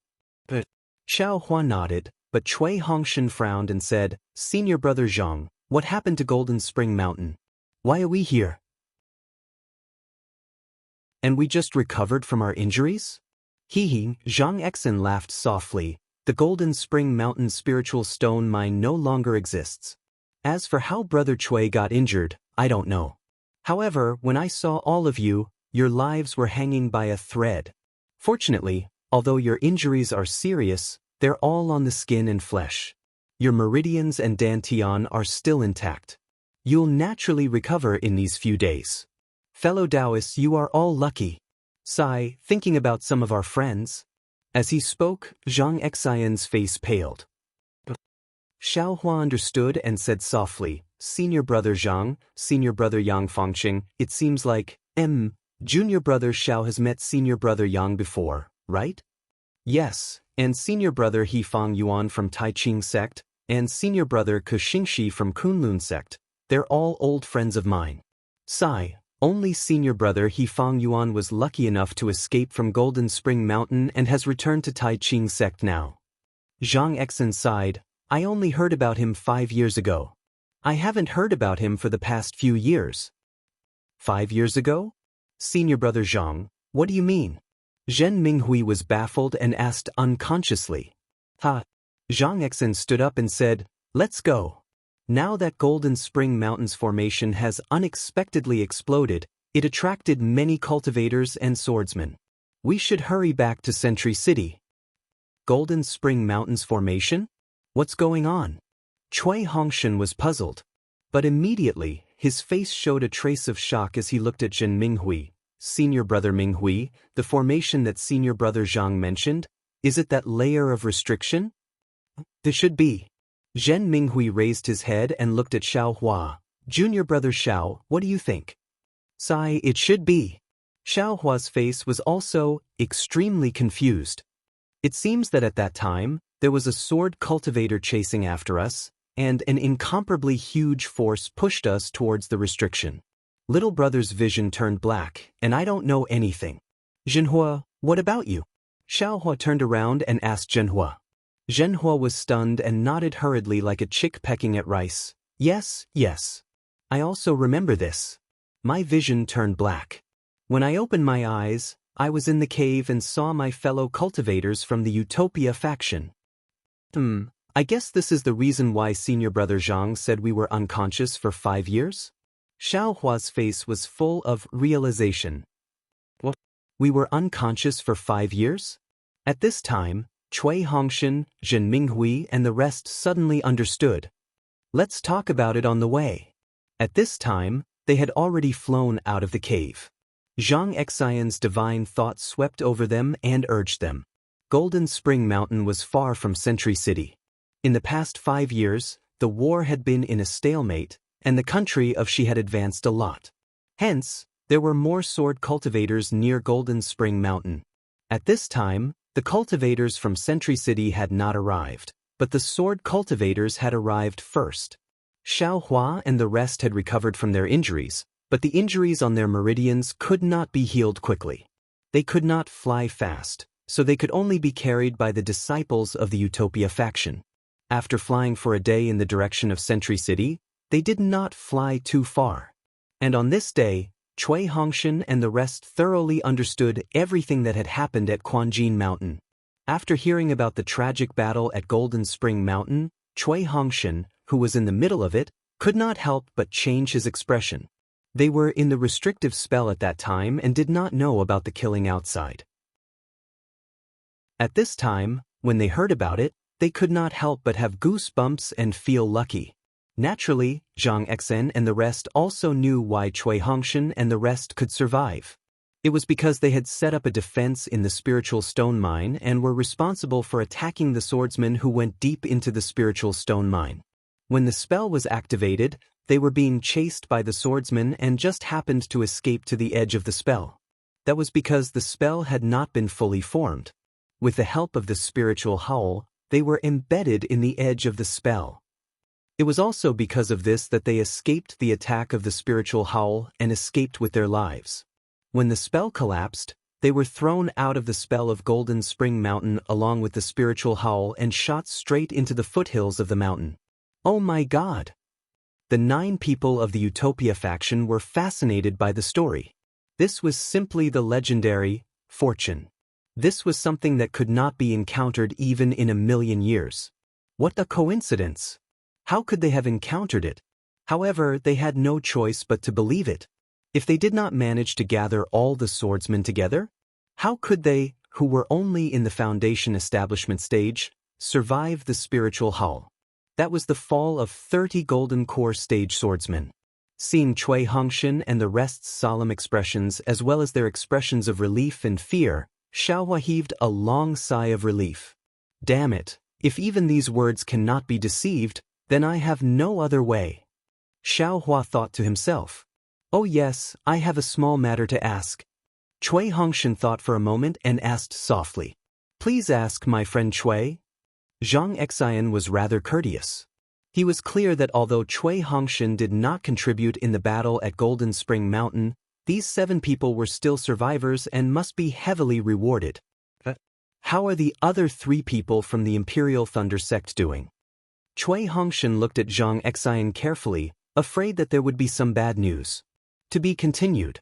But Xiao Hua nodded, but Cui Hongshan frowned and said, Senior brother Zhang, what happened to Golden Spring Mountain? Why are we here? And we just recovered from our injuries? Zhang Exin laughed softly. The Golden Spring Mountain Spiritual Stone Mine no longer exists. As for how Brother Cui got injured, I don't know. However, when I saw all of you, your lives were hanging by a thread. Fortunately, although your injuries are serious, they're all on the skin and flesh. Your meridians and dantian are still intact. You'll naturally recover in these few days. Fellow Taoists, you are all lucky. Sigh, thinking about some of our friends. As he spoke, Zhang Exin's face paled. Xiao Hua understood and said softly, Senior brother Zhang, senior brother Yang Fangqing, it seems like, junior brother Xiao has met senior brother Yang before, right? Yes, and senior brother He Fang Yuan from Taiqing sect, and senior brother Ke Xingxi from Kunlun sect. They're all old friends of mine. Sigh, only senior brother He Fang Yuan was lucky enough to escape from Golden Spring Mountain and has returned to Taiqing sect now. Zhang Exin sighed, I only heard about him 5 years ago. I haven't heard about him for the past few years. 5 years ago? Senior brother Zhang, what do you mean? Zhen Minghui was baffled and asked unconsciously. Zhang Exin stood up and said, Let's go. Now that Golden Spring Mountain's formation has unexpectedly exploded, it attracted many cultivators and swordsmen. We should hurry back to Sentry City. Golden Spring Mountain's formation? What's going on? Cui Hongshan was puzzled. But immediately, his face showed a trace of shock as he looked at Zhen Minghui. Senior brother Minghui, the formation that senior brother Zhang mentioned, is it that layer of restriction? This should be. Zhen Minghui raised his head and looked at Xiao Hua. Junior brother Xiao, what do you think? Sigh, it should be. Xiao Hua's face was also extremely confused. It seems that at that time, there was a sword cultivator chasing after us, and an incomparably huge force pushed us towards the restriction. Little brother's vision turned black, and I don't know anything. Zhenhua, what about you? Xiao Hua turned around and asked Zhenhua. Zhenhua was stunned and nodded hurriedly like a chick pecking at rice. Yes, yes. I also remember this. My vision turned black. When I opened my eyes, I was in the cave and saw my fellow cultivators from the Utopia faction. I guess this is the reason why senior brother Zhang said we were unconscious for 5 years? Xiao Hua's face was full of realization. What? We were unconscious for 5 years? At this time, Cui Hongshan, Zhen Minghui and the rest suddenly understood. Let's talk about it on the way. At this time, they had already flown out of the cave. Zhang Exin's divine thought swept over them and urged them. Golden Spring Mountain was far from Sentry City. In the past 5 years, the war had been in a stalemate, and the country of Shi had advanced a lot. Hence, there were more sword cultivators near Golden Spring Mountain. At this time, the cultivators from Sentry City had not arrived, but the sword cultivators had arrived first. Xiao Hua and the rest had recovered from their injuries, but the injuries on their meridians could not be healed quickly. They could not fly fast, so they could only be carried by the disciples of the Utopia faction. After flying for a day in the direction of Sentry City, they did not fly too far. And on this day, Cui Hongshan and the rest thoroughly understood everything that had happened at Quanjin Mountain. After hearing about the tragic battle at Golden Spring Mountain, Cui Hongshan, who was in the middle of it, could not help but change his expression. They were in the restrictive spell at that time and did not know about the killing outside. At this time, when they heard about it, they could not help but have goosebumps and feel lucky. Naturally, Zhang Exen and the rest also knew why Cui Hongshan and the rest could survive. It was because they had set up a defense in the spiritual stone mine and were responsible for attacking the swordsmen who went deep into the spiritual stone mine. When the spell was activated, they were being chased by the swordsmen and just happened to escape to the edge of the spell. That was because the spell had not been fully formed. With the help of the spiritual howl, they were embedded in the edge of the spell. It was also because of this that they escaped the attack of the spiritual howl and escaped with their lives. When the spell collapsed, they were thrown out of the spell of Golden Spring Mountain along with the spiritual howl and shot straight into the foothills of the mountain. Oh my God! The 9 people of the Utopia faction were fascinated by the story. This was simply the legendary fortune. This was something that could not be encountered even in 1,000,000 years. What a coincidence! How could they have encountered it? However, they had no choice but to believe it. If they did not manage to gather all the swordsmen together, how could they, who were only in the foundation establishment stage, survive the spiritual howl? That was the fall of 30 Golden Core stage swordsmen. Seeing Cui Hongshan and the rest's solemn expressions as well as their expressions of relief and fear, Xiaohua heaved a long sigh of relief. Damn it, if even these words cannot be deceived, then I have no other way. Xiaohua thought to himself. Oh yes, I have a small matter to ask. Cui Hongshan thought for a moment and asked softly. Please ask, my friend Cui. Zhang Exen was rather courteous. He was clear that although Cui Hongshan did not contribute in the battle at Golden Spring Mountain, these 7 people were still survivors and must be heavily rewarded. How are the other 3 people from the Imperial Thunder sect doing? Cui Hongshan looked at Zhang Exen carefully, afraid that there would be some bad news. To be continued.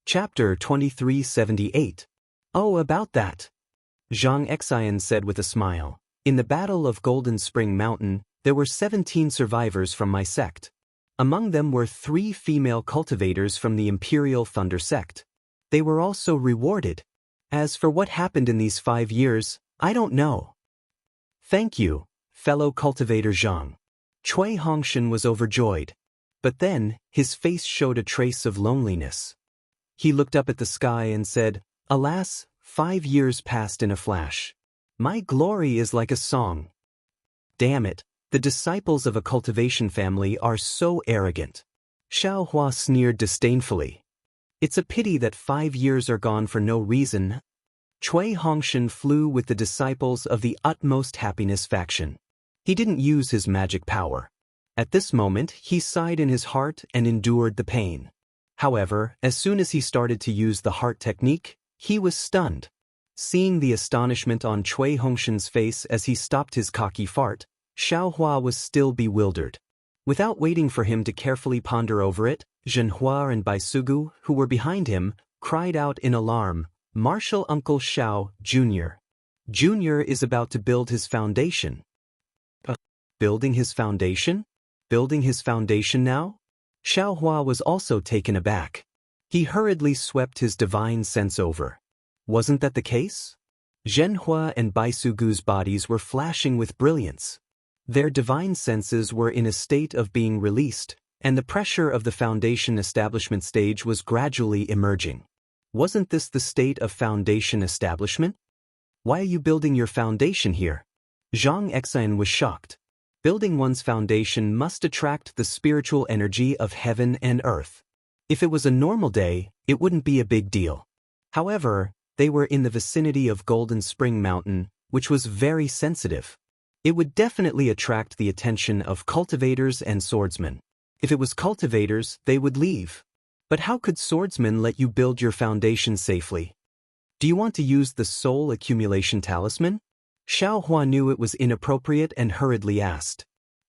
Chapter 2378. Oh, about that. Zhang Exen said with a smile. In the Battle of Golden Spring Mountain, there were 17 survivors from my sect. Among them were 3 female cultivators from the Imperial Thunder sect. They were also rewarded. As for what happened in these 5 years, I don't know. Thank you, fellow cultivator Zhang. Cui Hongshan was overjoyed. But then, his face showed a trace of loneliness. He looked up at the sky and said, Alas, 5 years passed in a flash. My glory is like a song. Damn it, the disciples of a cultivation family are so arrogant. Xiaohua sneered disdainfully. It's a pity that 5 years are gone for no reason. Cui Hongshan flew with the disciples of the utmost happiness faction. He didn't use his magic power. At this moment, he sighed in his heart and endured the pain. However, as soon as he started to use the heart technique, he was stunned. Seeing the astonishment on Cui Hongshan's face as he stopped his cocky fart, Xiaohua was still bewildered. Without waiting for him to carefully ponder over it, Zhenhua and Baisugu, who were behind him, cried out in alarm, Martial Uncle Xiao, Jr. Jr. is about to build his foundation. Building his foundation? Building his foundation now? Xiaohua was also taken aback. He hurriedly swept his divine sense over. Wasn't that the case? Zhenhua and Baisugu's bodies were flashing with brilliance. Their divine senses were in a state of being released, and the pressure of the foundation establishment stage was gradually emerging. Wasn't this the state of foundation establishment? Why are you building your foundation here? Zhang Exen was shocked. Building one's foundation must attract the spiritual energy of heaven and earth. If it was a normal day, it wouldn't be a big deal. However, they were in the vicinity of Golden Spring Mountain, which was very sensitive. It would definitely attract the attention of cultivators and swordsmen. If it was cultivators, they would leave. But how could swordsmen let you build your foundation safely? Do you want to use the soul accumulation talisman? Xiaohua knew it was inappropriate and hurriedly asked.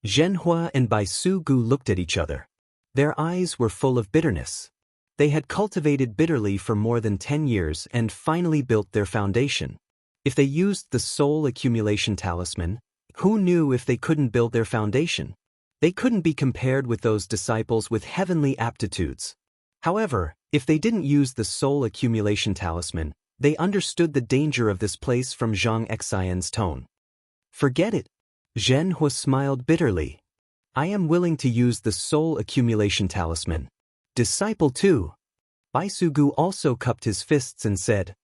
Zhenhua and Bai Su Gu looked at each other. Their eyes were full of bitterness. They had cultivated bitterly for more than 10 years and finally built their foundation. If they used the soul accumulation talisman, who knew if they couldn't build their foundation? They couldn't be compared with those disciples with heavenly aptitudes. However, if they didn't use the soul accumulation talisman, they understood the danger of this place from Zhang Xian's tone. Forget it. Zhenhua smiled bitterly. I am willing to use the soul accumulation talisman. Disciple 2. Bai Su Gu also cupped his fists and said,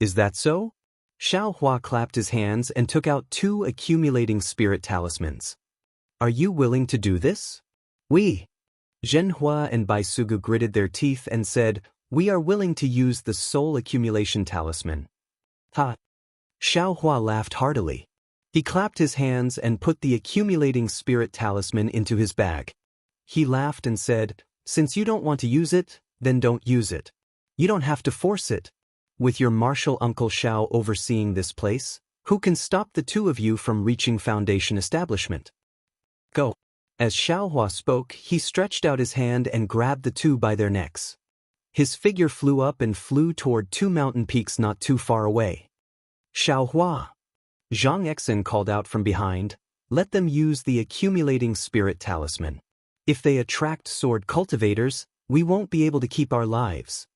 Is that so? Xiao Hua clapped his hands and took out 2 accumulating spirit talismans. Are you willing to do this? We. Zhenhua and Bai Su Gu gritted their teeth and said, We are willing to use the soul accumulation talisman. Ha! Xiao Hua laughed heartily. He clapped his hands and put the accumulating spirit talisman into his bag. He laughed and said, Since you don't want to use it, then don't use it. You don't have to force it. With your martial uncle Xiao overseeing this place, who can stop the 2 of you from reaching foundation establishment? Go. As Xiao Hua spoke, he stretched out his hand and grabbed the 2 by their necks. His figure flew up and flew toward 2 mountain peaks not too far away. Xiao Hua. Zhang Exin called out from behind, Let them use the accumulating spirit talisman. If they attract sword cultivators, we won't be able to keep our lives.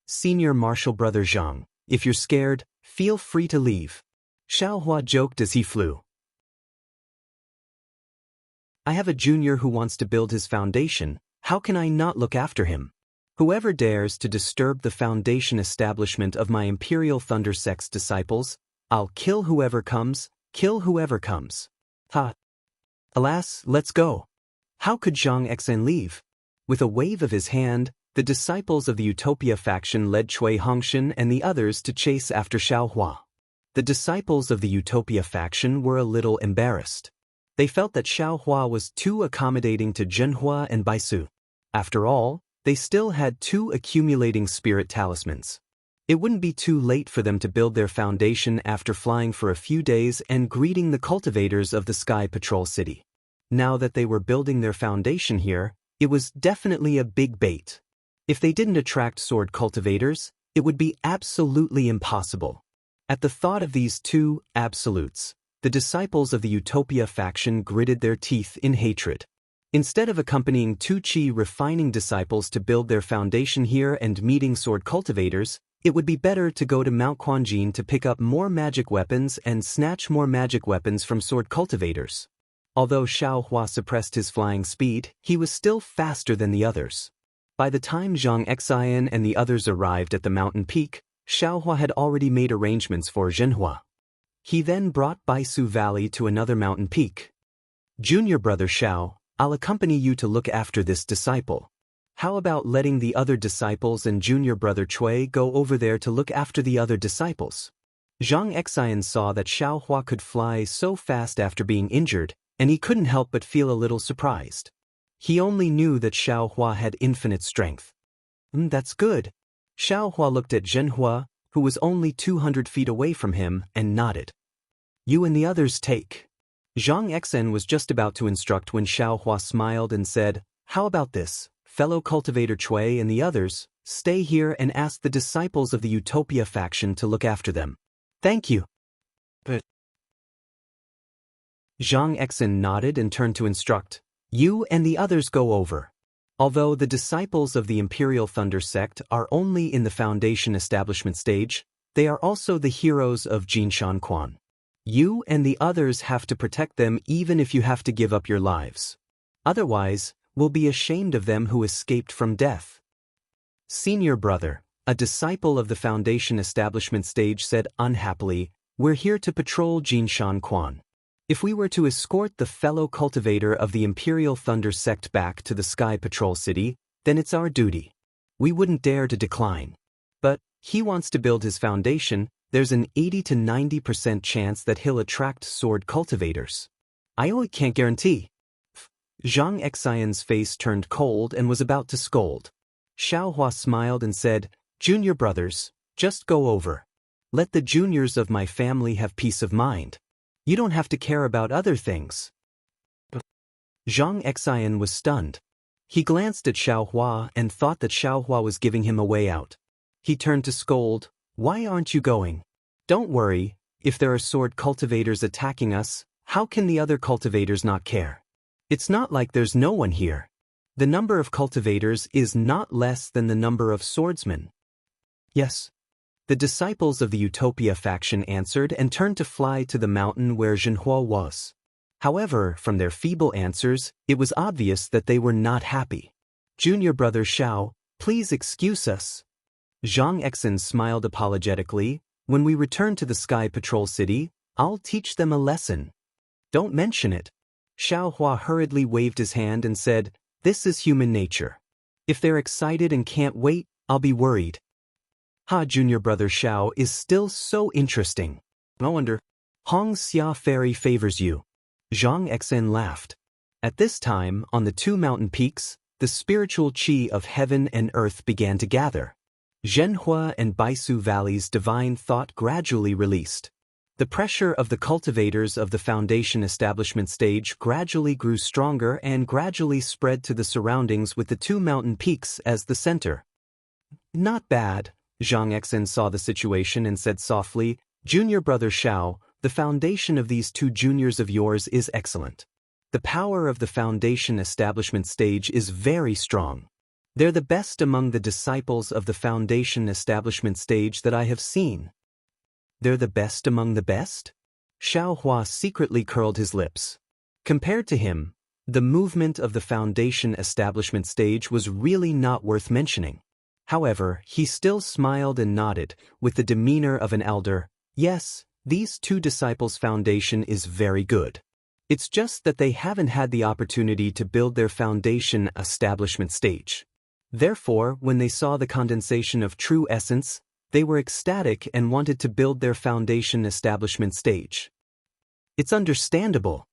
Senior Martial Brother Zhang, if you're scared, feel free to leave. Xiao Hua joked as he flew. I have a junior who wants to build his foundation, how can I not look after him? Whoever dares to disturb the foundation establishment of my Imperial Thunder Sect's disciples, I'll kill whoever comes, kill whoever comes. Ha! Alas, let's go. How could Zhang Exen leave? With a wave of his hand, the disciples of the Utopia faction led Cui Hongshan and the others to chase after Xiao Hua. The disciples of the Utopia faction were a little embarrassed. They felt that Xiao Hua was too accommodating to Zhenhua and Bai Su. After all, they still had 2 accumulating spirit talismans. It wouldn't be too late for them to build their foundation after flying for a few days and greeting the cultivators of the Sky Patrol City. Now that they were building their foundation here, it was definitely a big bait. If they didn't attract sword cultivators, it would be absolutely impossible. At the thought of these 2 absolutes, the disciples of the Utopia faction gritted their teeth in hatred. Instead of accompanying 2 Qi refining disciples to build their foundation here and meeting sword cultivators, it would be better to go to Mount Quanjin to pick up more magic weapons and snatch more magic weapons from sword cultivators. Although Xiao Hua suppressed his flying speed, he was still faster than the others. By the time Zhang Xian and the others arrived at the mountain peak, Xiao Hua had already made arrangements for Zhenhua. He then brought Baisu Valley to another mountain peak. Junior brother Xiao, I'll accompany you to look after this disciple. How about letting the other disciples and junior brother Cui go over there to look after the other disciples? Zhang Xian saw that Xiao Hua could fly so fast after being injured, and he couldn't help but feel a little surprised. He only knew that Xiao Hua had infinite strength. That's good. Xiao Hua looked at Zhenhua, who was only 200 feet away from him, and nodded. You and the others take. Zhang Exen was just about to instruct when Xiao Hua smiled and said, How about this, fellow cultivator Cui and the others, stay here and ask the disciples of the Utopia faction to look after them. Thank you. But Zhang Exen nodded and turned to instruct, You and the others go over. Although the disciples of the Imperial Thunder Sect are only in the Foundation establishment stage, they are also the heroes of Jinshan Quan. You and the others have to protect them even if you have to give up your lives. Otherwise, we'll be ashamed of them who escaped from death. Senior brother, a disciple of the Foundation establishment stage said unhappily, We're here to patrol Jinshan Quan. If we were to escort the fellow cultivator of the Imperial Thunder Sect back to the Sky Patrol City, then it's our duty. We wouldn't dare to decline. But he wants to build his foundation, there's an 80 to 90% chance that he'll attract sword cultivators. I can't guarantee. Zhang Xian's face turned cold and was about to scold. Xiao Hua smiled and said, Junior brothers, just go over. Let the juniors of my family have peace of mind. You don't have to care about other things. Zhang Xian was stunned. He glanced at Xiao Hua and thought that Xiao Hua was giving him a way out. He turned to scold, "Why aren't you going? Don't worry, if there are sword cultivators attacking us, how can the other cultivators not care? It's not like there's no one here. The number of cultivators is not less than the number of swordsmen." "Yes." The disciples of the Utopia faction answered and turned to fly to the mountain where Zhenhua was. However, from their feeble answers, it was obvious that they were not happy. "Junior brother Xiao, please excuse us." Zhang Exin smiled apologetically. "When we return to the Sky Patrol City, I'll teach them a lesson." "Don't mention it." Xiao Hua hurriedly waved his hand and said, "This is human nature. If they're excited and can't wait, I'll be worried." "Ha, junior brother Xiao is still so interesting. No wonder. Hong Xia Fairy favors you." Zhang Exin laughed. At this time, on the two mountain peaks, the spiritual qi of heaven and earth began to gather. Zhenhua and Baisu Valley's divine thought gradually released. The pressure of the cultivators of the foundation establishment stage gradually grew stronger and gradually spread to the surroundings with the two mountain peaks as the center. "Not bad." Zhang Exin saw the situation and said softly, "Junior brother Xiao, the foundation of these two juniors of yours is excellent. The power of the foundation establishment stage is very strong. They're the best among the disciples of the foundation establishment stage that I have seen." "They're the best among the best?" Xiao Hua secretly curled his lips. Compared to him, the movement of the foundation establishment stage was really not worth mentioning. However, he still smiled and nodded, with the demeanor of an elder. "Yes, these two disciples' foundation is very good. It's just that they haven't had the opportunity to build their foundation establishment stage. Therefore, when they saw the condensation of true essence, they were ecstatic and wanted to build their foundation establishment stage." "It's understandable."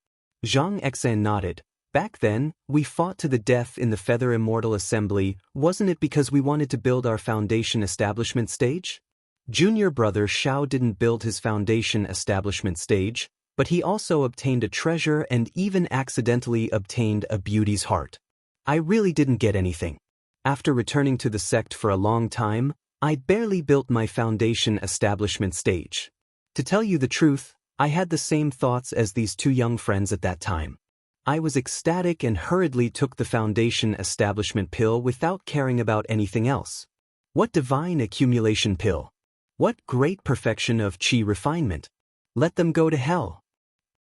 Zhang Exan nodded. "Back then, we fought to the death in the Feather Immortal Assembly. Wasn't it because we wanted to build our foundation establishment stage?" Junior brother Xiao didn't build his foundation establishment stage, but he also obtained a treasure and even accidentally obtained a beauty's heart. "I really didn't get anything. After returning to the sect for a long time, I barely built my foundation establishment stage. To tell you the truth, I had the same thoughts as these two young friends at that time. I was ecstatic and hurriedly took the foundation establishment pill without caring about anything else. What divine accumulation pill! What great perfection of qi refinement! Let them go to hell."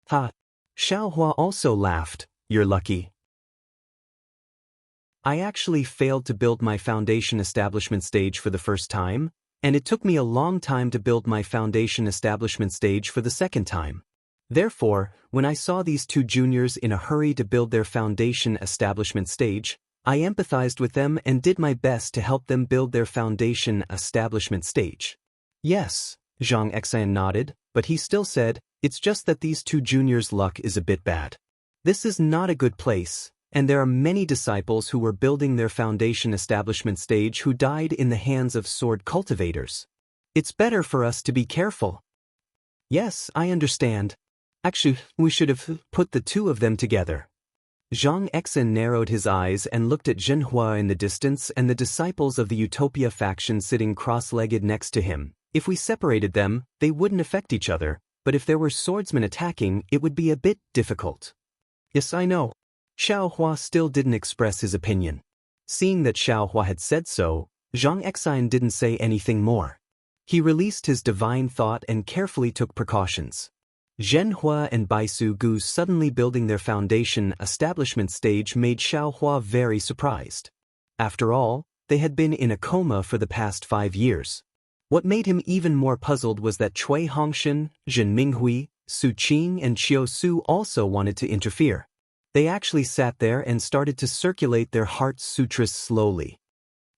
"Ha!" Xiao Hua also laughed. "You're lucky. I actually failed to build my foundation establishment stage for the first time, and it took me a long time to build my foundation establishment stage for the second time. Therefore, when I saw these two juniors in a hurry to build their foundation establishment stage, I empathized with them and did my best to help them build their foundation establishment stage." "Yes," Zhang Exan nodded, but he still said, "It's just that these two juniors' luck is a bit bad. This is not a good place, and there are many disciples who were building their foundation establishment stage who died in the hands of sword cultivators. It's better for us to be careful." "Yes, I understand. Actually, we should have put the two of them together." Zhang Exan narrowed his eyes and looked at Zhenhua in the distance and the disciples of the Utopia faction sitting cross-legged next to him. "If we separated them, they wouldn't affect each other, but if there were swordsmen attacking, it would be a bit difficult." "Yes, I know." Xiao Hua still didn't express his opinion. Seeing that Xiao Hua had said so, Zhang Exan didn't say anything more. He released his divine thought and carefully took precautions. Zhenhua and Baisu Gu suddenly building their foundation establishment stage made Xiao Hua very surprised. After all, they had been in a coma for the past 5 years. What made him even more puzzled was that Cui Hongshan, Zhen Minghui, Su Qing and Xiao Su also wanted to interfere. They actually sat there and started to circulate their heart sutras slowly.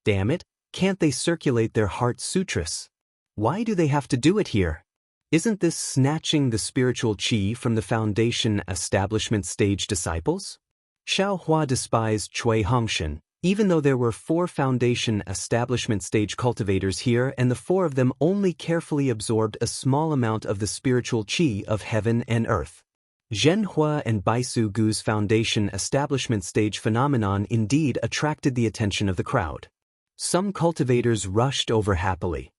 Damn it, can't they circulate their heart sutras? Why do they have to do it here? Isn't this snatching the spiritual qi from the foundation establishment stage disciples? Xiao Hua despised Cui Hongshan, even though there were 4 foundation establishment stage cultivators here and the 4 of them only carefully absorbed a small amount of the spiritual qi of heaven and earth. Zhenhua and Baisu Gu's foundation establishment stage phenomenon indeed attracted the attention of the crowd. Some cultivators rushed over happily.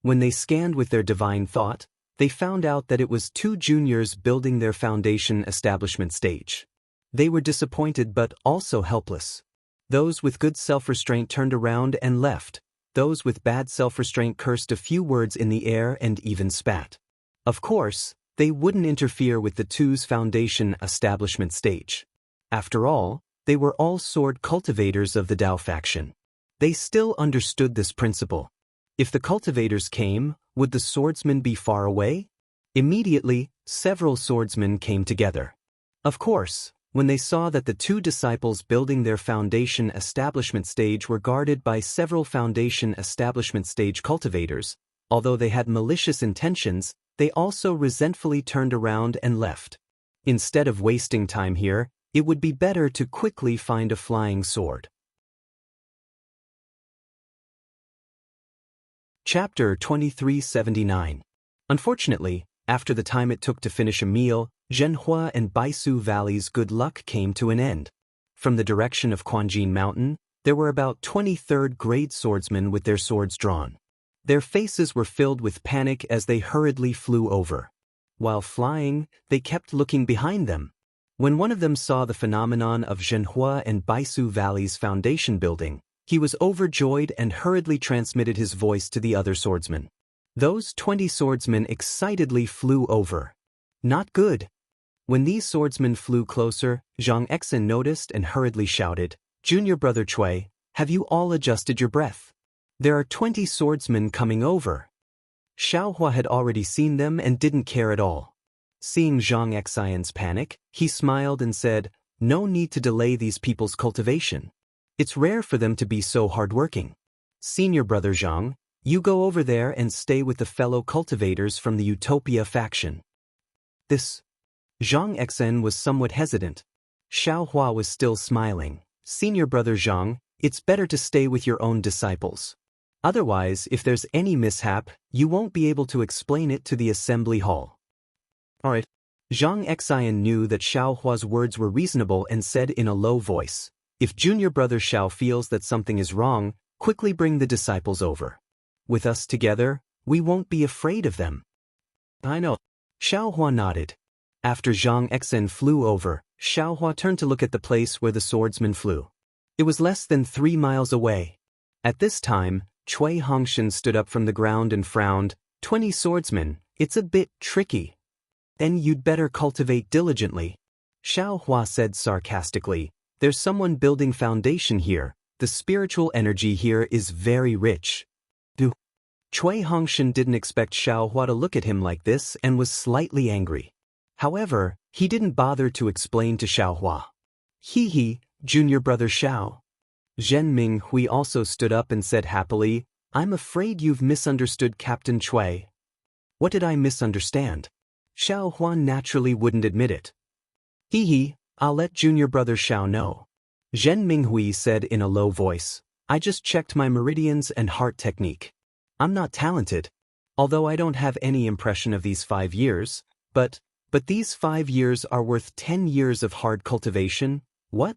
When they scanned with their divine thought, they found out that it was two juniors building their foundation establishment stage. They were disappointed but also helpless. Those with good self-restraint turned around and left. Those with bad self-restraint cursed a few words in the air and even spat. Of course, they wouldn't interfere with the two's foundation establishment stage. After all, they were all sword cultivators of the Dao faction. They still understood this principle. If the cultivators came, would the swordsmen be far away? Immediately, several swordsmen came together. Of course, when they saw that the two disciples building their foundation establishment stage were guarded by several foundation establishment stage cultivators, although they had malicious intentions, they also resentfully turned around and left. Instead of wasting time here, it would be better to quickly find a flying sword. Chapter 2379. Unfortunately, after the time it took to finish a meal, Zhenhua and Baisu Valley's good luck came to an end. From the direction of Quanjin Mountain, there were about 20 third-grade swordsmen with their swords drawn. Their faces were filled with panic as they hurriedly flew over. While flying, they kept looking behind them. When one of them saw the phenomenon of Zhenhua and Baisu Valley's foundation building, he was overjoyed and hurriedly transmitted his voice to the other swordsmen. Those 20 swordsmen excitedly flew over. Not good. When these swordsmen flew closer, Zhang Exen noticed and hurriedly shouted, "Junior brother Cui, have you all adjusted your breath? There are 20 swordsmen coming over." Xiaohua had already seen them and didn't care at all. Seeing Zhang Exen's panic, he smiled and said, "No need to delay these people's cultivation. It's rare for them to be so hardworking. Senior brother Zhang, you go over there and stay with the fellow cultivators from the Utopia faction." This. Zhang Exen was somewhat hesitant. Xiaohua was still smiling. "Senior brother Zhang, it's better to stay with your own disciples. Otherwise, if there's any mishap, you won't be able to explain it to the assembly hall." "Alright." Zhang Exen knew that Xiaohua's words were reasonable and said in a low voice, "If junior brother Xiao feels that something is wrong, quickly bring the disciples over. With us together, we won't be afraid of them." "I know." Xiaohua nodded. After Zhang Exen flew over, Xiaohua turned to look at the place where the swordsman flew. It was less than 3 miles away. At this time, Cui Hongshan stood up from the ground and frowned. 20 swordsmen, it's a bit tricky. Then you'd better cultivate diligently. Xiaohua said sarcastically, "There's someone building foundation here. The spiritual energy here is very rich." Cui Hongshan didn't expect Xiaohua to look at him like this and was slightly angry. However, he didn't bother to explain to Xiaohua. "Hee, junior brother Xiao." Zhen Minghui also stood up and said happily, "I'm afraid you've misunderstood Captain Cui." "What did I misunderstand?" Xiaohua naturally wouldn't admit it. "Hee, I'll let junior brother Xiao know." Zhen Minghui said in a low voice, "I just checked my meridians and heart technique. I'm not talented, although I don't have any impression of these 5 years, but these 5 years are worth 10 years of hard cultivation." "What?"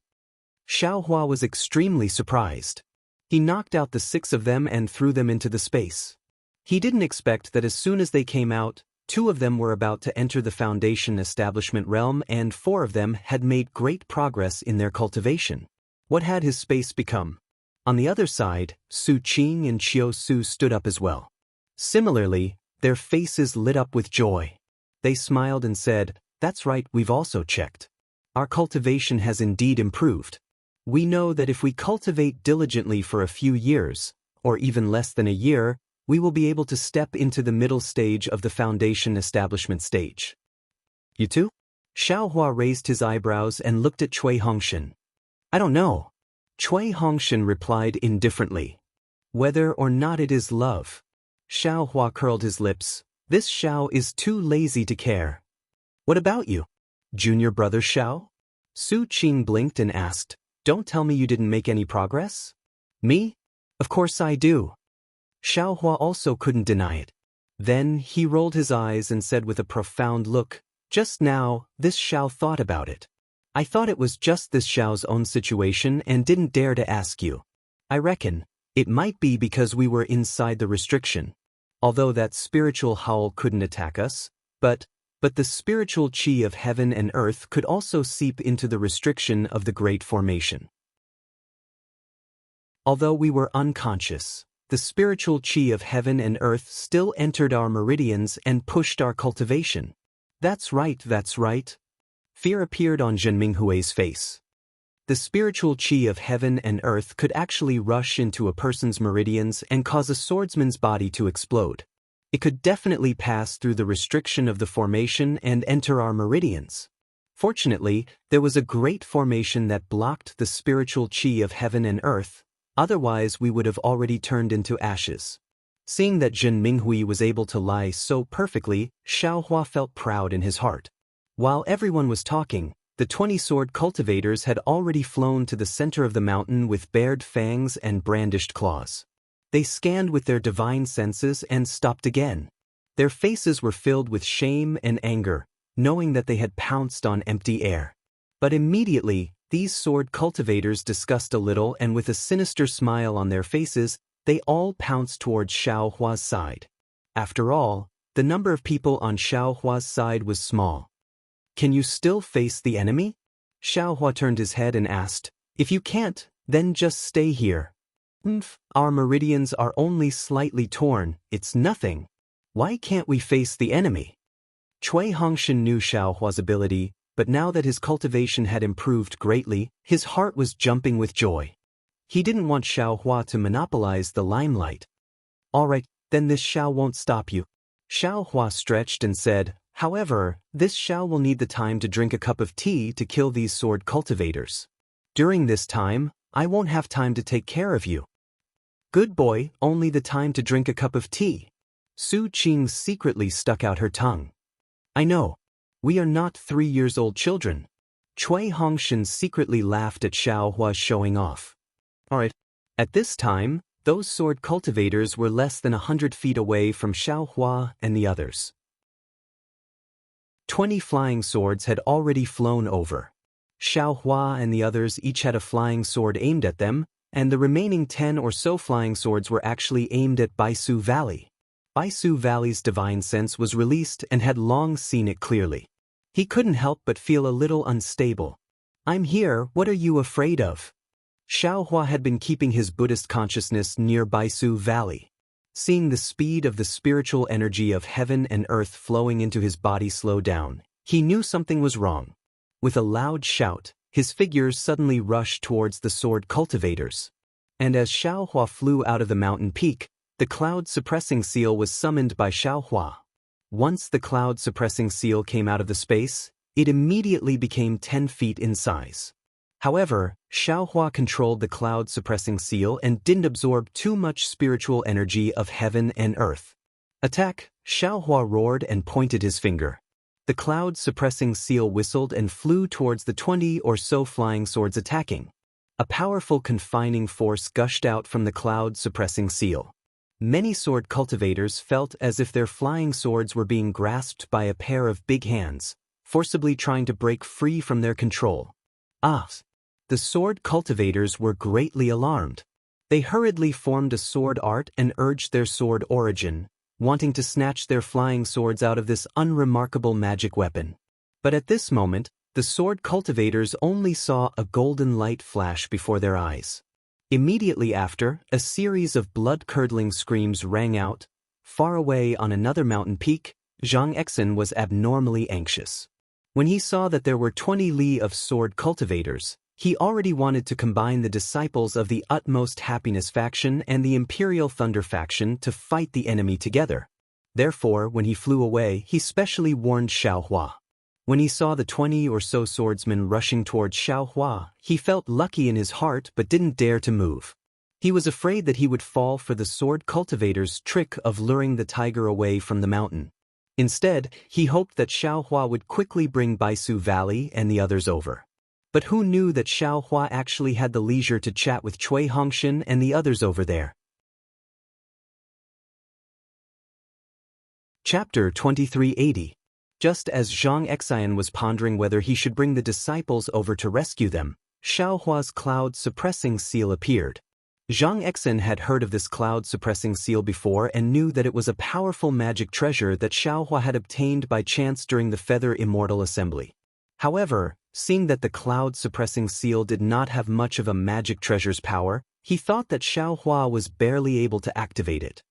Xiaohua was extremely surprised. He knocked out the 6 of them and threw them into the space. He didn't expect that as soon as they came out, 2 of them were about to enter the foundation establishment realm and 4 of them had made great progress in their cultivation. What had his space become? On the other side, Su Qing and Qiu Su stood up as well. Similarly, their faces lit up with joy. They smiled and said, "That's right, we've also checked. Our cultivation has indeed improved. We know that if we cultivate diligently for a few years, or even less than a year, we will be able to step into the middle stage of the foundation establishment stage." "You too?" Xiaohua raised his eyebrows and looked at Cui Hongshan. "I don't know." Cui Hongshan replied indifferently. "Whether or not it is love." Xiaohua curled his lips. "This Xiao is too lazy to care." "What about you, junior brother Xiao?" Su Qing blinked and asked, "Don't tell me you didn't make any progress?" "Me? Of course I do." Xiaohua also couldn't deny it. Then he rolled his eyes and said with a profound look, Just now, this Xiao thought about it. I thought it was just this Xiao's own situation and didn't dare to ask you. I reckon it might be because we were inside the restriction. Although that spiritual howl couldn't attack us, but the spiritual chi of heaven and earth could also seep into the restriction of the Great Formation. Although we were unconscious, the spiritual chi of heaven and earth still entered our meridians and pushed our cultivation. That's right, that's right. Fear appeared on Zhen Minghui's face. The spiritual chi of heaven and earth could actually rush into a person's meridians and cause a swordsman's body to explode. It could definitely pass through the restriction of the formation and enter our meridians. Fortunately, there was a great formation that blocked the spiritual chi of heaven and earth, otherwise we would have already turned into ashes. Seeing that Zhen Minghui was able to lie so perfectly, Xiaohua felt proud in his heart. While everyone was talking, the 20 sword cultivators had already flown to the center of the mountain with bared fangs and brandished claws. They scanned with their divine senses and stopped again. Their faces were filled with shame and anger, knowing that they had pounced on empty air. But immediately, these sword cultivators discussed a little, and with a sinister smile on their faces, they all pounced towards Xiaohua's side. After all, the number of people on Xiaohua's side was small. Can you still face the enemy? Xiaohua turned his head and asked, If you can't, then just stay here. Our meridians are only slightly torn, it's nothing. Why can't we face the enemy? Cui Hongshan knew Xiaohua's ability, but now that his cultivation had improved greatly, his heart was jumping with joy. He didn't want Xiaohua to monopolize the limelight. All right, then this Xiao won't stop you. Xiaohua stretched and said, However, this Xiao will need the time to drink a cup of tea to kill these sword cultivators. During this time, I won't have time to take care of you. Good boy, only the time to drink a cup of tea. Su Qing secretly stuck out her tongue. I know. We are not 3-year-old children. Cui Hongshan secretly laughed at Xiaohua showing off. Alright. At this time, those sword cultivators were less than 100 feet away from Xiaohua and the others. 20 flying swords had already flown over. Xiaohua and the others each had a flying sword aimed at them, and the remaining 10 or so flying swords were actually aimed at Baisu Valley. Baisu Valley's divine sense was released and had long seen it clearly. He couldn't help but feel a little unstable. I'm here, what are you afraid of? Xiaohua had been keeping his Buddhist consciousness near Baisu Valley. Seeing the speed of the spiritual energy of heaven and earth flowing into his body slow down, he knew something was wrong. With a loud shout, his figure suddenly rushed towards the sword cultivators. And as Xiaohua flew out of the mountain peak, the cloud-suppressing seal was summoned by Xiaohua. Once the cloud-suppressing seal came out of the space, it immediately became 10 feet in size. However, Xiaohua controlled the cloud-suppressing seal and didn't absorb too much spiritual energy of heaven and earth. Attack! Xiaohua roared and pointed his finger. The cloud-suppressing seal whistled and flew towards the 20 or so flying swords attacking. A powerful confining force gushed out from the cloud-suppressing seal. Many sword cultivators felt as if their flying swords were being grasped by a pair of big hands, forcibly trying to break free from their control. The sword cultivators were greatly alarmed. They hurriedly formed a sword art and urged their sword origin, wanting to snatch their flying swords out of this unremarkable magic weapon. But at this moment, the sword cultivators only saw a golden light flash before their eyes. Immediately after, a series of blood-curdling screams rang out. Far away on another mountain peak, Zhang Exin was abnormally anxious. When he saw that there were 20 li of sword cultivators, he already wanted to combine the disciples of the Utmost Happiness faction and the Imperial Thunder faction to fight the enemy together. Therefore, when he flew away, he specially warned Xiaohua. When he saw the 20 or so swordsmen rushing towards Xiaohua, he felt lucky in his heart but didn't dare to move. He was afraid that he would fall for the sword cultivator's trick of luring the tiger away from the mountain. Instead, he hoped that Xiaohua would quickly bring Baisu Valley and the others over. But who knew that Xiaohua actually had the leisure to chat with Cui Hongshan and the others over there? Chapter 2380. Just as Zhang Xian was pondering whether he should bring the disciples over to rescue them, Xiaohua's cloud-suppressing seal appeared. Zhang Xian had heard of this cloud-suppressing seal before and knew that it was a powerful magic treasure that Xiaohua had obtained by chance during the Feather Immortal Assembly. However, seeing that the cloud-suppressing seal did not have much of a magic treasure's power, he thought that Xiaohua was barely able to activate it.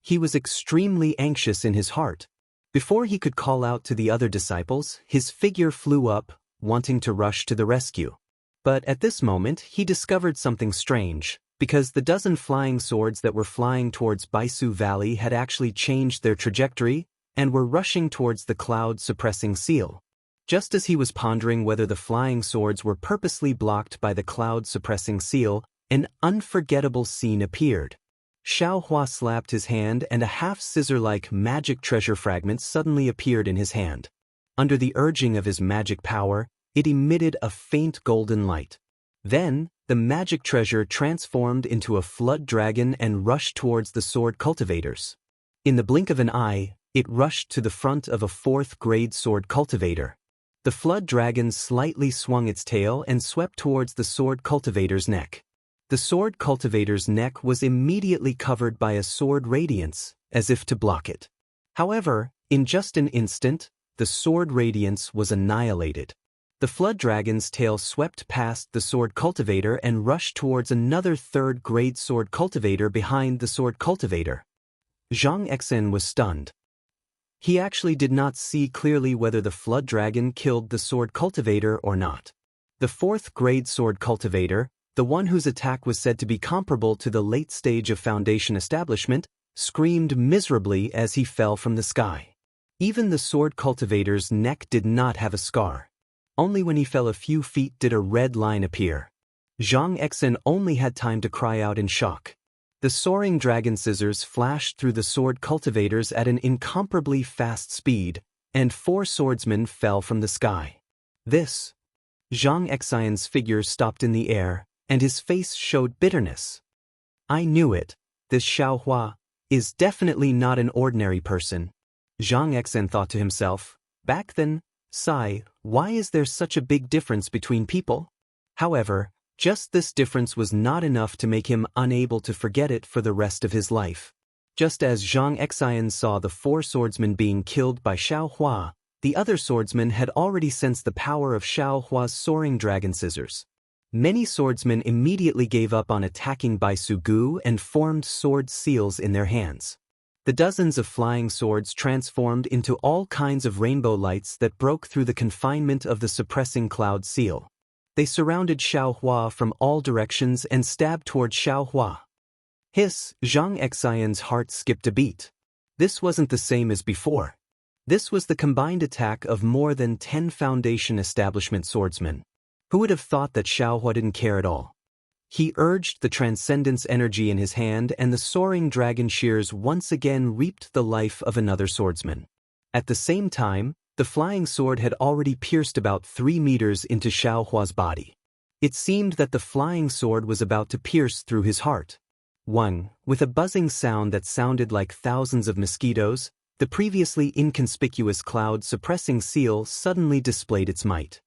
He was extremely anxious in his heart. Before he could call out to the other disciples, his figure flew up, wanting to rush to the rescue. But at this moment, he discovered something strange, because the dozen flying swords that were flying towards Baisu Valley had actually changed their trajectory and were rushing towards the cloud-suppressing seal. Just as he was pondering whether the flying swords were purposely blocked by the cloud-suppressing seal, an unforgettable scene appeared. Xiaohua slapped his hand and a half-scissor-like magic treasure fragment suddenly appeared in his hand. Under the urging of his magic power, it emitted a faint golden light. Then, the magic treasure transformed into a flood dragon and rushed towards the sword cultivators. In the blink of an eye, it rushed to the front of a 4th-grade sword cultivator. The flood dragon slightly swung its tail and swept towards the sword cultivator's neck. The sword cultivator's neck was immediately covered by a sword radiance, as if to block it. However, in just an instant, the sword radiance was annihilated. The flood dragon's tail swept past the sword cultivator and rushed towards another 3rd-grade sword cultivator behind the sword cultivator. Zhang Xian was stunned. He actually did not see clearly whether the flood dragon killed the sword cultivator or not. The 4th-grade sword cultivator, the one whose attack was said to be comparable to the late stage of Foundation establishment, screamed miserably as he fell from the sky. Even the sword cultivator's neck did not have a scar. Only when he fell a few feet did a red line appear. Zhang Xian only had time to cry out in shock. The soaring dragon scissors flashed through the sword cultivators at an incomparably fast speed, and 4 swordsmen fell from the sky. Zhang Xian's figure stopped in the air, and his face showed bitterness. I knew it. This Xiaohua is definitely not an ordinary person. Zhang Xian thought to himself. Back then, sigh, why is there such a big difference between people? However, just this difference was not enough to make him unable to forget it for the rest of his life. Just as Zhang Xian saw the 4 swordsmen being killed by Xiaohua, the other swordsmen had already sensed the power of Xiaohua's soaring dragon scissors. Many swordsmen immediately gave up on attacking Baisu Gu and formed sword seals in their hands. The dozens of flying swords transformed into all kinds of rainbow lights that broke through the confinement of the suppressing cloud seal. They surrounded Xiaohua from all directions and stabbed toward Xiaohua. Zhang Xian's heart skipped a beat. This wasn't the same as before. This was the combined attack of more than 10 Foundation establishment swordsmen. Who would have thought that Xiaohua didn't care at all? He urged the transcendence energy in his hand and the soaring dragon shears once again reaped the life of another swordsman. At the same time, the flying sword had already pierced about 3 meters into Xiaohua's body. It seemed that the flying sword was about to pierce through his heart. With a buzzing sound that sounded like thousands of mosquitoes, the previously inconspicuous cloud-suppressing seal suddenly displayed its might.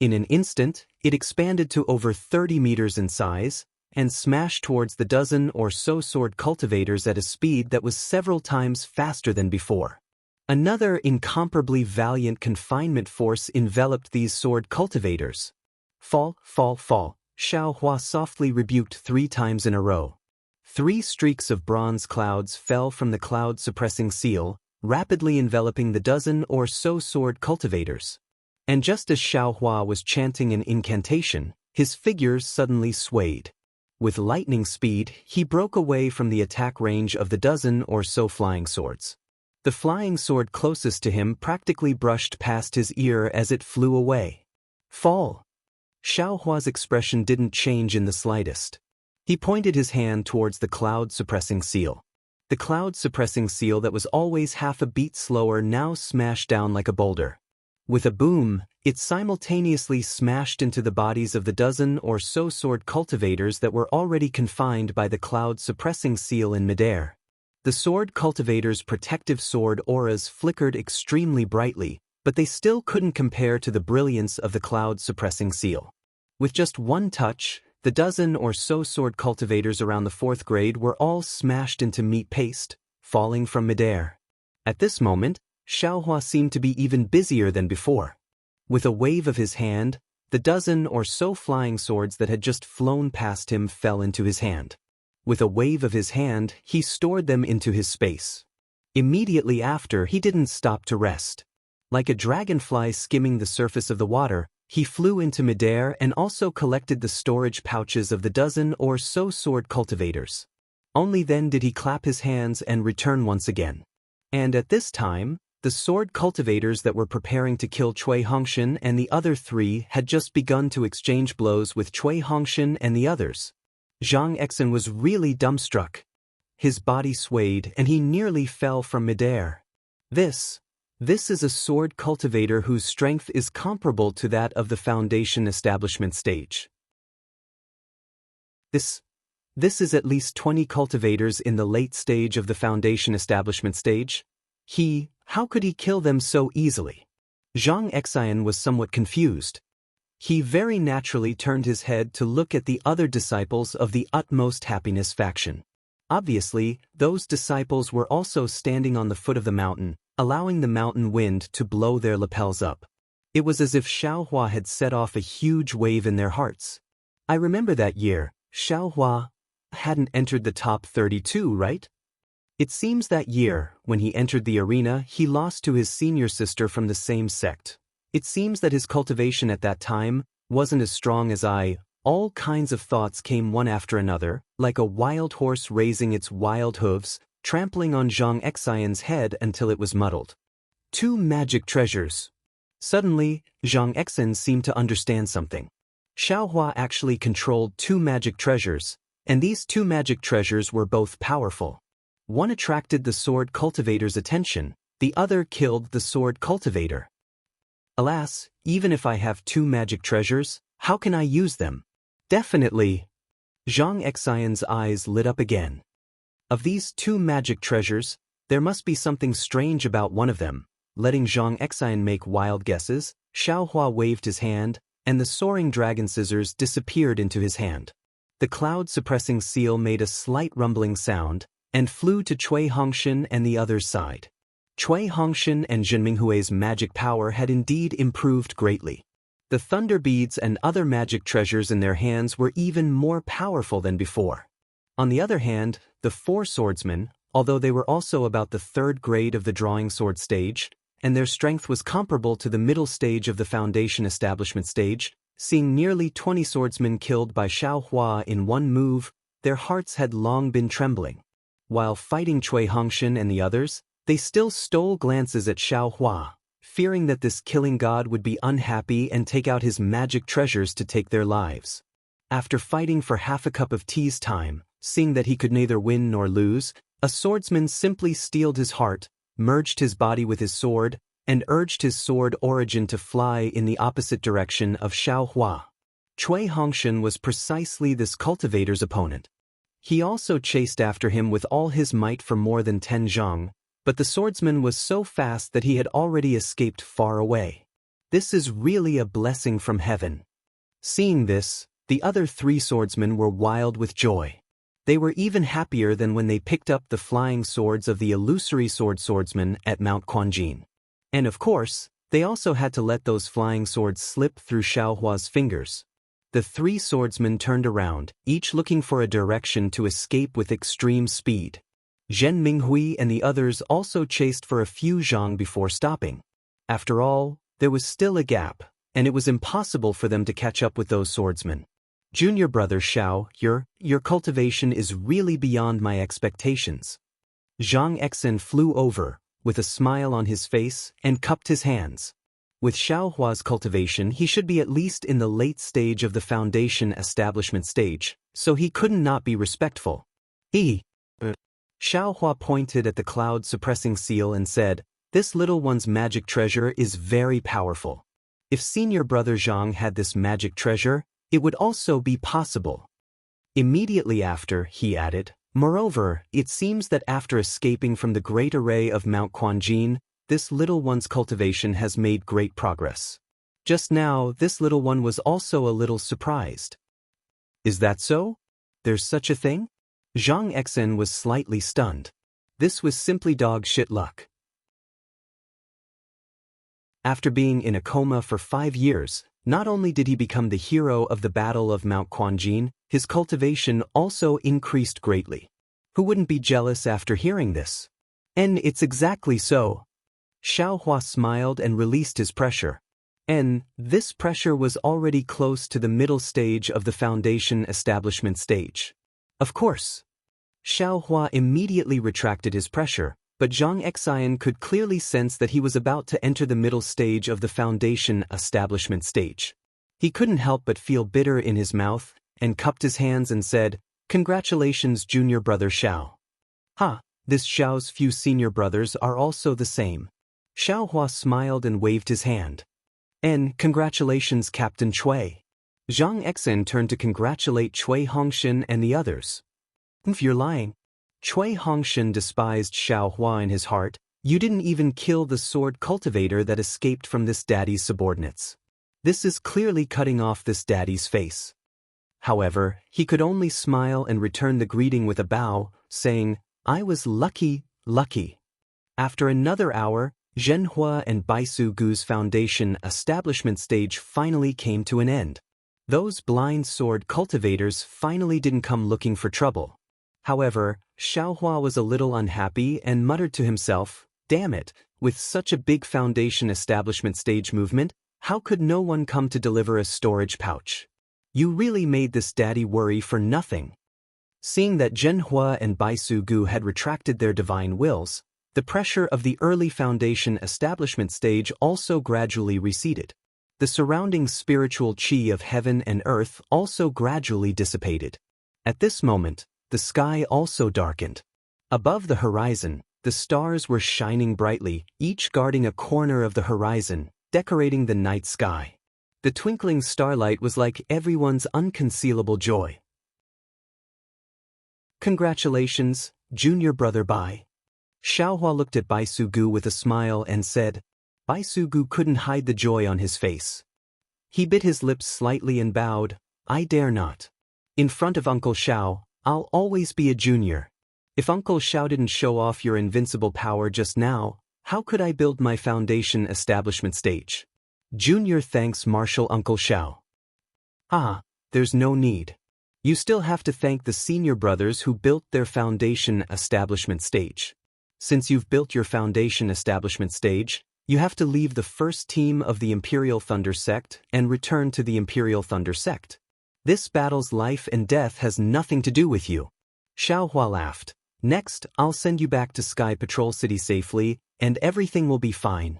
In an instant, it expanded to over 30 meters in size, and smashed towards the dozen or so sword cultivators at a speed that was several times faster than before. Another incomparably valiant confinement force enveloped these sword cultivators. Fall, fall, fall, Xiaohua softly rebuked 3 times in a row. 3 streaks of bronze clouds fell from the cloud-suppressing seal, rapidly enveloping the dozen or so sword cultivators. And just as Xiaohua was chanting an incantation, his figure suddenly swayed. With lightning speed, he broke away from the attack range of the dozen or so flying swords. The flying sword closest to him practically brushed past his ear as it flew away. Fall! Xiaohua's expression didn't change in the slightest. He pointed his hand towards the cloud-suppressing seal. The cloud-suppressing seal that was always half a beat slower now smashed down like a boulder. With a boom, it simultaneously smashed into the bodies of the dozen or so sword cultivators that were already confined by the cloud-suppressing seal in midair. The sword cultivator's protective sword auras flickered extremely brightly, but they still couldn't compare to the brilliance of the cloud-suppressing seal. With just one touch, the dozen or so sword cultivators around the 4th grade were all smashed into meat paste, falling from midair. At this moment, Xiaohua seemed to be even busier than before. With a wave of his hand, the dozen or so flying swords that had just flown past him fell into his hand. With a wave of his hand, he stored them into his space. Immediately after, he didn't stop to rest. Like a dragonfly skimming the surface of the water, he flew into midair and also collected the storage pouches of the dozen or so sword cultivators. Only then did he clap his hands and return once again. And at this time, the sword cultivators that were preparing to kill Cui Hongshan and the other 3 had just begun to exchange blows with Cui Hongshan and the others. Zhang Exin was really dumbstruck. His body swayed and he nearly fell from midair. This is a sword cultivator whose strength is comparable to that of the Foundation establishment stage. This is at least 20 cultivators in the late stage of the Foundation establishment stage. How could he kill them so easily? Zhang Exin was somewhat confused. He very naturally turned his head to look at the other disciples of the Utmost Happiness faction. Obviously, those disciples were also standing on the foot of the mountain, allowing the mountain wind to blow their lapels up. It was as if Xiaohua had set off a huge wave in their hearts. I remember that year, Xiaohua hadn't entered the top 32, right? It seems that year, when he entered the arena, he lost to his senior sister from the same sect. It seems that his cultivation at that time wasn't as strong as all kinds of thoughts came one after another, like a wild horse raising its wild hooves, trampling on Zhang Exin's head until it was muddled. 2 magic treasures. Suddenly, Zhang Exin seemed to understand something. Xiaohua actually controlled 2 magic treasures, and these 2 magic treasures were both powerful. One attracted the sword cultivator's attention, the other killed the sword cultivator. Alas, even if I have 2 magic treasures, how can I use them? Definitely. Zhang Exin's eyes lit up again. Of these 2 magic treasures, there must be something strange about one of them. Letting Zhang Exin make wild guesses, Xiaohua waved his hand, and the soaring dragon scissors disappeared into his hand. The cloud-suppressing seal made a slight rumbling sound, and flew to Cui Hongshan and the other side. Cui Hongshan and Zhen Minghui's magic power had indeed improved greatly. The thunder beads and other magic treasures in their hands were even more powerful than before. On the other hand, the 4 swordsmen, although they were also about the 3rd grade of the drawing sword stage, and their strength was comparable to the middle stage of the Foundation establishment stage, seeing nearly 20 swordsmen killed by Xiaohua in one move, their hearts had long been trembling. While fighting Cui Hongshan and the others, they still stole glances at Xiaohua, fearing that this killing god would be unhappy and take out his magic treasures to take their lives. After fighting for half a cup of tea's time, seeing that he could neither win nor lose, a swordsman simply steeled his heart, merged his body with his sword, and urged his sword origin to fly in the opposite direction of Xiaohua. Cui Hongshan was precisely this cultivator's opponent. He also chased after him with all his might for more than 10 zhang, but the swordsman was so fast that he had already escaped far away. This is really a blessing from heaven. Seeing this, the other 3 swordsmen were wild with joy. They were even happier than when they picked up the flying swords of the illusory swordsman at Mount Quanjin. And of course, they also had to let those flying swords slip through Xiaohua's fingers. The 3 swordsmen turned around, each looking for a direction to escape with extreme speed. Zhen Minghui and the others also chased for a few zhang before stopping. After all, there was still a gap, and it was impossible for them to catch up with those swordsmen. Junior brother Xiao, your cultivation is really beyond my expectations. Zhang Exin flew over, with a smile on his face, and cupped his hands. With Xiaohua's cultivation, he should be at least in the late stage of the Foundation establishment stage, so he couldn't not be respectful. Xiaohua pointed at the cloud-suppressing seal and said, "This little one's magic treasure is very powerful. If senior brother Zhang had this magic treasure, it would also be possible." Immediately after, he added, Moreover, it seems that after escaping from the great array of Mount Quanjin, this little one's cultivation has made great progress. Just now, this little one was also a little surprised. Is that so? There's such a thing? Zhang Exen was slightly stunned. This was simply dog shit luck. After being in a coma for 5 years, not only did he become the hero of the Battle of Mount Quanjin, his cultivation also increased greatly. Who wouldn't be jealous after hearing this? And it's exactly so. Xiaohua smiled and released his pressure. And this pressure was already close to the middle stage of the foundation establishment stage. Of course. Xiaohua immediately retracted his pressure, but Zhang Exen could clearly sense that he was about to enter the middle stage of the foundation establishment stage. He couldn't help but feel bitter in his mouth, and cupped his hands and said, "Congratulations, junior brother Xiao." "Ha, this Xiao's few senior brothers are also the same." Xiaohua smiled and waved his hand. "And congratulations, Captain Cui." Zhang Exen turned to congratulate Cui Hongshan and the others. "If you're lying." Cui Hongshan despised Xiaohua in his heart. "You didn't even kill the sword cultivator that escaped from this daddy's subordinates. This is clearly cutting off this daddy's face." However, he could only smile and return the greeting with a bow, saying, "I was lucky, lucky." After another hour, Zhenhua and Baisu Gu's foundation establishment stage finally came to an end. Those blind sword cultivators finally didn't come looking for trouble. However, Xiaohua was a little unhappy and muttered to himself, "Damn it, with such a big foundation establishment stage movement, how could no one come to deliver a storage pouch? You really made this daddy worry for nothing." Seeing that Zhenhua and Baisu Gu had retracted their divine wills, the pressure of the early foundation establishment stage also gradually receded. The surrounding spiritual chi of heaven and earth also gradually dissipated. At this moment, the sky also darkened. Above the horizon, the stars were shining brightly, each guarding a corner of the horizon, decorating the night sky. The twinkling starlight was like everyone's unconcealable joy. "Congratulations, junior brother Bai." Xiaohua looked at Baisu Gu with a smile and said. Baisu Gu couldn't hide the joy on his face. He bit his lips slightly and bowed, "I dare not. In front of Uncle Xiao, I'll always be a junior. If Uncle Xiao didn't show off your invincible power just now, how could I build my foundation establishment stage? Junior thanks Marshal Uncle Xiao." "Ah, there's no need. You still have to thank the senior brothers who built their foundation establishment stage. Since you've built your foundation establishment stage, you have to leave the first team of the Imperial Thunder Sect and return to the Imperial Thunder Sect. This battle's life and death has nothing to do with you." Xiaohua laughed. "Next, I'll send you back to Sky Patrol City safely, and everything will be fine."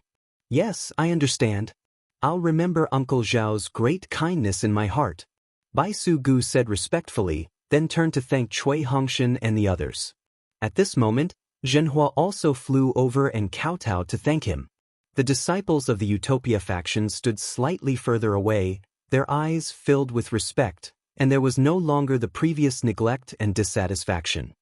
"Yes, I understand. I'll remember Uncle Zhao's great kindness in my heart," Baisu Gu said respectfully, then turned to thank Cui Hongshan and the others. At this moment, Zhenhua also flew over and kowtowed to thank him. The disciples of the Utopia faction stood slightly further away, their eyes filled with respect, and there was no longer the previous neglect and dissatisfaction.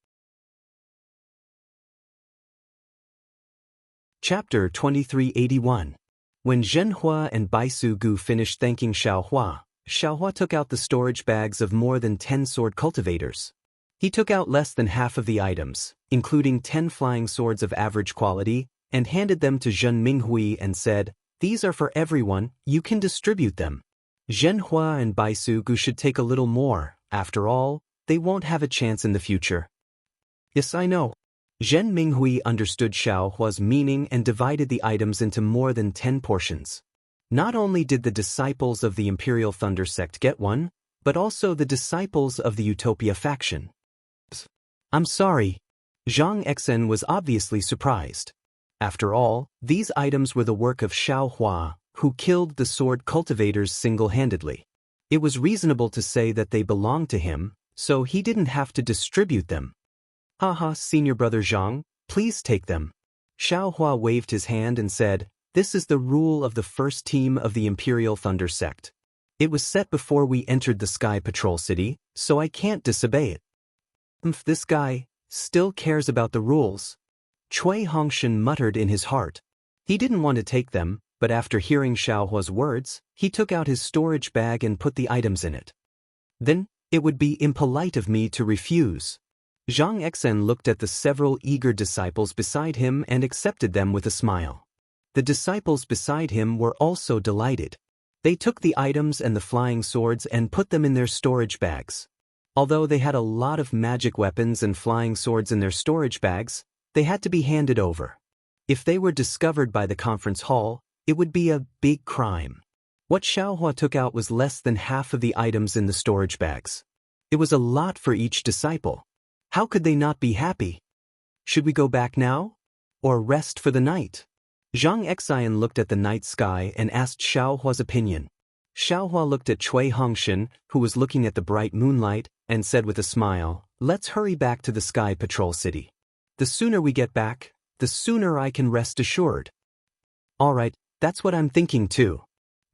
Chapter 2381. When Zhenhua and Baisu Gu finished thanking Xiaohua, Xiaohua took out the storage bags of more than 10 sword cultivators. He took out less than half of the items, including 10 flying swords of average quality, and handed them to Zhen Minghui and said, "These are for everyone, you can distribute them. Zhenhua and Baisu Gu should take a little more, after all, they won't have a chance in the future." "Yes, I know." Zhen Minghui understood Xiaohua's meaning and divided the items into more than 10 portions. Not only did the disciples of the Imperial Thunder Sect get one, but also the disciples of the Utopia faction. "I'm sorry." Zhang Exen was obviously surprised. After all, these items were the work of Xiaohua, who killed the sword cultivators single-handedly. It was reasonable to say that they belonged to him, so he didn't have to distribute them. "Haha, senior brother Zhang, please take them." Xiaohua waved his hand and said, "This is the rule of the first team of the Imperial Thunder Sect. It was set before we entered the Sky Patrol City, so I can't disobey it." This guy still cares about the rules. Cui Hongshan muttered in his heart. He didn't want to take them, but after hearing Xiaohua's words, he took out his storage bag and put the items in it. Then, it would be impolite of me to refuse. Zhang Exen looked at the several eager disciples beside him and accepted them with a smile. The disciples beside him were also delighted. They took the items and the flying swords and put them in their storage bags. Although they had a lot of magic weapons and flying swords in their storage bags, they had to be handed over. If they were discovered by the conference hall, it would be a big crime. What Xiaohua took out was less than half of the items in the storage bags. It was a lot for each disciple. How could they not be happy? Should we go back now? Or rest for the night? Zhang Exayan looked at the night sky and asked Xiaohua's opinion. Xiaohua looked at Cui Hongshan, who was looking at the bright moonlight, and said with a smile, "Let's hurry back to the Sky Patrol City. The sooner we get back, the sooner I can rest assured." "Alright, that's what I'm thinking too."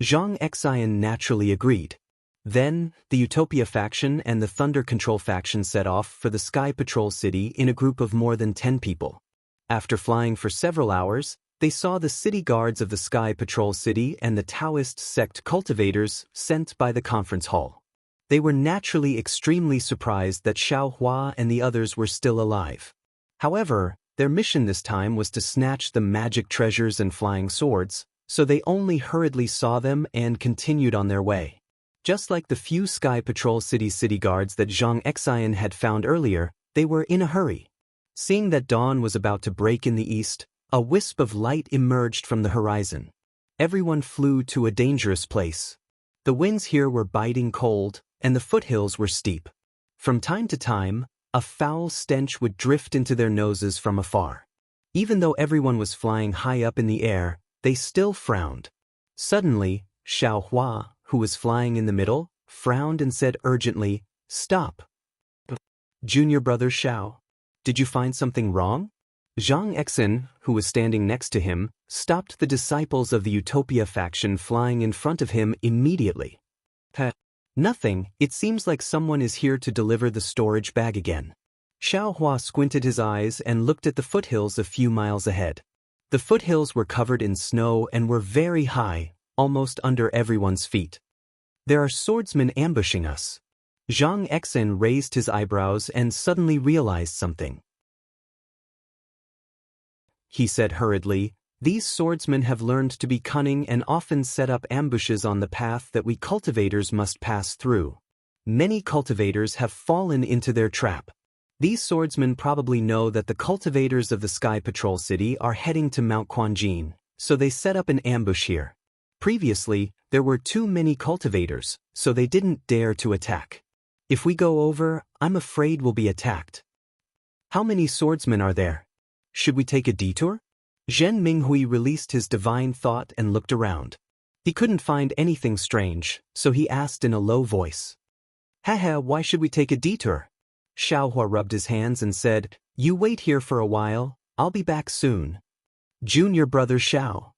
Zhang Exayan naturally agreed. Then, the Utopia faction and the Thunder Control faction set off for the Sky Patrol City in a group of more than 10 people. After flying for several hours, they saw the city guards of the Sky Patrol City and the Taoist sect cultivators sent by the conference hall. They were naturally extremely surprised that Xiao Hua and the others were still alive. However, their mission this time was to snatch the magic treasures and flying swords, so they only hurriedly saw them and continued on their way. Just like the few Sky Patrol city guards that Zhang Exayan had found earlier, they were in a hurry. Seeing that dawn was about to break in the east, a wisp of light emerged from the horizon. Everyone flew to a dangerous place. The winds here were biting cold, and the foothills were steep. From time to time, a foul stench would drift into their noses from afar. Even though everyone was flying high up in the air, they still frowned. Suddenly, Xiao Hua, who was flying in the middle, frowned and said urgently, "Stop." "Junior brother Xiao, did you find something wrong?" Zhang Exen, who was standing next to him, stopped the disciples of the Utopia faction flying in front of him immediately. "Nothing, it seems like someone is here to deliver the storage bag again." Xiao Hua squinted his eyes and looked at the foothills a few miles ahead. The foothills were covered in snow and were very high, almost under everyone's feet. "There are swordsmen ambushing us." Zhang Exen raised his eyebrows and suddenly realized something. He said hurriedly, "These swordsmen have learned to be cunning and often set up ambushes on the path that we cultivators must pass through. Many cultivators have fallen into their trap. These swordsmen probably know that the cultivators of the Sky Patrol City are heading to Mount Quanjin, so they set up an ambush here. Previously, there were too many cultivators, so they didn't dare to attack. If we go over, I'm afraid we'll be attacked. How many swordsmen are there? Should we take a detour?" Zhen Minghui released his divine thought and looked around. He couldn't find anything strange, so he asked in a low voice. "Haha, why should we take a detour?" Xiaohua rubbed his hands and said, "You wait here for a while, I'll be back soon." "Junior brother Xiao,"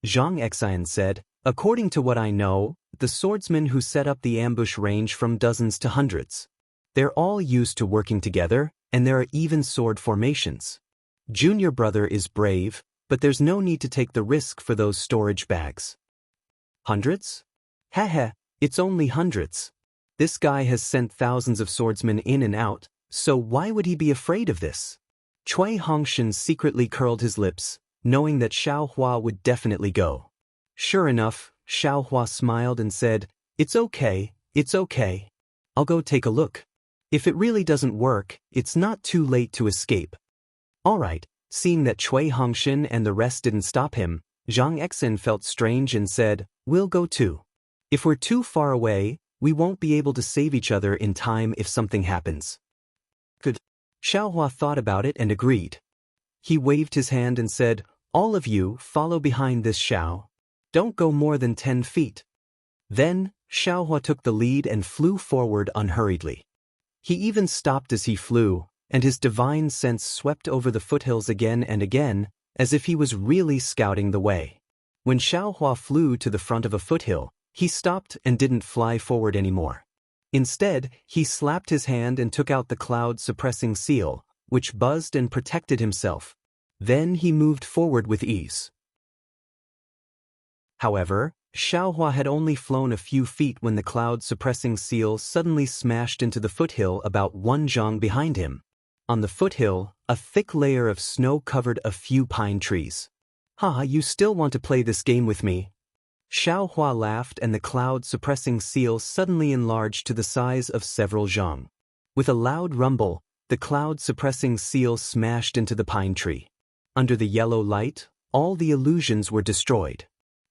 Zhang Exayan said, "according to what I know, the swordsmen who set up the ambush range from dozens to hundreds. They're all used to working together, and there are even sword formations. Junior brother is brave, but there's no need to take the risk for those storage bags." "Hundreds? Haha, it's only hundreds. This guy has sent thousands of swordsmen in and out, so why would he be afraid of this?" Cui Hongshan secretly curled his lips, knowing that Xiao Hua would definitely go. Sure enough, Xiao Hua smiled and said, it's okay. I'll go take a look. If it really doesn't work, it's not too late to escape." "Alright." Seeing that Cui Hongshan and the rest didn't stop him, Zhang Exen felt strange and said, "We'll go too. If we're too far away, we won't be able to save each other in time if something happens." "Good." Xiaohua thought about it and agreed. He waved his hand and said, "All of you follow behind this Xiao. Don't go more than 10 feet." Then, Xiaohua took the lead and flew forward unhurriedly. He even stopped as he flew, and his divine sense swept over the foothills again and again, as if he was really scouting the way. When Xiaohua flew to the front of a foothill, he stopped and didn't fly forward anymore. Instead, he slapped his hand and took out the cloud-suppressing seal, which buzzed and protected himself. Then he moved forward with ease. However, Xiaohua had only flown a few feet when the cloud-suppressing seal suddenly smashed into the foothill about 1 zhang behind him. On the foothill, a thick layer of snow covered a few pine trees. "Ha, you still want to play this game with me?" Xiaohua laughed, and the cloud-suppressing seal suddenly enlarged to the size of several zhang. With a loud rumble, the cloud-suppressing seal smashed into the pine tree. Under the yellow light, all the illusions were destroyed.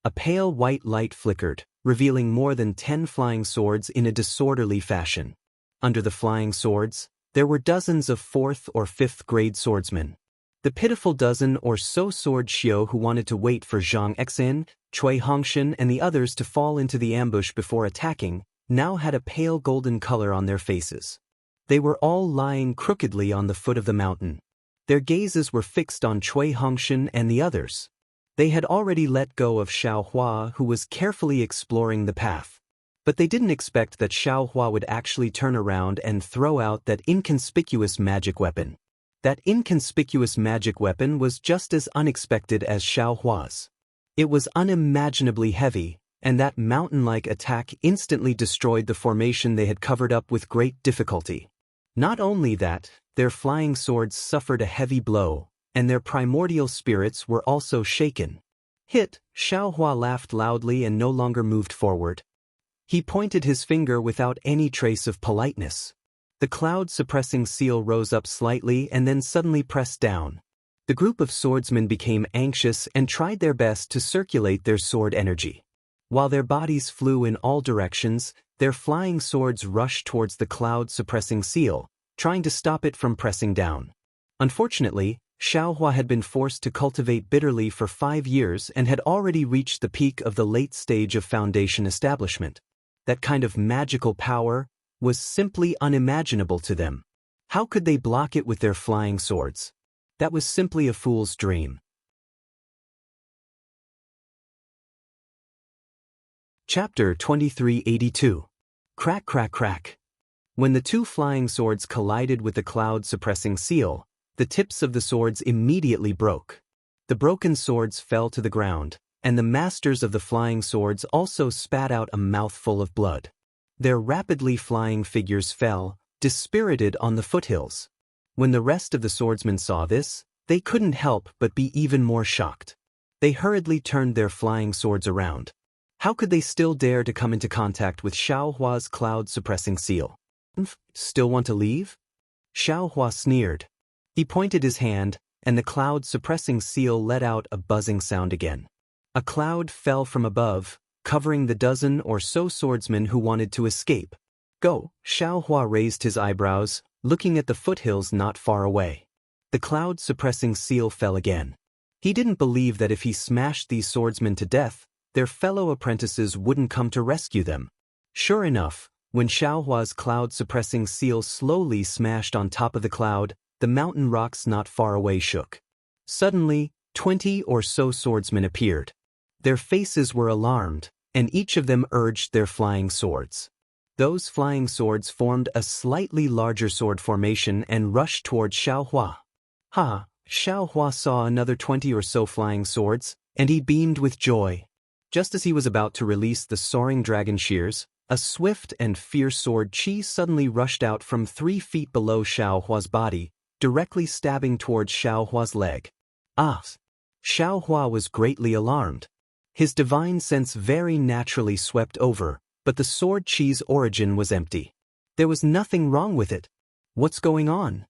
A pale white light flickered, revealing more than 10 flying swords in a disorderly fashion. Under the flying swords, there were dozens of 4th or 5th grade swordsmen. The pitiful dozen or so sword Xiao who wanted to wait for Zhang Exin, Cui Hongshan and the others to fall into the ambush before attacking, now had a pale golden color on their faces. They were all lying crookedly on the foot of the mountain. Their gazes were fixed on Cui Hongshan and the others. They had already let go of Xiaohua, who was carefully exploring the path. But they didn't expect that Xiaohua would actually turn around and throw out that inconspicuous magic weapon. That inconspicuous magic weapon was just as unexpected as Xiaohua's. It was unimaginably heavy, and that mountain-like attack instantly destroyed the formation they had covered up with great difficulty. Not only that, their flying swords suffered a heavy blow, and their primordial spirits were also shaken. "Hit!" Xiaohua laughed loudly and no longer moved forward. He pointed his finger without any trace of politeness. The cloud-suppressing seal rose up slightly and then suddenly pressed down. The group of swordsmen became anxious and tried their best to circulate their sword energy. While their bodies flew in all directions, their flying swords rushed towards the cloud-suppressing seal, trying to stop it from pressing down. Unfortunately, Xiaohua had been forced to cultivate bitterly for 5 years and had already reached the peak of the late stage of foundation establishment. That kind of magical power was simply unimaginable to them. How could they block it with their flying swords? That was simply a fool's dream. Chapter 2382. Crack, crack, crack. When the 2 flying swords collided with the cloud-suppressing seal, the tips of the swords immediately broke. The broken swords fell to the ground, and the masters of the flying swords also spat out a mouthful of blood. Their rapidly flying figures fell, dispirited on the foothills. When the rest of the swordsmen saw this, they couldn't help but be even more shocked. They hurriedly turned their flying swords around. How could they still dare to come into contact with Xiaohua's cloud-suppressing seal? "Still want to leave?" Xiaohua sneered. He pointed his hand, and the cloud-suppressing seal let out a buzzing sound again. A cloud fell from above, covering the dozen or so swordsmen who wanted to escape. "Go!" Xiaohua raised his eyebrows, looking at the foothills not far away. The cloud-suppressing seal fell again. He didn't believe that if he smashed these swordsmen to death, their fellow apprentices wouldn't come to rescue them. Sure enough, when Xiaohua's cloud-suppressing seal slowly smashed on top of the cloud, the mountain rocks not far away shook. Suddenly, 20 or so swordsmen appeared. Their faces were alarmed, and each of them urged their flying swords. Those flying swords formed a slightly larger sword formation and rushed toward Xiaohua. "Ha!" Xiaohua saw another 20 or so flying swords, and he beamed with joy. Just as he was about to release the soaring dragon shears, a swift and fierce sword chi suddenly rushed out from 3 feet below Xiaohua's body, directly stabbing towards Xiaohua's leg. Ah! Xiaohua was greatly alarmed. His divine sense very naturally swept over, but the sword chi's origin was empty. There was nothing wrong with it. What's going on?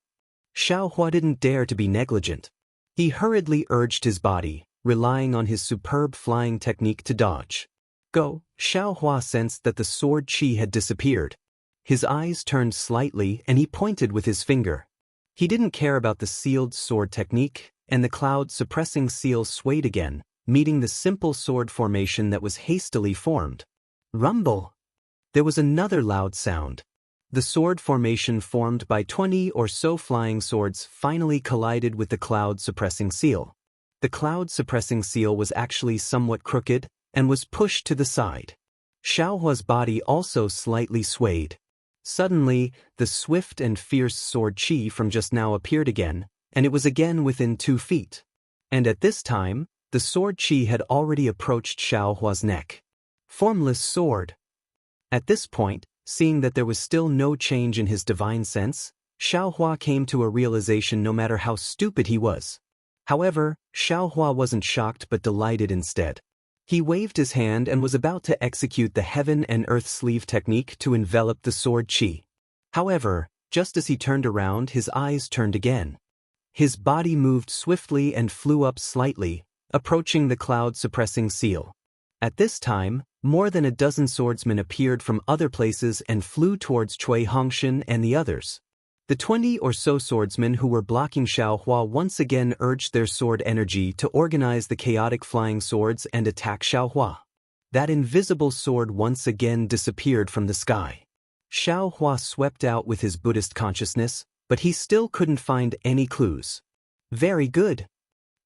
Xiaohua didn't dare to be negligent. He hurriedly urged his body, relying on his superb flying technique to dodge. "Go!" Xiaohua sensed that the sword chi had disappeared. His eyes turned slightly and he pointed with his finger. He didn't care about the sealed sword technique, and the cloud-suppressing seal swayed again, meeting the simple sword formation that was hastily formed. Rumble! There was another loud sound. The sword formation formed by 20 or so flying swords finally collided with the cloud-suppressing seal. The cloud-suppressing seal was actually somewhat crooked and was pushed to the side. Xiaohua's body also slightly swayed. Suddenly, the swift and fierce sword chi from just now appeared again, and it was again within 2 feet. And at this time, the sword chi had already approached Xiao Hua's neck. Formless sword. At this point, seeing that there was still no change in his divine sense, Xiao Hua came to a realization no matter how stupid he was. However, Xiao Hua wasn't shocked but delighted instead. He waved his hand and was about to execute the heaven and earth sleeve technique to envelop the sword chi. However, just as he turned around, his eyes turned again. His body moved swiftly and flew up slightly, approaching the cloud-suppressing seal. At this time, more than a dozen swordsmen appeared from other places and flew towards Cui Hongshan and the others. The 20 or so swordsmen who were blocking Xiao Hua once again urged their sword energy to organize the chaotic flying swords and attack Xiao Hua. That invisible sword once again disappeared from the sky. Xiao Hua swept out with his Buddhist consciousness, but he still couldn't find any clues. Very good.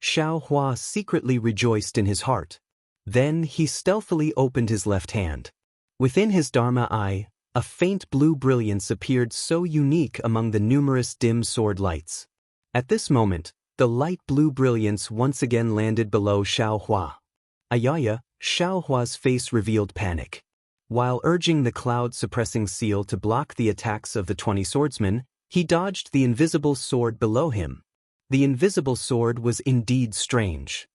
Xiao Hua secretly rejoiced in his heart. Then he stealthily opened his left hand. Within his Dharma eye, a faint blue brilliance appeared so unique among the numerous dim sword lights. At this moment, the light blue brilliance once again landed below Xiao Hua. Ayaya, Xiao Hua's face revealed panic. While urging the cloud-suppressing seal to block the attacks of the 20 swordsmen, he dodged the invisible sword below him. The invisible sword was indeed strange.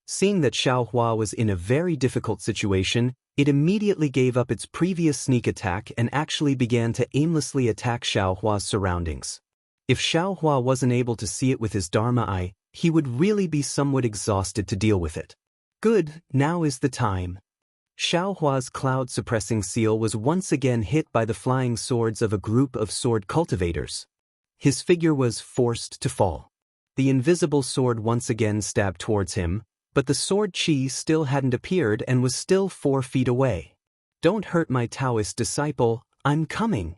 Seeing that Xiao Hua was in a very difficult situation, it immediately gave up its previous sneak attack and actually began to aimlessly attack Xiao Hua's surroundings. If Xiao Hua wasn't able to see it with his Dharma eye, he would really be somewhat exhausted to deal with it. Good, now is the time. Xiao Hua's cloud-suppressing seal was once again hit by the flying swords of a group of sword cultivators. His figure was forced to fall. The invisible sword once again stabbed towards him, but the sword chi still hadn't appeared and was still 4 feet away. Don't hurt my Taoist disciple, I'm coming.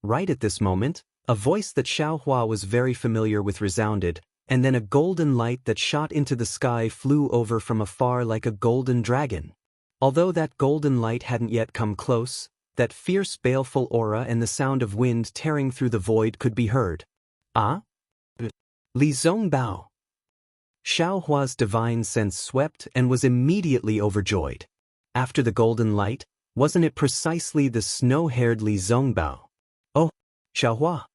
Right at this moment, a voice that Xiao Hua was very familiar with resounded, and then a golden light that shot into the sky flew over from afar like a golden dragon. Although that golden light hadn't yet come close, that fierce baleful aura and the sound of wind tearing through the void could be heard. Ah? Li Zongbao. Xiao Hua's divine sense swept and was immediately overjoyed. After the golden light, wasn't it precisely the snow-haired Li Zongbao? Oh, Xiao Hua.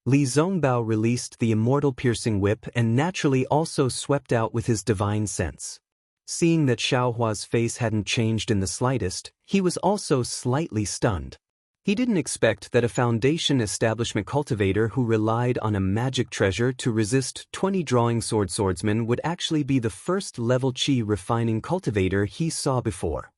Li Zongbao released the immortal piercing whip and naturally also swept out with his divine sense. Seeing that Xiao Hua's face hadn't changed in the slightest, he was also slightly stunned. He didn't expect that a foundation establishment cultivator who relied on a magic treasure to resist 20 drawing swordsmen would actually be the first level chi refining cultivator he saw before.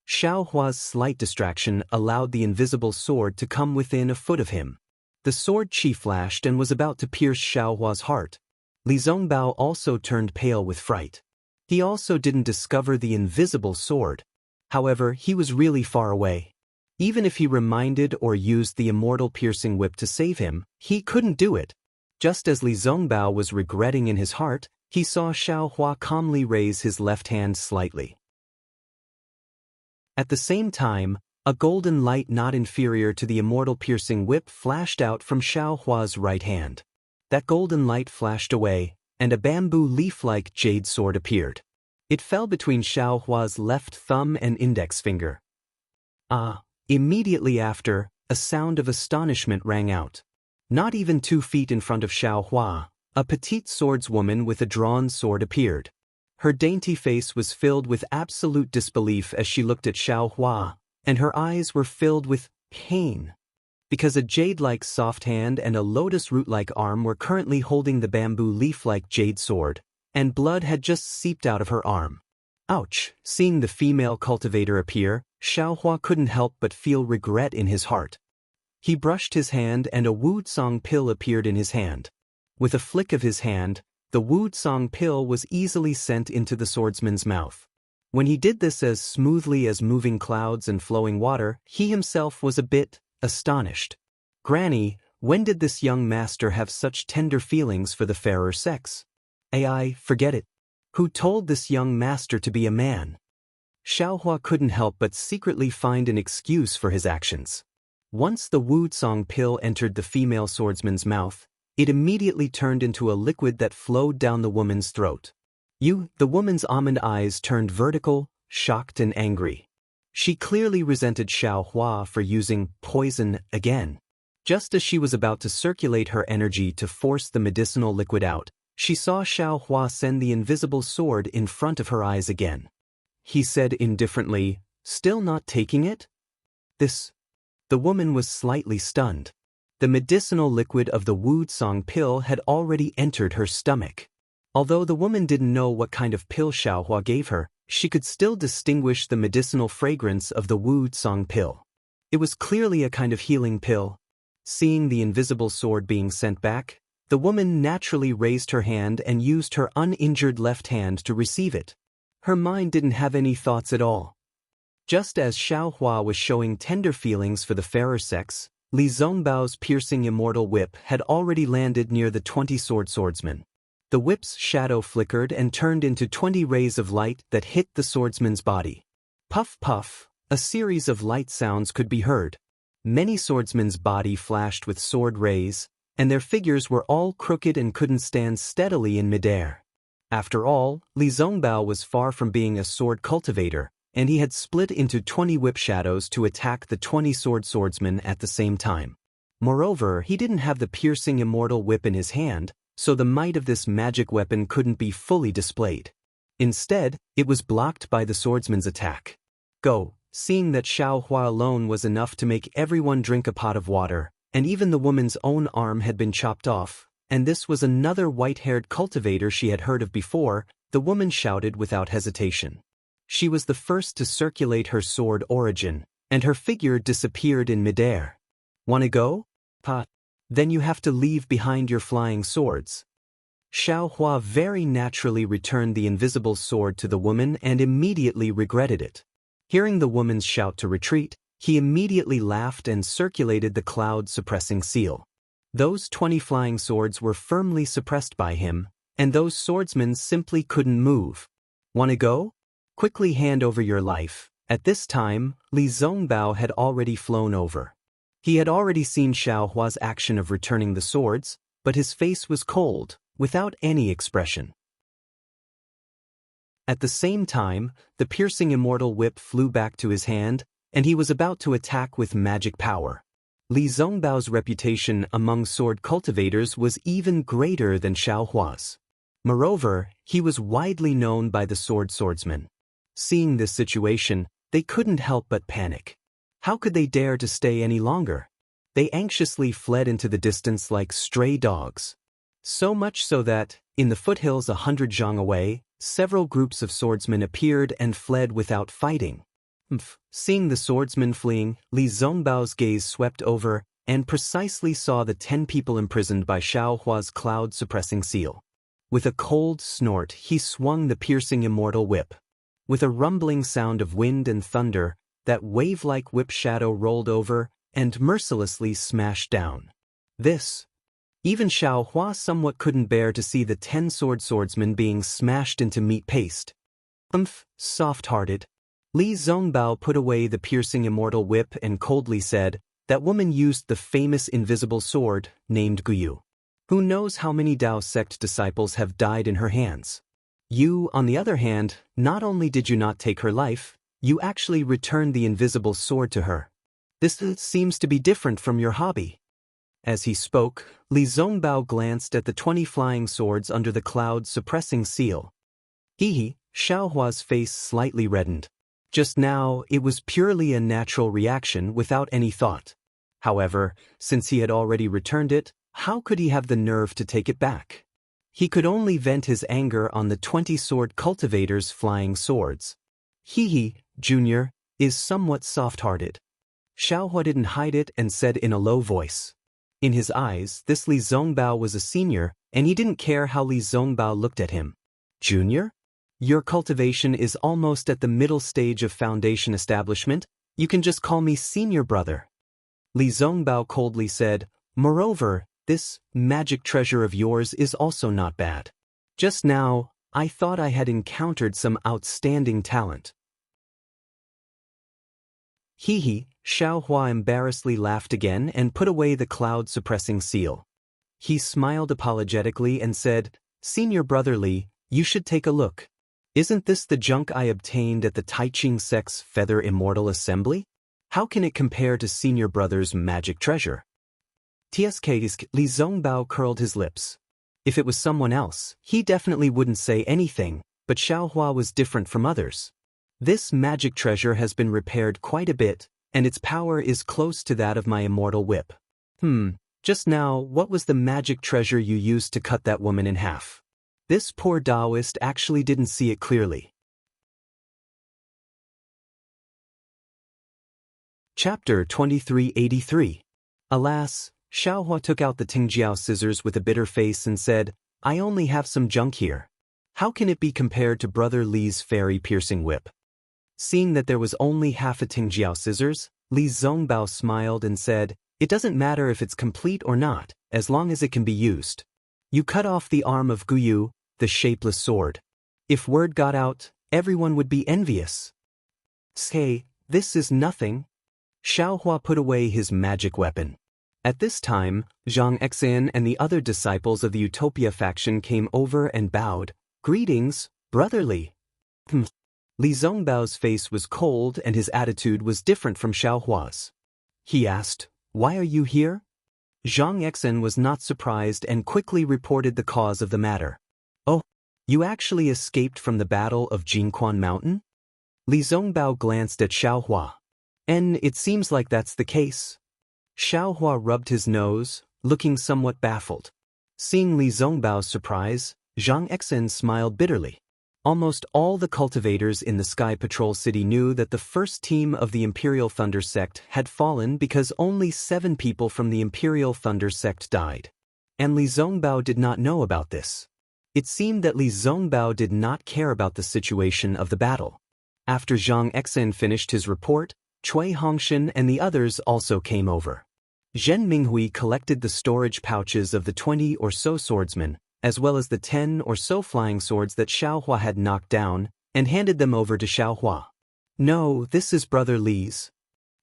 Xiao Hua's slight distraction allowed the invisible sword to come within a foot of him. The sword chi flashed and was about to pierce Xiao Hua's heart. Li Zongbao also turned pale with fright. He also didn't discover the invisible sword. However, he was really far away. Even if he reminded or used the immortal piercing whip to save him, he couldn't do it. Just as Li Zongbao was regretting in his heart, he saw Xiao Hua calmly raise his left hand slightly. At the same time, a golden light not inferior to the immortal piercing whip flashed out from Xiao Hua's right hand. That golden light flashed away, and a bamboo leaf-like jade sword appeared. It fell between Xiao Hua's left thumb and index finger. Ah! Immediately after, a sound of astonishment rang out. Not even 2 feet in front of Xiao Hua, a petite swordswoman with a drawn sword appeared. Her dainty face was filled with absolute disbelief as she looked at Xiao Hua, and her eyes were filled with pain. Because a jade-like soft hand and a lotus root-like arm were currently holding the bamboo leaf-like jade sword, and blood had just seeped out of her arm. Ouch! Seeing the female cultivator appear, Xiao Hua couldn't help but feel regret in his heart. He brushed his hand and a Wu-Tsong pill appeared in his hand. With a flick of his hand, the Wu-Tsong pill was easily sent into the swordsman's mouth. When he did this as smoothly as moving clouds and flowing water, he himself was a bit astonished. Granny, when did this young master have such tender feelings for the fairer sex? Ai, forget it. Who told this young master to be a man? Xiaohua couldn't help but secretly find an excuse for his actions. Once the Wusong pill entered the female swordsman's mouth, it immediately turned into a liquid that flowed down the woman's throat. The woman's almond eyes turned vertical, shocked and angry. She clearly resented Xiaohua for using poison again. Just as she was about to circulate her energy to force the medicinal liquid out, she saw Xiaohua send the invisible sword in front of her eyes again. He said indifferently, "Still not taking it?" The woman was slightly stunned. The medicinal liquid of the Wusong pill had already entered her stomach. Although the woman didn't know what kind of pill Xiaohua gave her, she could still distinguish the medicinal fragrance of the Wusong pill. It was clearly a kind of healing pill. Seeing the invisible sword being sent back, the woman naturally raised her hand and used her uninjured left hand to receive it. Her mind didn't have any thoughts at all. Just as Xiaohua was showing tender feelings for the fairer sex, Li Zongbao's piercing immortal whip had already landed near the 20-sword swordsman. The whip's shadow flickered and turned into 20 rays of light that hit the swordsman's body. Puff puff, a series of light sounds could be heard. Many swordsmen's body flashed with sword rays, and their figures were all crooked and couldn't stand steadily in midair. After all, Li Zongbao was far from being a sword cultivator, and he had split into 20 whip shadows to attack the 20-sword swordsman at the same time. Moreover, he didn't have the piercing immortal whip in his hand, so the might of this magic weapon couldn't be fully displayed. Instead, it was blocked by the swordsman's attack. Go, seeing that Xiaohua alone was enough to make everyone drink a pot of water, and even the woman's own arm had been chopped off, and this was another white-haired cultivator she had heard of before, the woman shouted without hesitation. She was the first to circulate her sword origin, and her figure disappeared in midair. "Wanna go? Pa? Then you have to leave behind your flying swords." Xiaohua very naturally returned the invisible sword to the woman and immediately regretted it. Hearing the woman's shout to retreat, he immediately laughed and circulated the cloud-suppressing seal. Those 20 flying swords were firmly suppressed by him, and those swordsmen simply couldn't move. "Wanna go? Quickly hand over your life." At this time, Li Zongbao had already flown over. He had already seen Xiaohua's action of returning the swords, but his face was cold, without any expression. At the same time, the piercing immortal whip flew back to his hand, and he was about to attack with magic power. Li Zongbao's reputation among sword cultivators was even greater than Xiaohua's. Moreover, he was widely known by the swordsmen. Seeing this situation, they couldn't help but panic. How could they dare to stay any longer? They anxiously fled into the distance like stray dogs. So much so that, in the foothills 100 zhang away, several groups of swordsmen appeared and fled without fighting. Seeing the swordsmen fleeing, Li Zongbao's gaze swept over and precisely saw the 10 people imprisoned by Xiaohua's cloud-suppressing seal. With a cold snort, he swung the piercing immortal whip. With a rumbling sound of wind and thunder, that wave-like whip shadow rolled over and mercilessly smashed down. Even Xiaohua somewhat couldn't bear to see the 10 swordsmen being smashed into meat paste. Soft-hearted. Li Zongbao put away the piercing immortal whip and coldly said, "That woman used the famous invisible sword, named Guyu. Who knows how many Dao sect disciples have died in her hands? You, on the other hand, not only did you not take her life, you actually returned the invisible sword to her. This seems to be different from your hobby." As he spoke, Li Zongbao glanced at the 20 flying swords under the cloud-suppressing seal. Xiaohua's face slightly reddened. Just now, it was purely a natural reaction without any thought. However, since he had already returned it, how could he have the nerve to take it back? He could only vent his anger on the 20-sword cultivator's flying swords. Junior, is somewhat soft-hearted. Xiaohua didn't hide it and said in a low voice. In his eyes, this Li Zongbao was a senior, and he didn't care how Li Zongbao looked at him. "Junior? Your cultivation is almost at the middle stage of foundation establishment. You can just call me senior brother." Li Zongbao coldly said, "Moreover, this magic treasure of yours is also not bad. Just now, I thought I had encountered some outstanding talent." Hee, Xiaohua embarrassedly laughed again and put away the cloud-suppressing seal. He smiled apologetically and said, Senior Brother Li, you should take a look. Isn't this the junk I obtained at the Taiching Sect's Feather Immortal Assembly? How can it compare to Senior Brother's magic treasure? Tsk Li Zongbao curled his lips. If it was someone else, he definitely wouldn't say anything, but Xiaohua was different from others. This magic treasure has been repaired quite a bit, and its power is close to that of my immortal whip. Just now, what was the magic treasure you used to cut that woman in half? This poor Taoist actually didn't see it clearly. Chapter 2383. Alas, Xiaohua took out the Tingjiao scissors with a bitter face and said, I only have some junk here. How can it be compared to Brother Li's fairy-piercing whip? Seeing that there was only half a Tingjiao scissors, Li Zongbao smiled and said, It doesn't matter if it's complete or not, as long as it can be used. You cut off the arm of Guyu, the shapeless sword. If word got out, everyone would be envious. Say, this is nothing. Xiaohua put away his magic weapon. At this time, Zhang Exin and the other disciples of the Utopia faction came over and bowed. Greetings, Brother Li. Li Zongbao's face was cold and his attitude was different from Xiaohua's. He asked, Why are you here? Zhang Exin was not surprised and quickly reported the cause of the matter. Oh, you actually escaped from the battle of Jingquan Mountain? Li Zongbao glanced at Xiaohua. And it seems like that's the case. Xiaohua rubbed his nose, looking somewhat baffled. Seeing Li Zongbao's surprise, Zhang Exin smiled bitterly. Almost all the cultivators in the Sky Patrol City knew that the first team of the Imperial Thunder Sect had fallen because only 7 people from the Imperial Thunder Sect died. And Li Zongbao did not know about this. It seemed that Li Zongbao did not care about the situation of the battle. After Zhang Exin finished his report, Cui Hongshan and the others also came over. Zhen Minghui collected the storage pouches of the 20 or so swordsmen, as well as the 10 or so flying swords that Xiaohua had knocked down, and handed them over to Xiaohua. No, this is Brother Li's.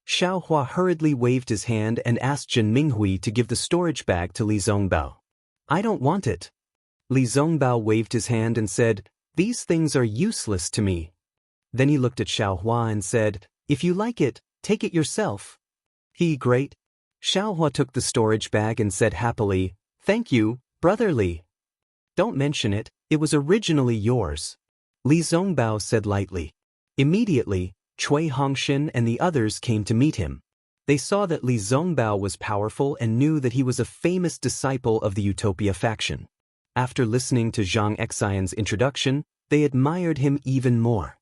Xiaohua hurriedly waved his hand and asked Zhen Minghui to give the storage bag to Li Zongbao. I don't want it. Li Zongbao waved his hand and said, These things are useless to me. Then he looked at Xiaohua and said, If you like it, take it yourself. Great. Xiaohua took the storage bag and said happily, Thank you, Brother Li. Don't mention it, it was originally yours. Li Zongbao said lightly. Immediately, Cui Hongshan and the others came to meet him. They saw that Li Zongbao was powerful and knew that he was a famous disciple of the Utopia faction. After listening to Zhang Exin's introduction, they admired him even more.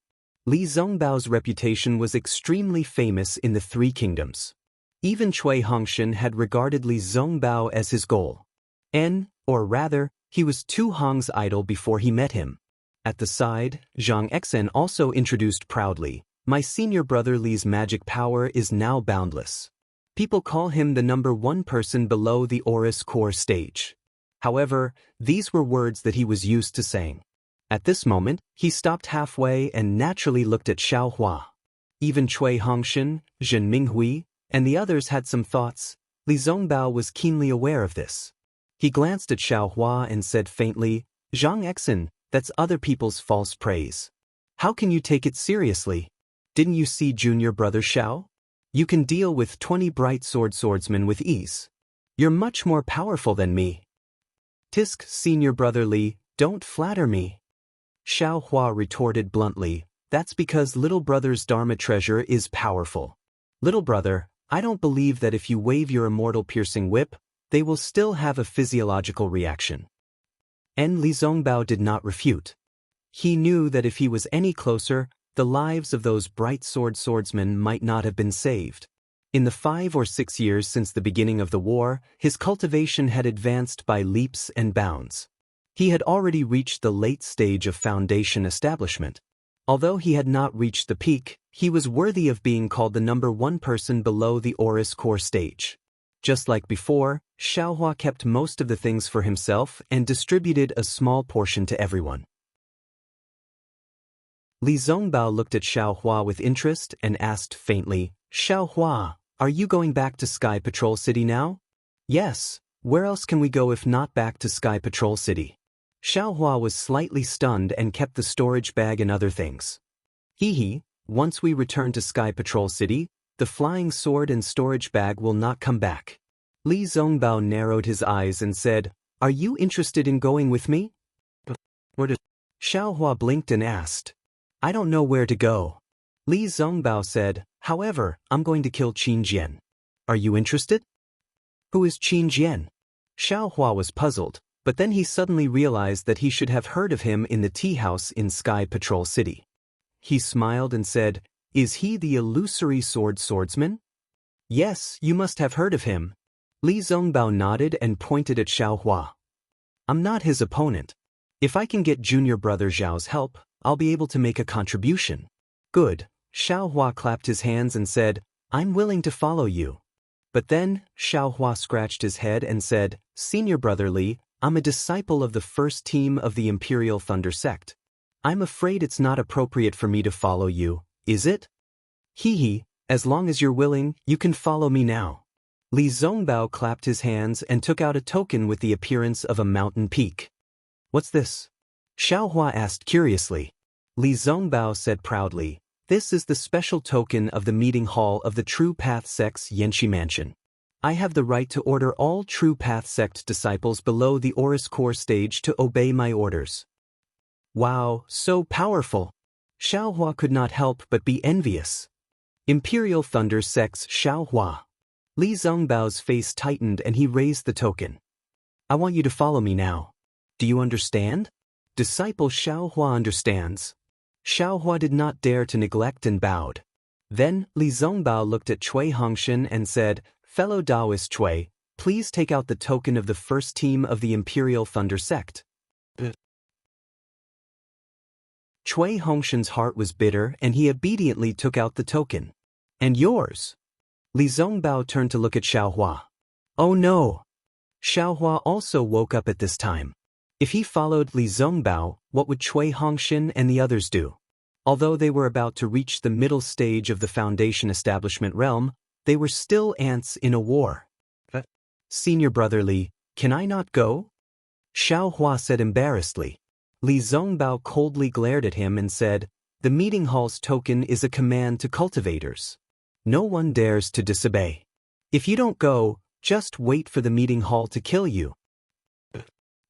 Li Zongbao's reputation was extremely famous in the 3 kingdoms. Even Cui Hongshan had regarded Li Zongbao as his goal. Or rather, he was Tu Hong's idol before he met him. At the side, Zhang Exin also introduced proudly, My senior brother Li's magic power is now boundless. People call him the number 1 person below the Aurus core stage. However, these were words that he was used to saying. At this moment, he stopped halfway and naturally looked at Xiaohua. Even Cui Hongshan, Zhen Minghui, and the others had some thoughts. Li Zongbao was keenly aware of this. He glanced at Xiaohua and said faintly, Zhang Exin, that's other people's false praise. How can you take it seriously? Didn't you see Junior Brother Xiao? You can deal with 20 bright swordsmen with ease. You're much more powerful than me. Tisk, Senior Brother Li, don't flatter me. Xiaohua retorted bluntly, That's because little brother's Dharma treasure is powerful. Little brother, I don't believe that if you wave your immortal piercing whip, they will still have a physiological reaction. And Li Zongbao did not refute. He knew that if he was any closer, the lives of those bright swordsmen might not have been saved. In the 5 or 6 years since the beginning of the war, his cultivation had advanced by leaps and bounds. He had already reached the late stage of foundation establishment. Although he had not reached the peak, he was worthy of being called the number 1 person below the Aurus core stage. Just like before, Xiaohua kept most of the things for himself and distributed a small portion to everyone. Li Zongbao looked at Xiaohua with interest and asked faintly, Xiaohua, are you going back to Sky Patrol City now? Yes, where else can we go if not back to Sky Patrol City? Xiaohua was slightly stunned and kept the storage bag and other things. Once we return to Sky Patrol City, the flying sword and storage bag will not come back. Li Zongbao narrowed his eyes and said, Are you interested in going with me? Xiaohua blinked and asked, I don't know where to go. Li Zongbao said, However, I'm going to kill Qin Jian. Are you interested? Who is Qin Jian? Xiaohua was puzzled, but then he suddenly realized that he should have heard of him in the tea house in Sky Patrol City. He smiled and said, Is he the illusory swordsman? Yes, you must have heard of him. Li Zongbao nodded and pointed at Xiaohua. I'm not his opponent. If I can get junior brother Zhao's help, I'll be able to make a contribution. Good. Xiaohua clapped his hands and said, I'm willing to follow you. But then, Xiaohua scratched his head and said, Senior brother Li, I'm a disciple of the first team of the Imperial Thunder Sect. I'm afraid it's not appropriate for me to follow you, is it? As long as you're willing, you can follow me now. Li Zongbao clapped his hands and took out a token with the appearance of a mountain peak. What's this? Xiaohua asked curiously. Li Zongbao said proudly, This is the special token of the meeting hall of the True Path Sect's Yanxi Mansion. I have the right to order all True Path Sect disciples below the Oris Core stage to obey my orders. Wow, so powerful! Xiaohua could not help but be envious. Imperial Thunder Sect's Xiaohua. Li Zongbao's face tightened and he raised the token. I want you to follow me now. Do you understand? Disciple Xiaohua understands. Xiaohua did not dare to neglect and bowed. Then, Li Zongbao looked at Cui Hongshan and said, Fellow Taoist Cui, please take out the token of the first team of the Imperial Thunder Sect. Cui Hongshan's heart was bitter and he obediently took out the token. And yours? Li Zongbao turned to look at Xiaohua. Oh no! Xiaohua also woke up at this time. If he followed Li Zongbao, what would Cui Hongshan and the others do? Although they were about to reach the middle stage of the Foundation Establishment realm, they were still ants in a war. Senior brother Li, can I not go? Xiaohua said embarrassedly. Li Zongbao coldly glared at him and said, The meeting hall's token is a command to cultivators. No one dares to disobey. If you don't go, just wait for the meeting hall to kill you.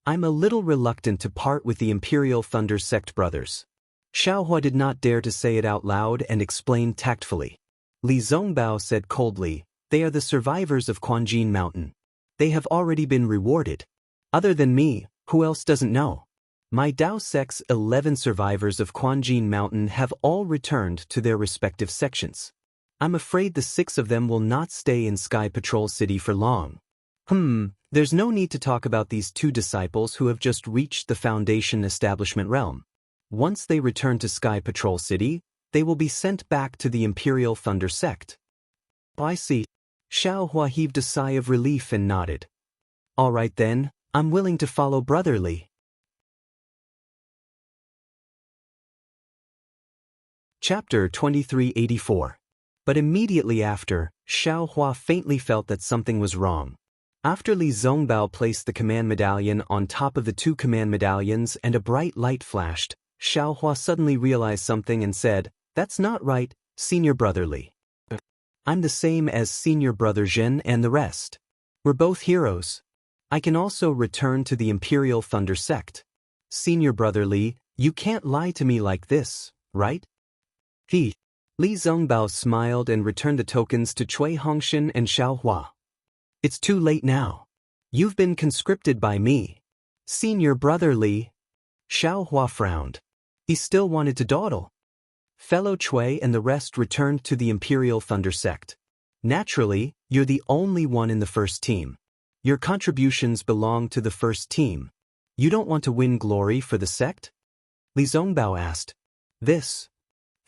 I'm a little reluctant to part with the Imperial Thunder Sect brothers. Xiaohua did not dare to say it out loud and explained tactfully. Li Zongbao said coldly, They are the survivors of Quanjin Mountain. They have already been rewarded. Other than me, who else doesn't know? My Dao Sect's 11 survivors of Quanjin Mountain have all returned to their respective sections. I'm afraid the 6 of them will not stay in Sky Patrol City for long. There's no need to talk about these 2 disciples who have just reached the Foundation Establishment realm. Once they return to Sky Patrol City, they will be sent back to the Imperial Thunder Sect. I see. Xiaohua heaved a sigh of relief and nodded. All right then, I'm willing to follow Brother Li. Chapter 2384. But immediately after, Xiaohua faintly felt that something was wrong. After Li Zongbao placed the command medallion on top of the 2 command medallions and a bright light flashed, Xiaohua suddenly realized something and said, That's not right, Senior Brother Li. I'm the same as Senior Brother Zhen and the rest. We're both heroes. I can also return to the Imperial Thunder Sect. Senior Brother Li, you can't lie to me like this, right? Li Zongbao smiled and returned the tokens to Cui Hongshan and Xiaohua. It's too late now. You've been conscripted by me. Senior Brother Li. Xiaohua frowned. He still wanted to dawdle. Fellow Cui and the rest returned to the Imperial Thunder Sect. Naturally, you're the only one in the first team. Your contributions belong to the first team. You don't want to win glory for the sect? Li Zongbao asked.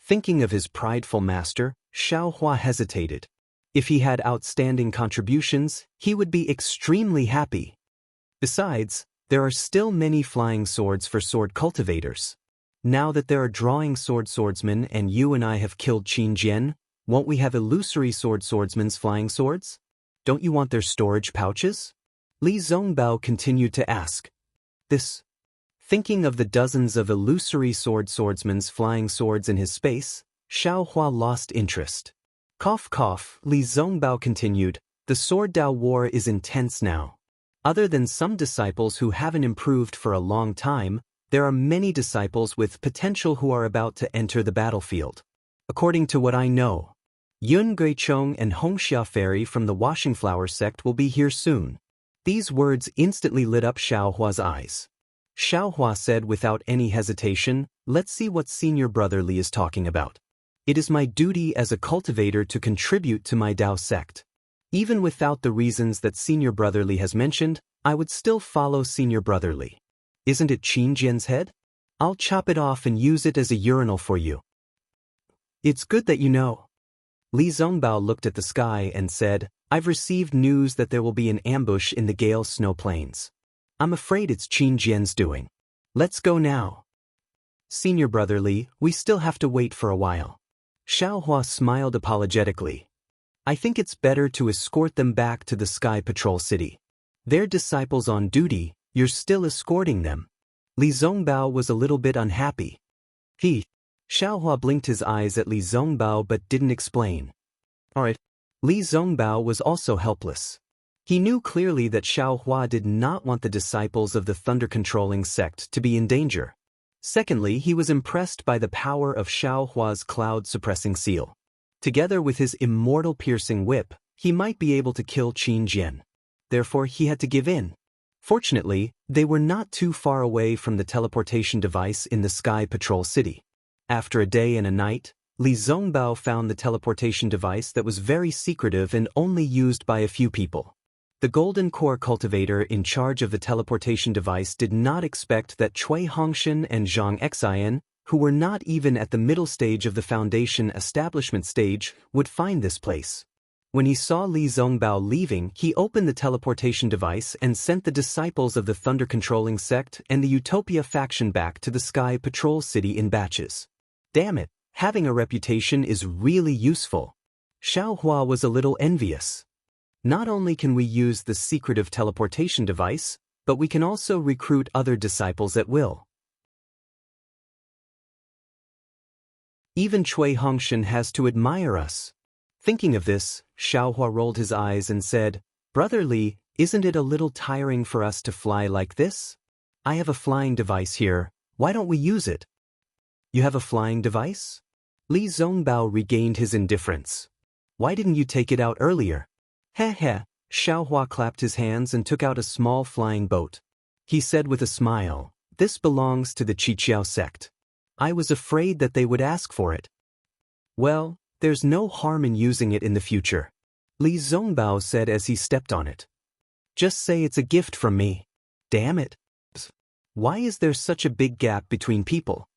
Thinking of his prideful master, Xiaohua hesitated. If he had outstanding contributions, he would be extremely happy. Besides, there are still many flying swords for sword cultivators. Now that there are drawing swordsmen and you and I have killed Qin Jian, Won't we have illusory swordsman's flying swords? Don't you want their storage pouches? Li Zongbao continued to ask. This. Thinking of the dozens of illusory swordsman's flying swords in his space, Xiao Hua lost interest. Cough cough, Li Zongbao continued, the sword Dao war is intense now. Other than some disciples who haven't improved for a long time, there are many disciples with potential who are about to enter the battlefield. According to what I know, Yun Guichong and Hong Xiaoferi from the Washing Flower sect will be here soon. These words instantly lit up Xiao Hua's eyes. Xiao Hua said without any hesitation, let's see what senior brother Li is talking about. It is my duty as a cultivator to contribute to my Dao sect. Even without the reasons that senior brother Li has mentioned, I would still follow senior brother Li. Isn't it Qin Jian's head? I'll chop it off and use it as a urinal for you. It's good that you know. Li Zongbao looked at the sky and said, I've received news that there will be an ambush in the Gale Snow Plains. I'm afraid it's Qin Jian's doing. Let's go now. Senior brother Li, we still have to wait for a while. Xiao Hua smiled apologetically. I think it's better to escort them back to the Sky Patrol City. They're disciples on duty, you're still escorting them. Li Zongbao was a little bit unhappy. Xiao Hua blinked his eyes at Li Zongbao but didn't explain. Alright. Li Zongbao was also helpless. He knew clearly that Xiao Hua did not want the disciples of the thunder-controlling sect to be in danger. Secondly, he was impressed by the power of Xiao Hua's cloud-suppressing seal. Together with his immortal piercing whip, he might be able to kill Qin Jian. Therefore, he had to give in. Fortunately, they were not too far away from the teleportation device in the Sky Patrol City. After a day and a night, Li Zongbao found the teleportation device that was very secretive and only used by a few people. The Golden Core cultivator in charge of the teleportation device did not expect that Cui Hongshan and Zhang Xian, who were not even at the middle stage of the Foundation establishment stage, would find this place. When he saw Li Zongbao leaving, he opened the teleportation device and sent the disciples of the Thunder-controlling sect and the Utopia faction back to the Sky Patrol City in batches. Damn it, having a reputation is really useful. Xiao Hua was a little envious. Not only can we use the secretive teleportation device, but we can also recruit other disciples at will. Even Cui Hongshan has to admire us. Thinking of this, Xiao Hua rolled his eyes and said, Brother Li, isn't it a little tiring for us to fly like this? I have a flying device here, why don't we use it? You have a flying device? Li Zongbao regained his indifference. Why didn't you take it out earlier? Heh. Xiao Hua clapped his hands and took out a small flying boat. He said with a smile, this belongs to the Qiqiao sect. I was afraid that they would ask for it. Well, there's no harm in using it in the future. Li Zongbao said as he stepped on it. Just say it's a gift from me. Damn it. Why is there such a big gap between people?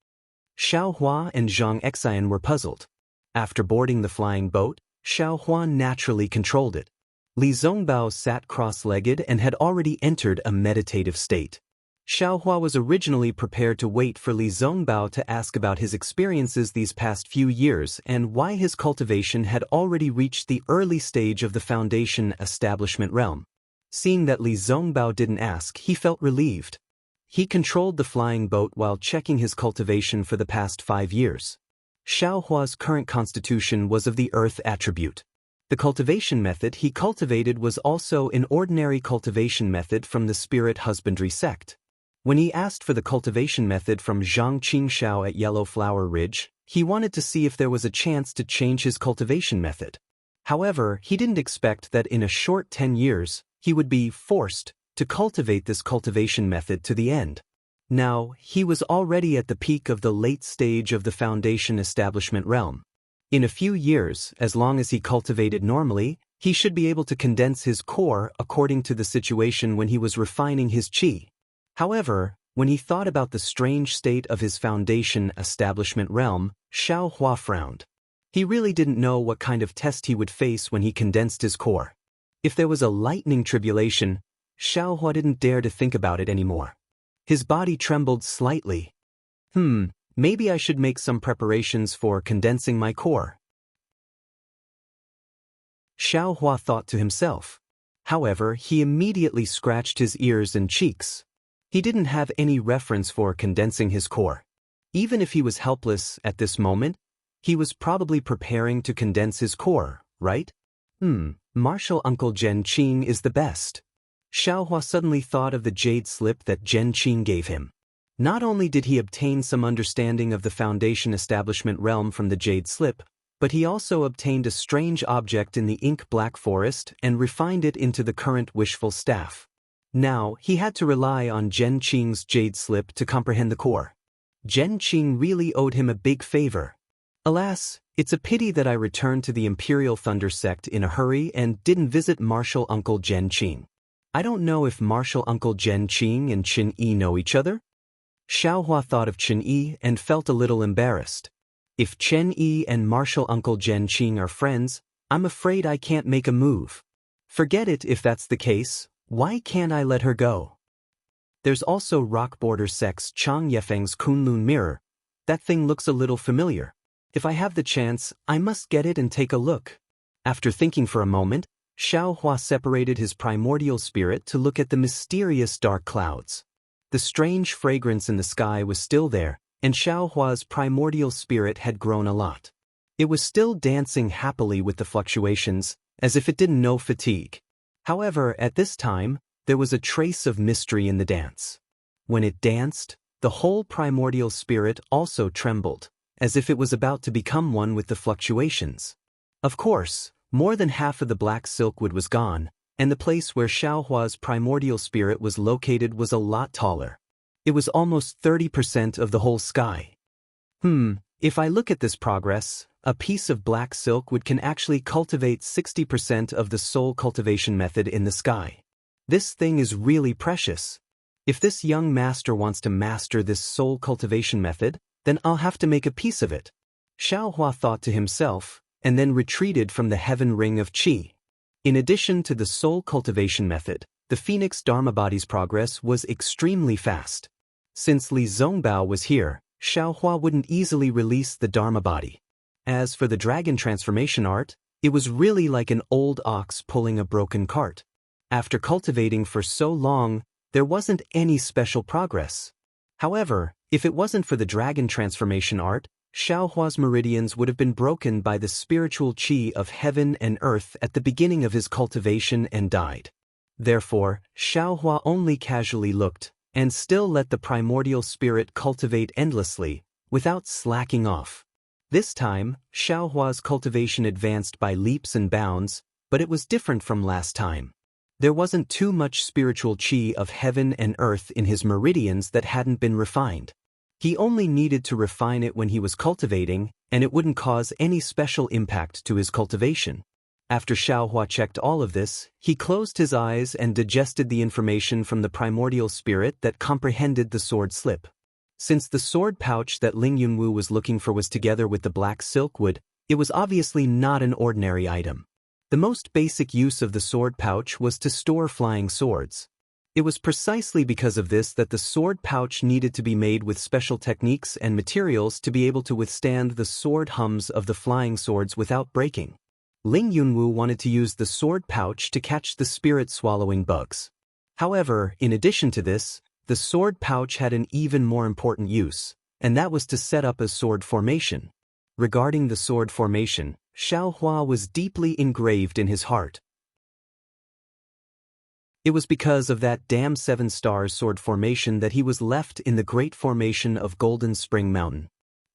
Xiao Hua and Zhang Xian were puzzled. After boarding the flying boat, Xiao Hua naturally controlled it. Li Zongbao sat cross-legged and had already entered a meditative state. Xiao Hua was originally prepared to wait for Li Zongbao to ask about his experiences these past few years and why his cultivation had already reached the early stage of the Foundation establishment realm. Seeing that Li Zongbao didn't ask, he felt relieved. He controlled the flying boat while checking his cultivation for the past 5 years. Xiao Hua's current constitution was of the earth attribute. The cultivation method he cultivated was also an ordinary cultivation method from the spirit husbandry sect. When he asked for the cultivation method from Zhang Qingshao at Yellow Flower Ridge, he wanted to see if there was a chance to change his cultivation method. However, he didn't expect that in a short 10 years, he would be forced to cultivate this cultivation method to the end. Now, he was already at the peak of the late stage of the Foundation establishment realm. In a few years, as long as he cultivated normally, he should be able to condense his core according to the situation when he was refining his qi. However, when he thought about the strange state of his Foundation establishment realm, Xiao Hua frowned. He really didn't know what kind of test he would face when he condensed his core. If there was a lightning tribulation, Xiao Hua didn't dare to think about it anymore. His body trembled slightly. Maybe I should make some preparations for condensing my core. Xiao Hua thought to himself. However, he immediately scratched his ears and cheeks. He didn't have any reference for condensing his core. Even if he was helpless at this moment, he was probably preparing to condense his core, right? Martial Uncle Zhen Qing is the best. Xiao Hua suddenly thought of the jade slip that Zhen Qing gave him. Not only did he obtain some understanding of the Foundation establishment realm from the jade slip, but he also obtained a strange object in the ink black forest and refined it into the current wishful staff. Now, he had to rely on Zhen Qing's jade slip to comprehend the core. Zhen Qing really owed him a big favor. Alas, it's a pity that I returned to the Imperial Thunder Sect in a hurry and didn't visit Martial Uncle Zhen Qing. I don't know if Martial Uncle Zhen Qing and Qin Yi know each other? Xiao Hua thought of Qin Yi and felt a little embarrassed. If Chen Yi and Martial Uncle Zhen Qing are friends, I'm afraid I can't make a move. Forget it if that's the case, why can't I let her go? There's also Rock Border Sect's Chang Yefeng's Kunlun mirror. That thing looks a little familiar. If I have the chance, I must get it and take a look. After thinking for a moment, Xiao Hua separated his primordial spirit to look at the mysterious dark clouds. The strange fragrance in the sky was still there, and Xiao Hua's primordial spirit had grown a lot. It was still dancing happily with the fluctuations, as if it didn't know fatigue. However, at this time, there was a trace of mystery in the dance. When it danced, the whole primordial spirit also trembled, as if it was about to become one with the fluctuations. Of course, more than half of the black silkwood was gone, and the place where Xiao Hua's primordial spirit was located was a lot taller. It was almost 30% of the whole sky. If I look at this progress, a piece of black silkwood can actually cultivate 60% of the soul cultivation method in the sky. This thing is really precious. If this young master wants to master this soul cultivation method, then I'll have to make a piece of it. Xiao Hua thought to himself, and then retreated from the heaven ring of qi. In addition to the soul cultivation method, the Phoenix Dharma body's progress was extremely fast. Since Li Zongbao was here, Xiao Hua wouldn't easily release the Dharma body. As for the dragon transformation art, it was really like an old ox pulling a broken cart. After cultivating for so long, there wasn't any special progress. However, if it wasn't for the dragon transformation art, Xiao Hua's meridians would have been broken by the spiritual qi of heaven and earth at the beginning of his cultivation and died. Therefore, Xiao Hua only casually looked, and still let the primordial spirit cultivate endlessly, without slacking off. This time, Xiao Hua's cultivation advanced by leaps and bounds, but it was different from last time. There wasn't too much spiritual qi of heaven and earth in his meridians that hadn't been refined. He only needed to refine it when he was cultivating, and it wouldn't cause any special impact to his cultivation. After Xiao Hua checked all of this, he closed his eyes and digested the information from the primordial spirit that comprehended the sword slip. Since the sword pouch that Ling Yunwu was looking for was together with the black silkwood, it was obviously not an ordinary item. The most basic use of the sword pouch was to store flying swords. It was precisely because of this that the sword pouch needed to be made with special techniques and materials to be able to withstand the sword hums of the flying swords without breaking. Ling Yunwu wanted to use the sword pouch to catch the spirit-swallowing bugs. However, in addition to this, the sword pouch had an even more important use, and that was to set up a sword formation. Regarding the sword formation, Xiao Hua was deeply engraved in his heart. It was because of that damn 7 stars sword formation that he was left in the great formation of Golden Spring Mountain.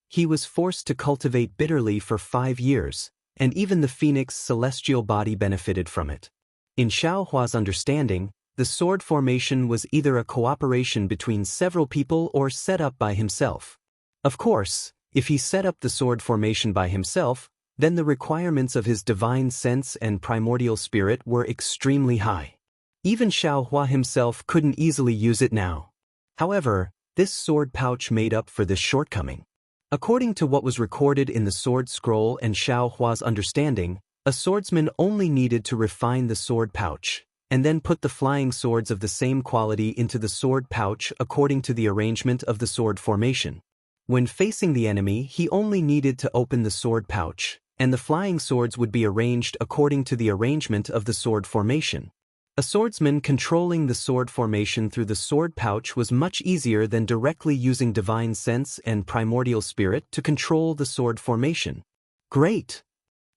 He was forced to cultivate bitterly for 5 years, and even the Phoenix celestial body benefited from it. In Xiao Hua's understanding, the sword formation was either a cooperation between several people or set up by himself. Of course, if he set up the sword formation by himself, then the requirements of his divine sense and primordial spirit were extremely high. Even Xiao Hua himself couldn't easily use it now. However, this sword pouch made up for this shortcoming. According to what was recorded in the sword scroll and Xiao Hua's understanding, a swordsman only needed to refine the sword pouch, and then put the flying swords of the same quality into the sword pouch according to the arrangement of the sword formation. When facing the enemy, he only needed to open the sword pouch, and the flying swords would be arranged according to the arrangement of the sword formation. A swordsman controlling the sword formation through the sword pouch was much easier than directly using divine sense and primordial spirit to control the sword formation. Great!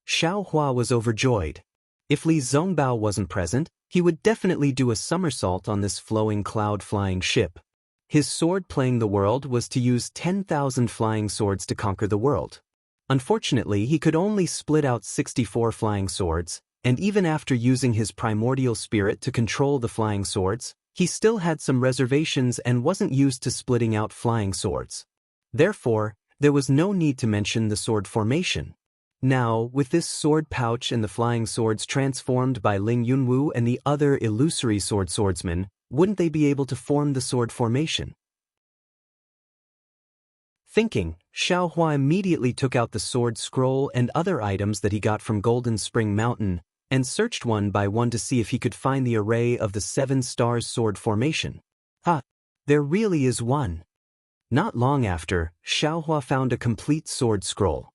Xiao Hua was overjoyed. If Li Zongbao wasn't present, he would definitely do a somersault on this flowing cloud-flying ship. His sword playing the world was to use 10,000 flying swords to conquer the world. Unfortunately, he could only split out 64 flying swords, and even after using his primordial spirit to control the flying swords, he still had some reservations and wasn't used to splitting out flying swords. Therefore, there was no need to mention the sword formation. Now, with this sword pouch and the flying swords transformed by Ling Yunwu and the other illusory swordsmen, wouldn't they be able to form the sword formation? Thinking, Xiao Hua immediately took out the sword scroll and other items that he got from Golden Spring Mountain, and searched one by one to see if he could find the array of the 7 stars sword formation. There really is one. Not long after, Xiao Hua found a complete sword scroll.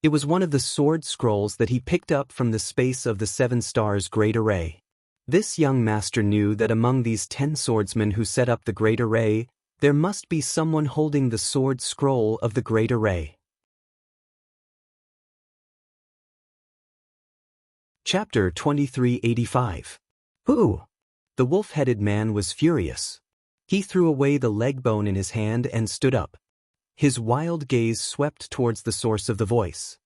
It was one of the sword scrolls that he picked up from the space of the 7 stars great array. This young master knew that among these 10 swordsmen who set up the great array, there must be someone holding the sword scroll of the great array. Chapter 2385. Who? The wolf-headed man was furious. He threw away the leg bone in his hand and stood up. His wild gaze swept towards the source of the voice.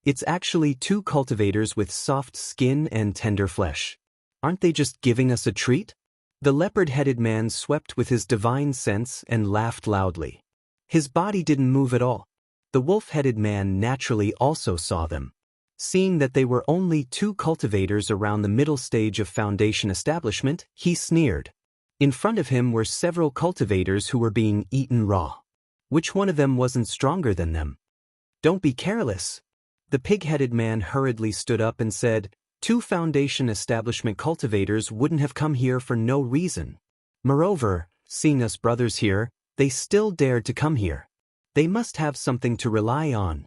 It's actually 2 cultivators with soft skin and tender flesh. Aren't they just giving us a treat? The leopard-headed man swept with his divine sense and laughed loudly. His body didn't move at all. The wolf-headed man naturally also saw them. Seeing that they were only 2 cultivators around the middle stage of foundation establishment, he sneered. In front of him were several cultivators who were being eaten raw. Which one of them wasn't stronger than them? Don't be careless. The pig-headed man hurriedly stood up and said, 2 foundation establishment cultivators wouldn't have come here for no reason. Moreover, seeing us brothers here, they still dared to come here. They must have something to rely on.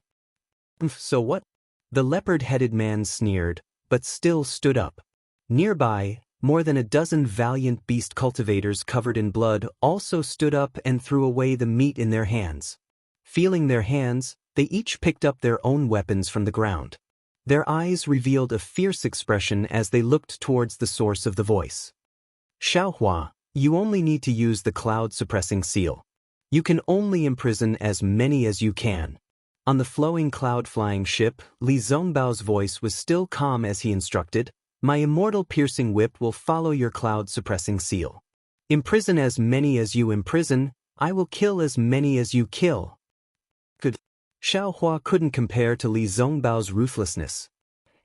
So what? The leopard-headed man sneered, but still stood up. Nearby, more than a dozen valiant beast cultivators covered in blood also stood up and threw away the meat in their hands. Feeling their hands, they each picked up their own weapons from the ground. Their eyes revealed a fierce expression as they looked towards the source of the voice. Xiao Hua, you only need to use the cloud-suppressing seal. You can only imprison as many as you can. On the flowing cloud-flying ship, Li Zongbao's voice was still calm as he instructed, my immortal piercing whip will follow your cloud-suppressing seal. Imprison as many as you imprison, I will kill as many as you kill. Good. Xiao Hua couldn't compare to Li Zongbao's ruthlessness.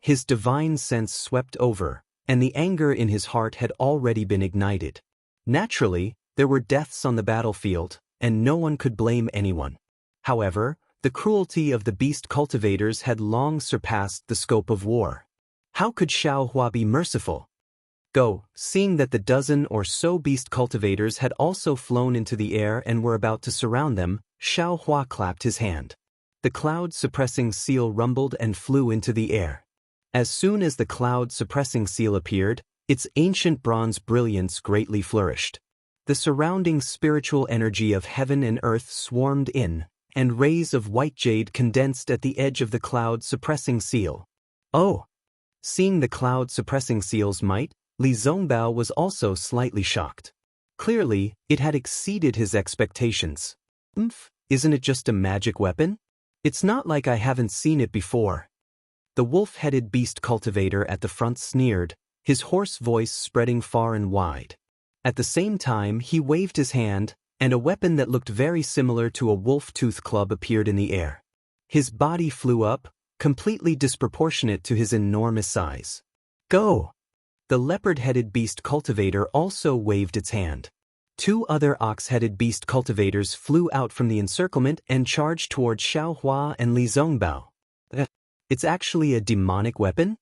His divine sense swept over, and the anger in his heart had already been ignited. Naturally, there were deaths on the battlefield, and no one could blame anyone. However, the cruelty of the beast cultivators had long surpassed the scope of war. How could Xiao Hua be merciful? Seeing that the dozen or so beast cultivators had also flown into the air and were about to surround them, Xiao Hua clapped his hand. The cloud-suppressing seal rumbled and flew into the air. As soon as the cloud-suppressing seal appeared, its ancient bronze brilliance greatly flourished. The surrounding spiritual energy of heaven and earth swarmed in, and rays of white jade condensed at the edge of the cloud-suppressing seal. Seeing the cloud-suppressing seal's might, Li Zongbao was also slightly shocked. Clearly, it had exceeded his expectations. Isn't it just a magic weapon? It's not like I haven't seen it before. The wolf-headed beast cultivator at the front sneered, his hoarse voice spreading far and wide. At the same time, he waved his hand, and a weapon that looked very similar to a wolf-tooth club appeared in the air. His body flew up, completely disproportionate to his enormous size. Go! The leopard-headed beast cultivator also waved its hand. 2 other ox-headed beast cultivators flew out from the encirclement and charged toward Xiao Hua and Li Zongbao. It's actually a demonic weapon?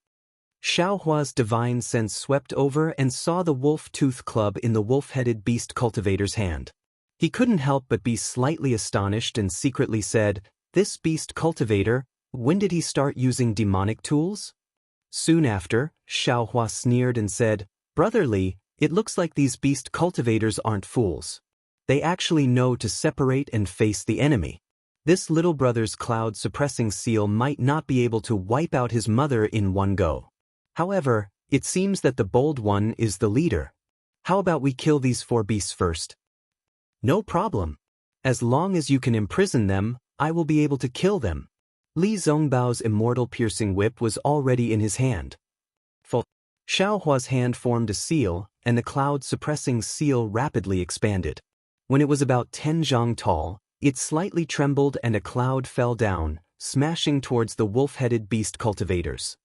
Xiao Hua's divine sense swept over and saw the wolf-tooth club in the wolf-headed beast cultivator's hand. He couldn't help but be slightly astonished and secretly said, this beast cultivator, When did he start using demonic tools? Soon after, Xiaohua sneered and said, Brother Li, it looks like these beast cultivators aren't fools. They actually know to separate and face the enemy. This little brother's cloud-suppressing seal might not be able to wipe out his mother in one go. However, it seems that the bold one is the leader. How about we kill these 4 beasts first? No problem. As long as you can imprison them, I will be able to kill them. Li Zongbao's immortal piercing whip was already in his hand. Xiaohua's hand formed a seal, and the cloud-suppressing seal rapidly expanded. When it was about 10 zhang tall, it slightly trembled and a cloud fell down, smashing towards the wolf-headed beast cultivators.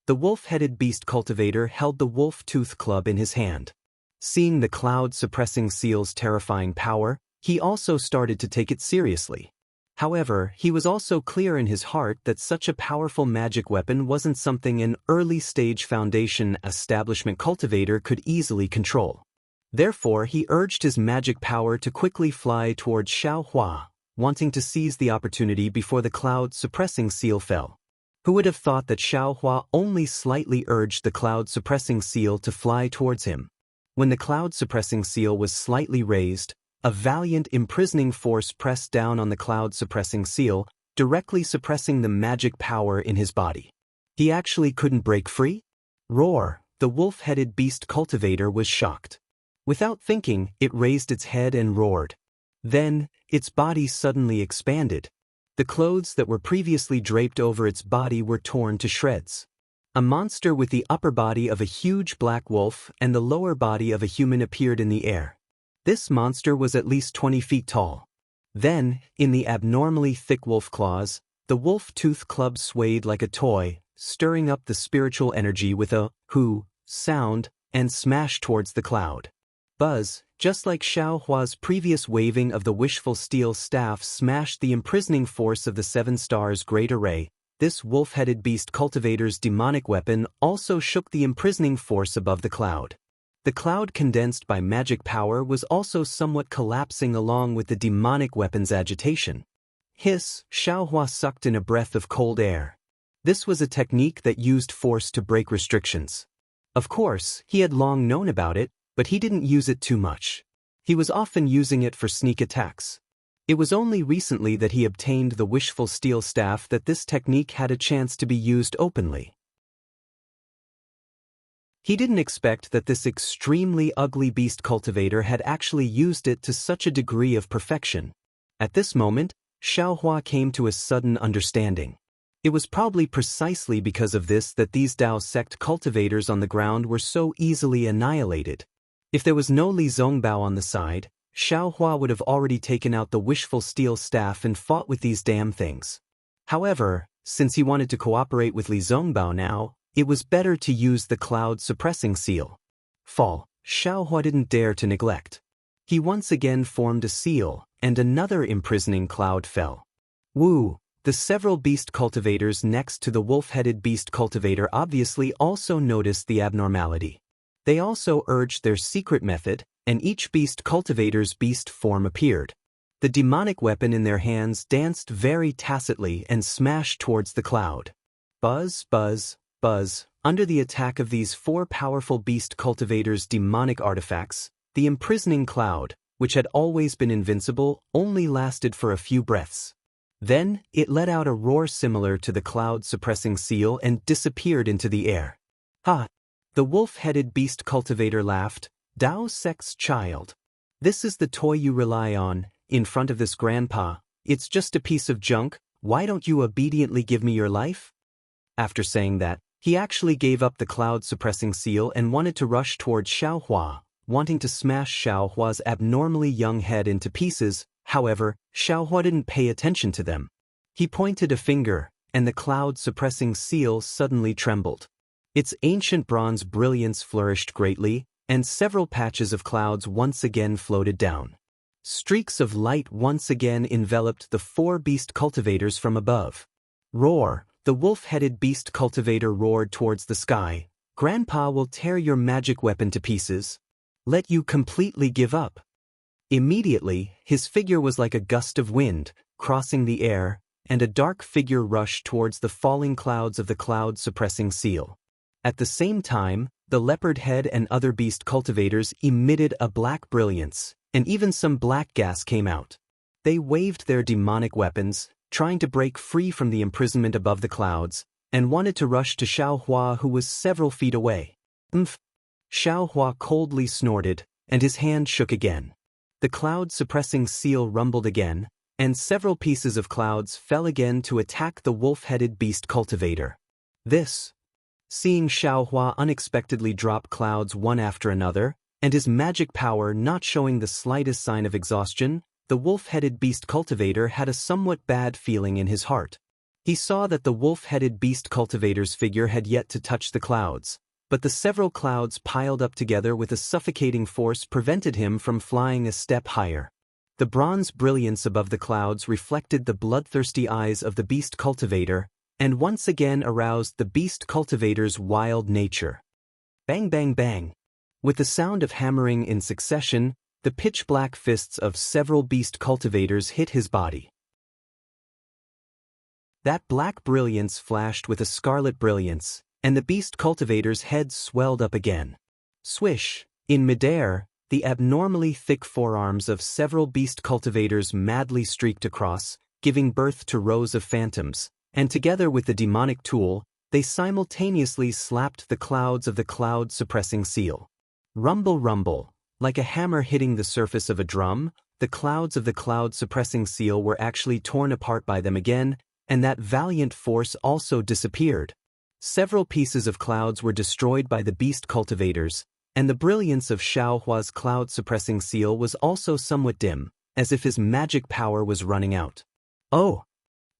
The wolf-headed beast cultivator held the wolf-tooth club in his hand. Seeing the cloud-suppressing seal's terrifying power, he also started to take it seriously. However, he was also clear in his heart that such a powerful magic weapon wasn't something an early-stage foundation establishment cultivator could easily control. Therefore, he urged his magic power to quickly fly towards Xiaohua, wanting to seize the opportunity before the cloud-suppressing seal fell. Who would have thought that Xiaohua only slightly urged the cloud-suppressing seal to fly towards him? When the cloud-suppressing seal was slightly raised, a valiant imprisoning force pressed down on the cloud-suppressing seal, directly suppressing the magic power in his body. He actually couldn't break free? Roar! The wolf-headed beast cultivator was shocked. Without thinking, it raised its head and roared. Then, its body suddenly expanded. The clothes that were previously draped over its body were torn to shreds. A monster with the upper body of a huge black wolf and the lower body of a human appeared in the air. This monster was at least 20 feet tall. Then, in the abnormally thick wolf claws, the wolf-tooth club swayed like a toy, stirring up the spiritual energy with a "hoo" sound, and smashed towards the cloud. Buzz, just like Xiaohua's previous waving of the wishful steel staff smashed the imprisoning force of the 7 stars great array, this wolf-headed beast cultivator's demonic weapon also shook the imprisoning force above the cloud. The cloud condensed by magic power was also somewhat collapsing along with the demonic weapon's agitation. Hiss! Xiaohua sucked in a breath of cold air. This was a technique that used force to break restrictions. Of course, he had long known about it, but he didn't use it too much. He was often using it for sneak attacks. It was only recently that he obtained the wishful steel staff that this technique had a chance to be used openly. He didn't expect that this extremely ugly beast cultivator had actually used it to such a degree of perfection. At this moment, Xiaohua came to a sudden understanding. It was probably precisely because of this that these Dao sect cultivators on the ground were so easily annihilated. If there was no Li Zongbao on the side, Xiaohua would have already taken out the wishful steel staff and fought with these damn things. However, since he wanted to cooperate with Li Zongbao now, it was better to use the cloud-suppressing seal. Xiaohua didn't dare to neglect. He once again formed a seal, and another imprisoning cloud fell. Woo! The several beast cultivators next to the wolf-headed beast cultivator obviously also noticed the abnormality. They also urged their secret method, and each beast cultivator's beast form appeared. The demonic weapon in their hands danced very tacitly and smashed towards the cloud. Buzz, buzz, buzz. Under the attack of these 4 powerful beast cultivators' demonic artifacts, the imprisoning cloud, which had always been invincible, only lasted for a few breaths. Then, it let out a roar similar to the cloud-suppressing seal and disappeared into the air. Ha! The wolf-headed beast cultivator laughed. Dao sect's child. This is the toy you rely on, in front of this grandpa. It's just a piece of junk. Why don't you obediently give me your life? After saying that, he actually gave up the cloud-suppressing seal and wanted to rush towards Xiaohua, wanting to smash Xiaohua's abnormally young head into pieces. However, Xiaohua didn't pay attention to them. He pointed a finger, and the cloud-suppressing seal suddenly trembled. Its ancient bronze brilliance flourished greatly, and several patches of clouds once again floated down. Streaks of light once again enveloped the 4 beast cultivators from above. Roar! The wolf-headed beast cultivator roared towards the sky. Grandpa will tear your magic weapon to pieces. Let you completely give up. Immediately, his figure was like a gust of wind, crossing the air, and a dark figure rushed towards the falling clouds of the cloud-suppressing seal. At the same time, the leopard head and other beast cultivators emitted a black brilliance, and even some black gas came out. They waved their demonic weapons, trying to break free from the imprisonment above the clouds, and wanted to rush to Xiaohua, who was several feet away. Umph! Xiaohua coldly snorted, and his hand shook again. The cloud-suppressing seal rumbled again, and several pieces of clouds fell again to attack the wolf-headed beast cultivator. Seeing Xiaohua unexpectedly drop clouds one after another, and his magic power not showing the slightest sign of exhaustion, the wolf-headed beast cultivator had a somewhat bad feeling in his heart. He saw that the wolf-headed beast cultivator's figure had yet to touch the clouds, but the several clouds piled up together with a suffocating force prevented him from flying a step higher. The bronze brilliance above the clouds reflected the bloodthirsty eyes of the beast cultivator, and once again aroused the beast cultivator's wild nature. Bang bang bang! With the sound of hammering in succession, the pitch-black fists of several beast cultivators hit his body. That black brilliance flashed with a scarlet brilliance, and the beast cultivator's head swelled up again. Swish! In midair, the abnormally thick forearms of several beast cultivators madly streaked across, giving birth to rows of phantoms, and together with the demonic tool, they simultaneously slapped the clouds of the cloud-suppressing seal. Rumble rumble! Like a hammer hitting the surface of a drum, the clouds of the cloud-suppressing seal were actually torn apart by them again, and that valiant force also disappeared. Several pieces of clouds were destroyed by the beast cultivators, and the brilliance of Xiaohua's cloud-suppressing seal was also somewhat dim, as if his magic power was running out. Oh!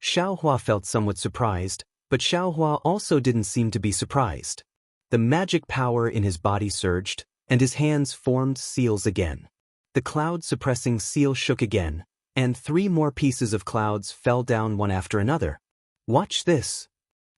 Xiaohua felt somewhat surprised, but Xiaohua also didn't seem to be surprised. The magic power in his body surged, and his hands formed seals again. The cloud-suppressing seal shook again, and 3 more pieces of clouds fell down one after another. Watch this!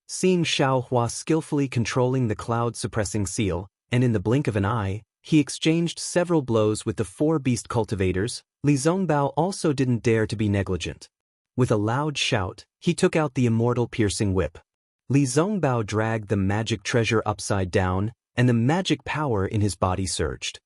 Seeing Xiaohua skillfully controlling the cloud-suppressing seal, and in the blink of an eye, he exchanged several blows with the 4 beast cultivators, Li Zongbao also didn't dare to be negligent. With a loud shout, he took out the immortal piercing whip. Li Zongbao dragged the magic treasure upside down, and the magic power in his body surged.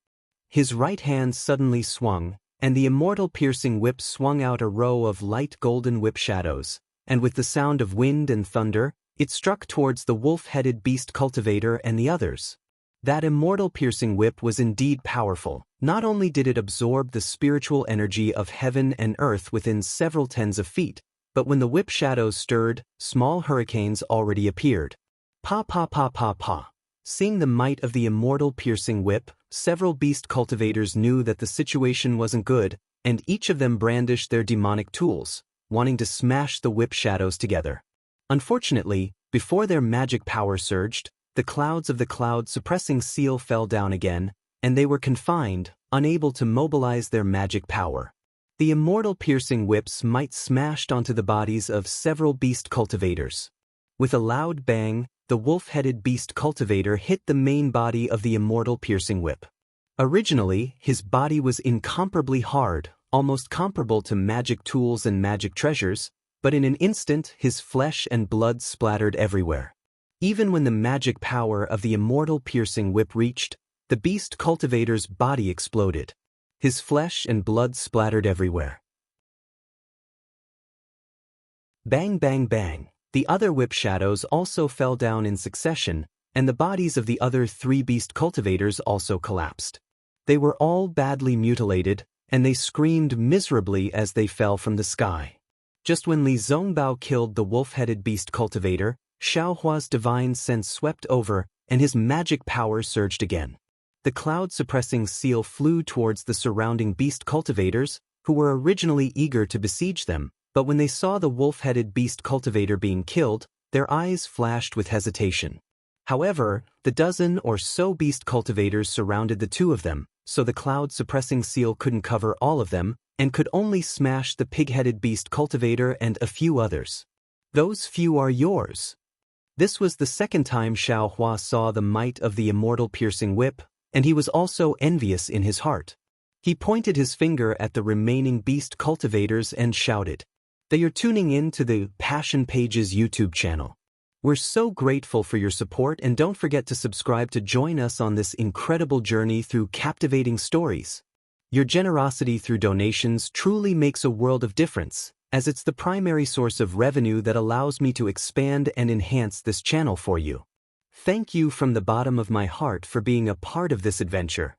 His right hand suddenly swung, and the immortal piercing whip swung out a row of light golden whip shadows, and with the sound of wind and thunder, it struck towards the wolf-headed beast cultivator and the others. That immortal piercing whip was indeed powerful. Not only did it absorb the spiritual energy of heaven and earth within several tens of feet, but when the whip shadows stirred, small hurricanes already appeared. Pa pa pa pa pa. Seeing the might of the immortal piercing whip, several beast cultivators knew that the situation wasn't good, and each of them brandished their demonic tools, wanting to smash the whip shadows together. Unfortunately, before their magic power surged, the clouds of the cloud-suppressing seal fell down again, and they were confined, unable to mobilize their magic power. The immortal piercing whips might smashed onto the bodies of several beast cultivators. With a loud bang, the wolf-headed beast cultivator hit the main body of the immortal piercing whip. Originally, his body was incomparably hard, almost comparable to magic tools and magic treasures, but in an instant his flesh and blood splattered everywhere. Even when the magic power of the immortal piercing whip reached, the beast cultivator's body exploded. His flesh and blood splattered everywhere. Bang bang bang! The other whip shadows also fell down in succession, and the bodies of the other 3 beast cultivators also collapsed. They were all badly mutilated, and they screamed miserably as they fell from the sky. Just when Li Zongbao killed the wolf-headed beast cultivator, Xiaohua's divine sense swept over, and his magic power surged again. The cloud-suppressing seal flew towards the surrounding beast cultivators, who were originally eager to besiege them, but when they saw the wolf-headed beast cultivator being killed, their eyes flashed with hesitation. However, the dozen or so beast cultivators surrounded the 2 of them, so the cloud-suppressing seal couldn't cover all of them, and could only smash the pig-headed beast cultivator and a few others. Those few are yours. This was the second time Xiaohua saw the might of the immortal piercing whip, and he was also envious in his heart. He pointed his finger at the remaining beast cultivators and shouted, that you're tuning in to the Passion Pages YouTube channel. We're so grateful for your support, and don't forget to subscribe to join us on this incredible journey through captivating stories. Your generosity through donations truly makes a world of difference, as it's the primary source of revenue that allows me to expand and enhance this channel for you. Thank you from the bottom of my heart for being a part of this adventure.